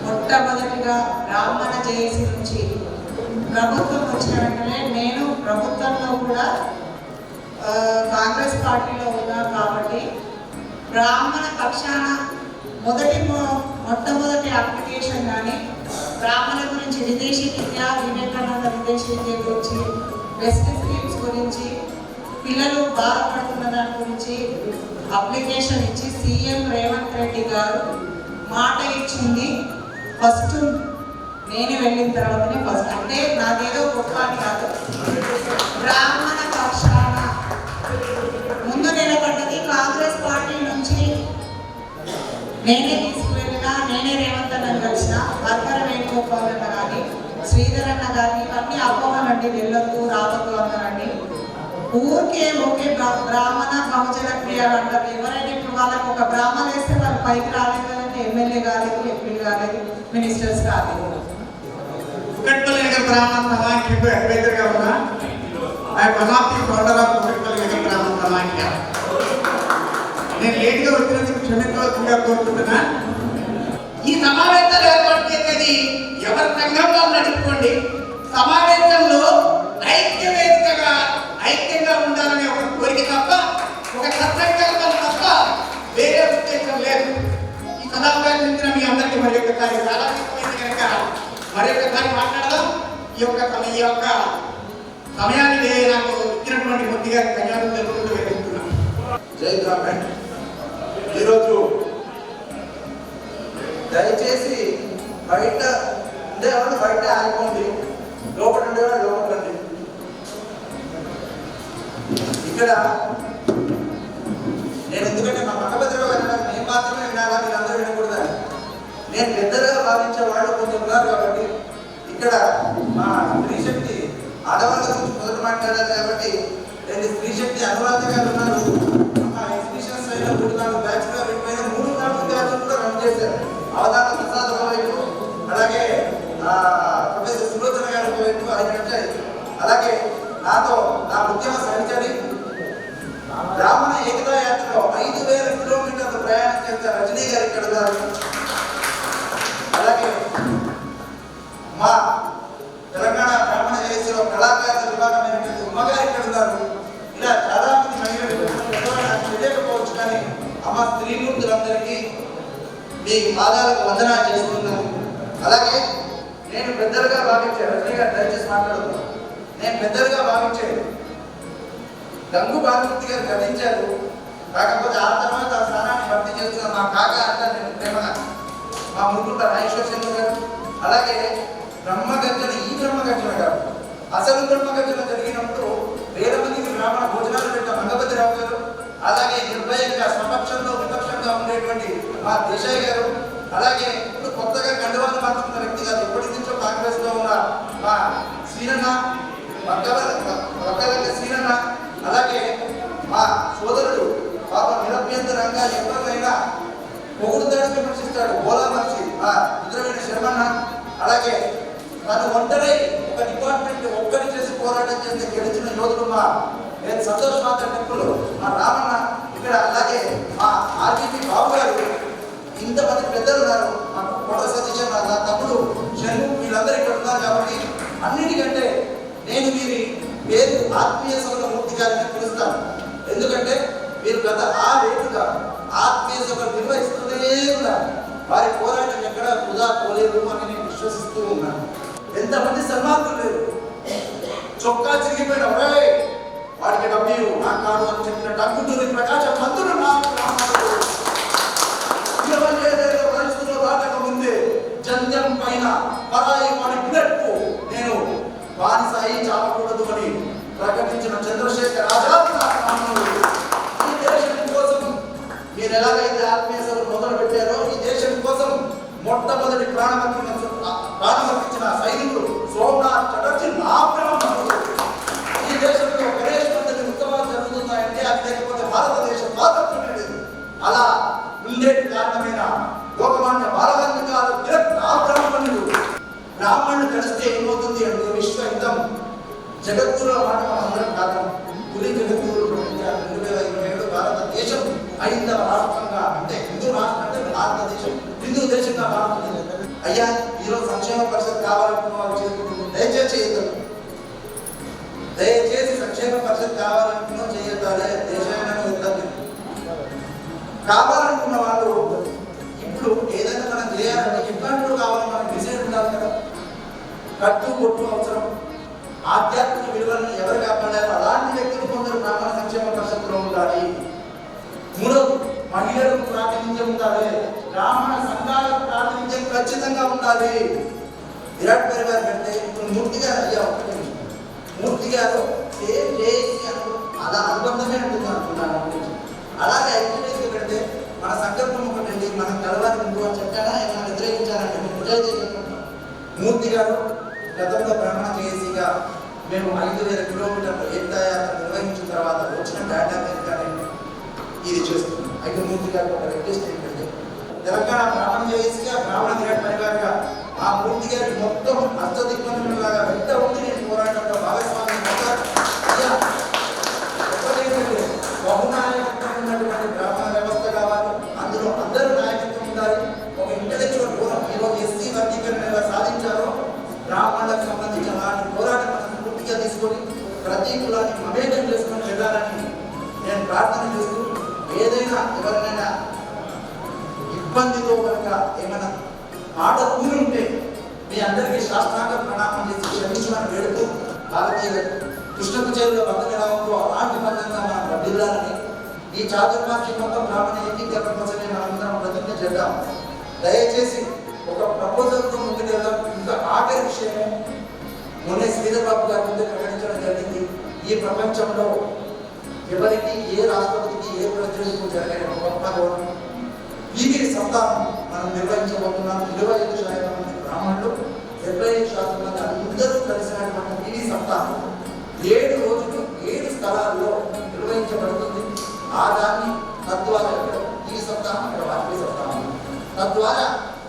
S10: మొట్టమొదటిగా బ్రాహ్మణ జేఏసీ నుంచి ప్రభుత్వం వచ్చిన వెంటనే నేను ప్రభుత్వంలో కూడా కాంగ్రెస్ పార్టీలో ఉన్నా కాబట్టి బ్రాహ్మణ పక్షాన మొట్టమొదటి అప్లికేషన్ కానీ బ్రాహ్మణ గురించి విదేశీ విద్య, వివేకానంద విదేశీ విద్య గురించి, బెస్ట్ స్కీమ్స్ గురించి, పిల్లలు బాధపడుతున్న దాని గురించి అప్లికేషన్ ఇచ్చి సీఎం రేవంత్ రెడ్డి గారు మాట ఇచ్చింది. ఫస్ట్ నేను వెళ్ళిన తర్వాతనే ఫస్ట్, అంటే నాదేదో గొప్ప అని కాదు, బ్రాహ్మణ పక్షాన ముందు నిలబడ్డది కాంగ్రెస్ పార్టీ నుంచి. నేనే తీసుకువెళ్ళినా, నేనే రేవంత్ అన్నని కలిసిన, వర్కర వేణుగోపాల్ అన్న కానీ, శ్రీధర్ అన్న కానీ, ఇవన్నీ అవ్వమనండి, వెళ్ళొద్దు రావద్దు అన్నారండి. ఊరికే ఓకే బ్రాహ్మణ బహుజన క్రియాలు అంటారు. ఎవరైనా ఇప్పుడు వాళ్ళకి ఒక బ్రాహ్మణ వేస్తే వాళ్ళు పైకి రాలేదు కదంటే, ఎమ్మెల్యే కాలేదు, ఎంపీ కాలేదు, మినిస్టర్స్ కాలేదు.
S12: కుకట్పల్లి నగర్ బ్రాహ్మణ సమాఖ్యకు అడ్వైజర్గా ఉన్నా. One of the founder of Kukatpally Nagar బ్రాహ్మణ సమాఖ్య. నేను లేట్గా వచ్చినందుకు క్షమించవలసిందిగా కోరుకుంటున్నా. ఈ సమావేశాలు ఏర్పాటు చేసేది ఎవరి సంఘం వాళ్ళు నడుపుకోండి. సమావేశంలో ఐక్యవేదికగా ఐక్యంగా ఉండాలనే ఒక కోరిక తప్ప, ఒక సత్సంకల్పన తప్ప వేరే ఉద్దేశం లేదు. ఈ సమావేశించిన మీ అందరికీ మరి ఒకసారి చాలా కనుక మరొకసారి మాట్లాడదాం. ఈ యొక్క సమయాన్ని నాకు ఇచ్చినటువంటి మూర్తి గారి ధన్యవాదాలు తెలుపుకుంటూ వెళ్తున్నాను.
S17: జై బ్రాహ్మణ్. ఈరోజు దయచేసి బయట ఉండేవాళ్ళు బయట ఆగిపోండి, లోపల ఉండేవాళ్ళు లోపల రండి. ఇక్కడ నేను ఎందుకంటే మా పక్కభద్రగా వినడం నేను మాత్రమే వినాలా, మీరందరూ వినకూడదని. నేను పెద్దలుగా భావించే వాళ్ళు కొంచెం ఉన్నారు కాబట్టి ఇక్కడ మా స్త్రీ శక్తి ఆడవాళ్ళ గురించి మొదలు మాట్లాడాలి కాబట్టి రెండు స్త్రీ శక్తి అనురాధ గారు ఉన్నారు. మా ఎగ్జిబిషన్స్ అయినా 3-4 బ్యాచ్గా పెట్టిన 3-4 బ్యాచ్లు కూడా రన్ చేశారు. అవధాన ప్రసాద్ ఒకవైపు, అలాగే ప్రొఫెసర్ సులోచన గారు ఒకవైపు, అలాగే నాతో నా ఉద్యమ సహచరి బ్రాహ్మణ ఏకతా యాత్రలో 5000 కిలోమీటర్లు ప్రయాణం చేసిన రజనీ గారు ఇక్కడ ఉన్నారు. అలాగే మా తెలంగాణ బ్రాహ్మణ జేఏసీలో కళాకారుల విభాగమైనటువంటి ఉమ్మగారు ఇక్కడ ఉన్నారు. ఇలా చాలా మంది మహిళలు నాకు తెలియకపోవచ్చు, కానీ అమ్మ స్త్రీమూర్తులందరికీ మీ పాదాలకు వందనా చేస్తున్నాను. అలాగే నేను పెద్దలుగా భావించే రజనీ గారు దయచేసి మాట్లాడుతున్నాను. నేను పెద్దలుగా భావించే గంగు భానుమూర్తి గారు గతించారు. కాకపోతే ఆ తర్వాత ఆ స్థానాన్ని భర్తీ చేస్తున్న మా కాక అంటారు నేను ప్రేమగా, మా ముగ్గురు రాజేశ్వర చంద్ర గారు. అలాగే బ్రహ్మగర్జన, ఈ బ్రహ్మగర్జన గారు అసలు బ్రహ్మగర్జన జరిగినప్పుడు 1000 మందికి బ్రాహ్మణ భోజనాలు పెట్టిన మంగపతిరావు గారు. అలాగే నిర్భయంగా సమక్షంలో విపక్షంగా ఉండేటువంటి మా దేశాయ్ గారు. అలాగే ఇప్పుడు కొత్తగా కండువాలు మార్చుకున్న వ్యక్తి కాదు, ఇప్పటి నుంచో కాంగ్రెస్ లో ఉన్న మా శ్రీరన్న, వక్కలకి శ్రీరన్న. అలాగే మా సోదరుడు పాప నిరభ్యంతరంగా ఎవరినైనా పొగుడుతాడు, విమర్శిస్తాడు బోలా మనిషి మా రుద్రవేణి శర్మన్న. అలాగే తను ఒంటరై ఒక డిపార్ట్మెంట్ ఒక్కరి చేసి పోరాటం చేస్తే గెలిచిన యోధుడు మా సంతోష్ మాత్ర టెంపుల్ మా రామన్న ఇక్కడ. అలాగే మా ఆర్జీపీ బాబు గారు. ఇంతమంది పెద్దలు ఉన్నారు. మా కోట సతీష్ నా తమ్ముడు షణ్ము, వీళ్ళందరూ ఇక్కడ ఉన్నారు. కాబట్టి అన్నిటికంటే నేను వీరి పేరు ఆత్మీయ సభల మూర్తి గారిని పిలుస్తాను. ఎందుకంటే మీరు గత 6 ఏళ్ళుగా ఆత్మీయ సభలు నిర్వహిస్తూనే ఉన్నారు. వారి పోరాటం ఎక్కడ వృధా పోలేదు అని నేను విశ్వసిస్తూ ఉన్నాను. ఎంతమంది సన్మానులు లేరు, చొక్కా చిరిగిపోయిన వాడికి డబ్బు నాకు కాదు అని చెప్పిన టంకుటూరి ప్రకాశం మంత్రులు నా బ్రాహ్మణులు 27 పరిస్థితుల్లో రాక ముందే జంధ్యం పైన పరాయి వాడి బుల్లెట్కు నేను బానిసాయి చావకూడదు అని ప్రకటించిన చంద్రశేఖర్ ఆజాద్ నా బ్రాహ్మణులు. ఈ దేశం కోసం మీరు ఎలాగైతే ఆత్మీయ సభలు మొదలు పెట్టారో ఈ దేశం కోసం మొట్టమొదటి ప్రాణమర్పించిన సైనికుడు సోమనాథ్ చటర్జీ నా బ్రాహ్మణుడు. ఈ దేశంలో గణేష్ పద్ధతి ఉత్సవాలు జరుగుతున్నాయంటే అది లేకపోతే భారతదేశ స్వాతంత్రమే లేదు. అలా ఉండేటి కారణమైన లోకమాన్య బాలగంగాధర తిలక్ నా బ్రాహ్మణుడు. బ్రాహ్మణుడు కలిస్తే ఏమవుతుంది అంటే విశ్వహితం జగత్తులో మాట అందరం కాదు. పులి జగత్తులు 2027 భారతదేశం 5వ రాష్ట్రంగా అంటే హిందూ రాష్ట్రం అంటే భారతదేశం హిందూ దేశంగా మారుతుంది. అయ్యా ఈరోజు సంక్షేమ పరిషత్ కావాలనుకున్న వాళ్ళు చేసుకుంటుంది. దయచేసి సంక్షేమ పరిషత్ కావాలనుకున్నా చేయొద్దాలే దేశాన్ని వద్దని కావాలనుకున్న వాళ్ళు ఇప్పుడు ఏదైనా మనం చేయాలంటే ఇబ్బందులు కావాలని మనకు డిసైడ్ ఉండాలి కదా. కట్టు కొట్టు అవసరం. ఆధ్యాత్మిక విలువలను ఎవరు కాపాడారు అలాంటి వ్యక్తులు కొందరు బ్రాహ్మణ సంక్షేమ పరిషత్తులో ఉండాలి. మూడవది మహిళలకు ప్రాతినిధ్యం ఉండాలి. బ్రాహ్మణ సంఘాలకు ప్రాతినిధ్యం ఖచ్చితంగా ఉండాలి. విరాట్ పరివార్ పెడితే ఇప్పుడు మూర్తి గారు అయ్యా మూర్తి గారు సేమ్ చేసి అలా అనుబంధమే ఉంటుంది అనుకున్నాను. అలాగే ఐక్యతకి పెడితే మన సంకల్పం ఒకటి మనం కలవాలి ముందు అని చెప్పారా ఏమైనా వ్యతిరేకించాలంటే నిజాయితీ చెప్పుకుంటాం. మూర్తి గారు గతంలో బ్రాహ్మణ చేసిగా మేము 5,000 కిలోమీటర్ల ఏకయాత్ర నిర్వహించిన తర్వాత వచ్చిన డేటా కానీ ఇది చేస్తున్నాం. అయితే మూర్తి గారు ఒక రిక్వెస్ట్ ఏంటంటే తెలంగాణ బ్రాహ్మణ చేసిగా బ్రాహ్మణ విరాట్ పరివార్గా ఆ మూర్తి గారి మొత్తం హస్తదిగ్బంధులాగా వెంట ఉండి నేను పోరాటంలో భాగస్వామ్యం బహునాయకత్వం ఉన్నటువంటి బ్రాహ్మణ వ్యవస్థ కావాలి. అందులో అందరూ నాయకత్వం ఉండాలి. ఒక ఇంటలెక్చువల్ ఫోరం ఈరోజు ఎస్సీ వర్గీకరణ ఎలా సాధించారో బ్రాహ్మణులకు సంబంధించిన వాటి పోరాటం పూర్తిగా తీసుకొని ప్రతి కులాన్ని మమేకం చేసుకొని వెళ్ళాలని నేను ప్రార్థన చేస్తూ ఏదైనా ఎవరినైనా ఇబ్బందితో కనుక ఏమైనా మాట కూరుంటే మీ అందరికీ శాస్త్రాంగ ప్రణామం చేసి క్షమించమని వేడుతూ భారతీయ కృష్ణకు చేరులో బంధం ఎలా ఉందో అలాంటి బంధంగా మనం వర్ధిల్లాలని ఈ చాతుర్మాస్య మొత్తం బ్రాహ్మణ ఏకీకరణ కోసమే మనందరం ప్రతిజ్ఞ చేద్దాం. దయచేసి ఒక ప్రపోజల్తో ముందుకు వెళ్దాం. ఇంకా ఆఖరి విషయమే మొన్న శ్రీధర్ బాబు గారి ముందు ప్రకటించడం జరిగింది. ఈ ప్రపంచంలో ఎవరికి ఏ రాష్ట్రపతికి ఏ ప్రతినిధికి జరిగిన గొప్ప గౌరవం వీరి సంతానం మనం నిర్వహించబోతున్నాం. 25% మంది బ్రాహ్మణులు 75% మంది అందరూ కలిసినటువంటి వీరి సంతానం 7 రోజులు 7 స్థలాల్లో నిర్వహించబడుతుంది. ఆ దాన్ని తద్వారా ఈ సప్తాహం ఇక్కడ వార్షిక సప్తాహం తద్వారా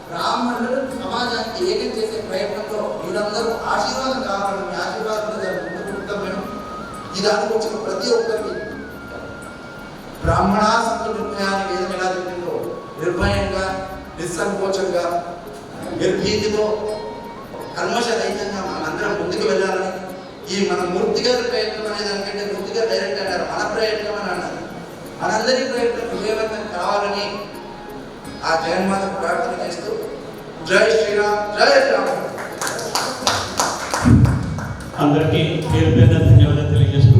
S17: బ్రాహ్మణులు సమాజానికి ఏకం చేసే ప్రయత్నంలో మీరందరూ ఆశీర్వాదం కావాలని మీ ఆశీర్వాదం ముందుకుంటాం. ఈ దానికి వచ్చిన ప్రతి ఒక్కరికి బ్రాహ్మణ సంత నిర్ణయాన్ని వేదం ఎలా చెప్పిందో నిర్భయంగా నిస్సంకోచంగా నిర్భీతితో కల్మషరహితంగా మనందరం ముందుకు వెళ్ళాలని ఈ మన మూర్తి గారి ప్రయత్నం అనేది అనుకంటే మూర్తి గారు డైరెక్ట్ అన్నారు మన ప్రయత్నం అని అన్నారు. మనందరి ప్రయత్నం విజయవంతం కావాలని ఆ జగన్మాతకు ప్రార్థన చేస్తూ జై శ్రీరామ్ జై శ్రీరామ్.
S2: అందరికీ పేరు పేరు ధన్యవాదాలు తెలియజేస్తూ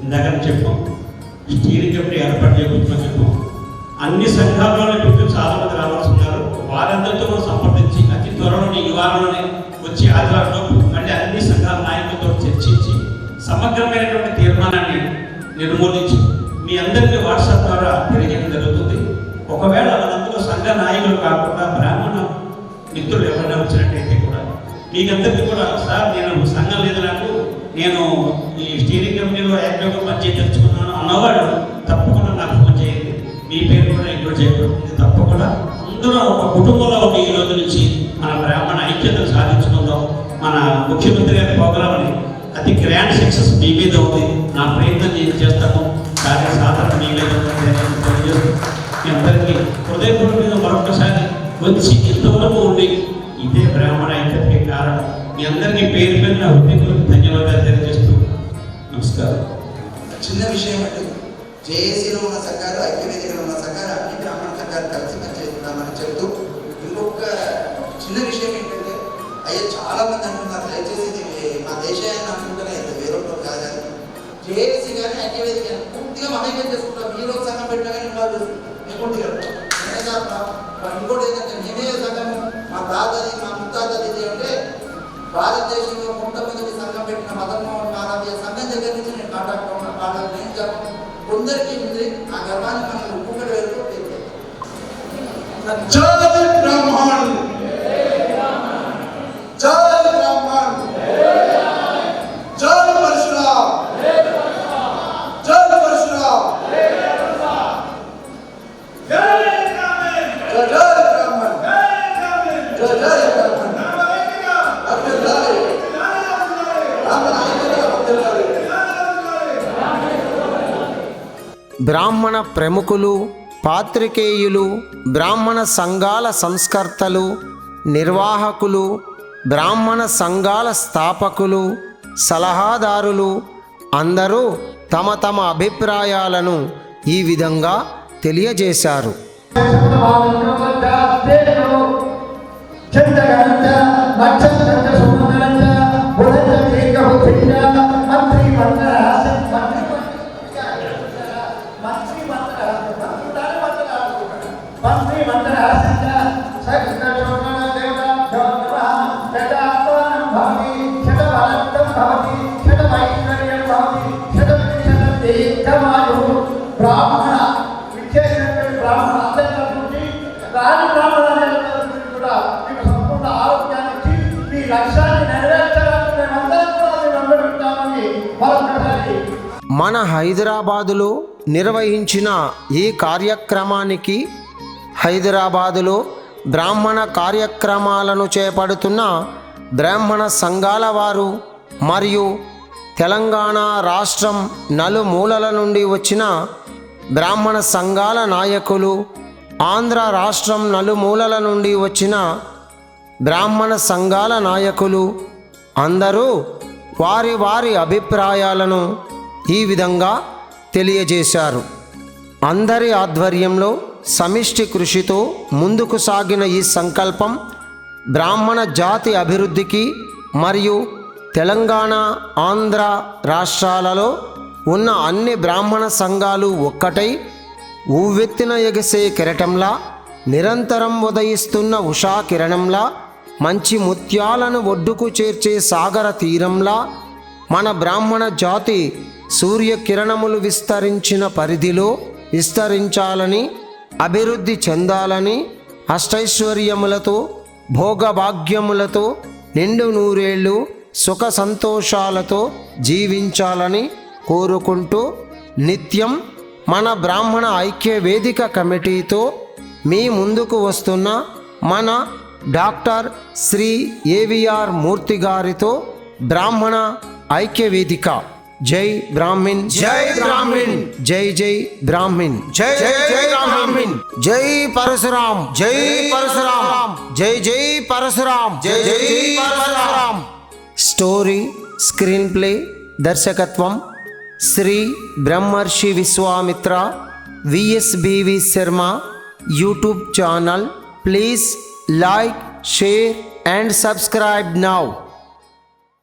S2: ఇందాక చెప్పాం స్టీరింగ్ కమిటీ ఏర్పాటు చేయబోతుందని చెప్పాం. అన్ని సంఘాలలో ఇప్పుడు చాలా మంది రావాల్సి ఉన్నారు. వారందరితో కూడా సంప్రదించి అతి త్వరలోని ఈ వారంలోనే వచ్చి ఆదివారంలో మళ్ళీ అన్ని సంఘాల నాయకులతో చర్చించి సమగ్రమైనటువంటి తీర్మానాన్ని నిర్మూలించి మీ అందరికీ వాట్సాప్ ద్వారా తెలియజేయడం జరుగుతుంది. ఒకవేళ మనందరూ సంఘ నాయకులు కాకుండా బ్రాహ్మణ మిత్రులు ఎవరైనా వచ్చినట్టయితే కూడా మీకందరికీ కూడా సార్ నేను సంఘం లేదు నేను ఈ స్టీరింగ్ కమిటీలో యాక్టివ్గా పనిచేసి తెచ్చుకున్నాను అన్నవాడు తప్పకుండా నాకు ఫోన్ చేయండి. మీ పేరు కూడా ఇంక్లూడ్ చేయబడుతుంది. తప్పకుండా అందరూ ఒక కుటుంబంలో ఉన్న ఈ రోజు నుంచి మన బ్రాహ్మణ ఐక్యతను సాధించుకుందాం. మన ముఖ్యమంత్రి గారి ప్రోగ్రామ్ని అతి గ్రాండ్ సక్సెస్ మీ మీద ఉంది. నా ప్రయత్నం నేను చేస్తాను. కానీ సాధారణ మీ మీద తెలియజేస్తాను. మీ అందరికీ హృదయపూర్వకంగా మరొకసారి వచ్చి ఇంతవరకు ఉండి ఇదే బ్రాహ్మణ ఐక్యతకి కారణం. మీ అందరికీ పేరు పేరున హృదయపూర్వక ధన్యవాదాలు తెలియజేస్తూ నమస్కారం.
S17: చిన్న విషయం అంటే జేఏసీలో ఉన్న సంఘాలు ఐక్యవేదికలో ఉన్న సంఘాలు అన్ని బ్రాహ్మణ సంఘాలు కలిసి పనిచేస్తున్నామని చెప్తూ ఇంకొక చిన్న విషయం ఏంటంటే అయ్యా చాలా మంది అంటున్నారు దయచేసి మా దేశాన్ని అనుకుంటేనే వేరొకటి కాదని జేఏసీ కానీ ఐక్యవేదిక కానీ పూర్తిగా మహేకం చేసుకుంటాం. ఈ రోజు సంఘం పెట్టినా కానీ ఇన్వాల్వ్ చేసుకుంటాం పూర్తిగా. ఇంకోటి ఏంటంటే నేనే సంఘం మా తాతది మా ముత్తాతది అంటే భారతదేశంలో మొట్టమొదటి సంఘం పెట్టిన మదన్మోహన్ మానవీయ సంఘం దగ్గర నుంచి నేను కాంటాక్ట్ ఉన్న కాంటాక్ట్ నేను చెప్పను. కొందరికి ఉంది ఆ గర్వాన్ని మనం ఒక్కొక్కటి వెళ్తూ
S12: జై బ్రాహ్మణ్, జై బ్రాహ్మణ్, జై పరశురామ్, జై పరశురామ్, జై బ్రాహ్మణ్, జై జై బ్రాహ్మణ్.
S1: బ్రాహ్మణ ప్రముఖులు, పాత్రికేయులు, బ్రాహ్మణ సంఘాల సంస్కర్తలు, నిర్వాహకులు, బ్రాహ్మణ సంఘాల స్థాపకులు, సలహాదారులు అందరూ తమ తమ అభిప్రాయాలను ఈ విధంగా తెలియజేశారు.
S14: బ్రాహ్మణ విశేషమైన బ్రాహ్మణ అందరికీ రాని బ్రాహ్మణాలు కూడా మీకు సంపూర్ణ ఆరోగ్యాన్ని ఇచ్చి మీ లక్ష్యాన్ని నెరవేర్చడానికి మేమందరం కూడా మేము వెంబడిస్తామని మరొకసారి
S1: మన హైదరాబాదులో నిర్వహించిన ఈ కార్యక్రమానికి హైదరాబాదులో బ్రాహ్మణ కార్యక్రమాలను చేపడుతున్న బ్రాహ్మణ సంఘాల వారు మరియు తెలంగాణ రాష్ట్రం నలుమూలల నుండి వచ్చిన బ్రాహ్మణ సంఘాల నాయకులు, ఆంధ్ర రాష్ట్రం నలుమూలల నుండి వచ్చిన బ్రాహ్మణ సంఘాల నాయకులు అందరూ వారి వారి అభిప్రాయాలను ఈ విధంగా తెలియజేశారు. అందరి ఆధ్వర్యంలో సమిష్టి కృషితో ముందుకు సాగిన ఈ సంకల్పం బ్రాహ్మణ జాతి అభివృద్ధికి మరియు తెలంగాణ, ఆంధ్ర రాష్ట్రాలలో ఉన్న అన్ని బ్రాహ్మణ సంఘాలు ఒక్కటై ఉవ్వెత్తిన ఎగసే కిరటంలా, నిరంతరం ఉదయిస్తున్న ఉషా కిరణంలా, మంచి ముత్యాలను ఒడ్డుకు చేర్చే సాగర తీరంలా మన బ్రాహ్మణ జాతి సూర్యకిరణములు విస్తరించిన పరిధిలో విస్తరించాలని, అభివృద్ధి చెందాలని, అష్టైశ్వర్యములతో భోగభాగ్యములతో నిండు నూరేళ్ళు సుఖ సంతోషాలతో జీవించాలని కోరుకుంటూ నిత్యం మన బ్రాహ్మణ ఐక్య వేదిక కమిటీతో మీ ముందుకు వస్తున్న మన డాక్టర్ శ్రీ ఏవిఆర్ మూర్తి గారితో బ్రాహ్మణ ఐక్య వేదిక. జై బ్రాహ్మిన్, జై బ్రాహ్మిన్, జై జై బ్రాహ్మిన్, జై జై బ్రాహ్మిన్, జై పరశురామ్, జై పరశురామ్, జై జై పరశురామ్, జై జై పరశురామ్. స్టోరీ, స్క్రీన్ ప్లే, దర్శకత్వం Shri Brahmarshi Vishwamitra, VSBV Sharma. YouTube channel. Please like, share and subscribe now.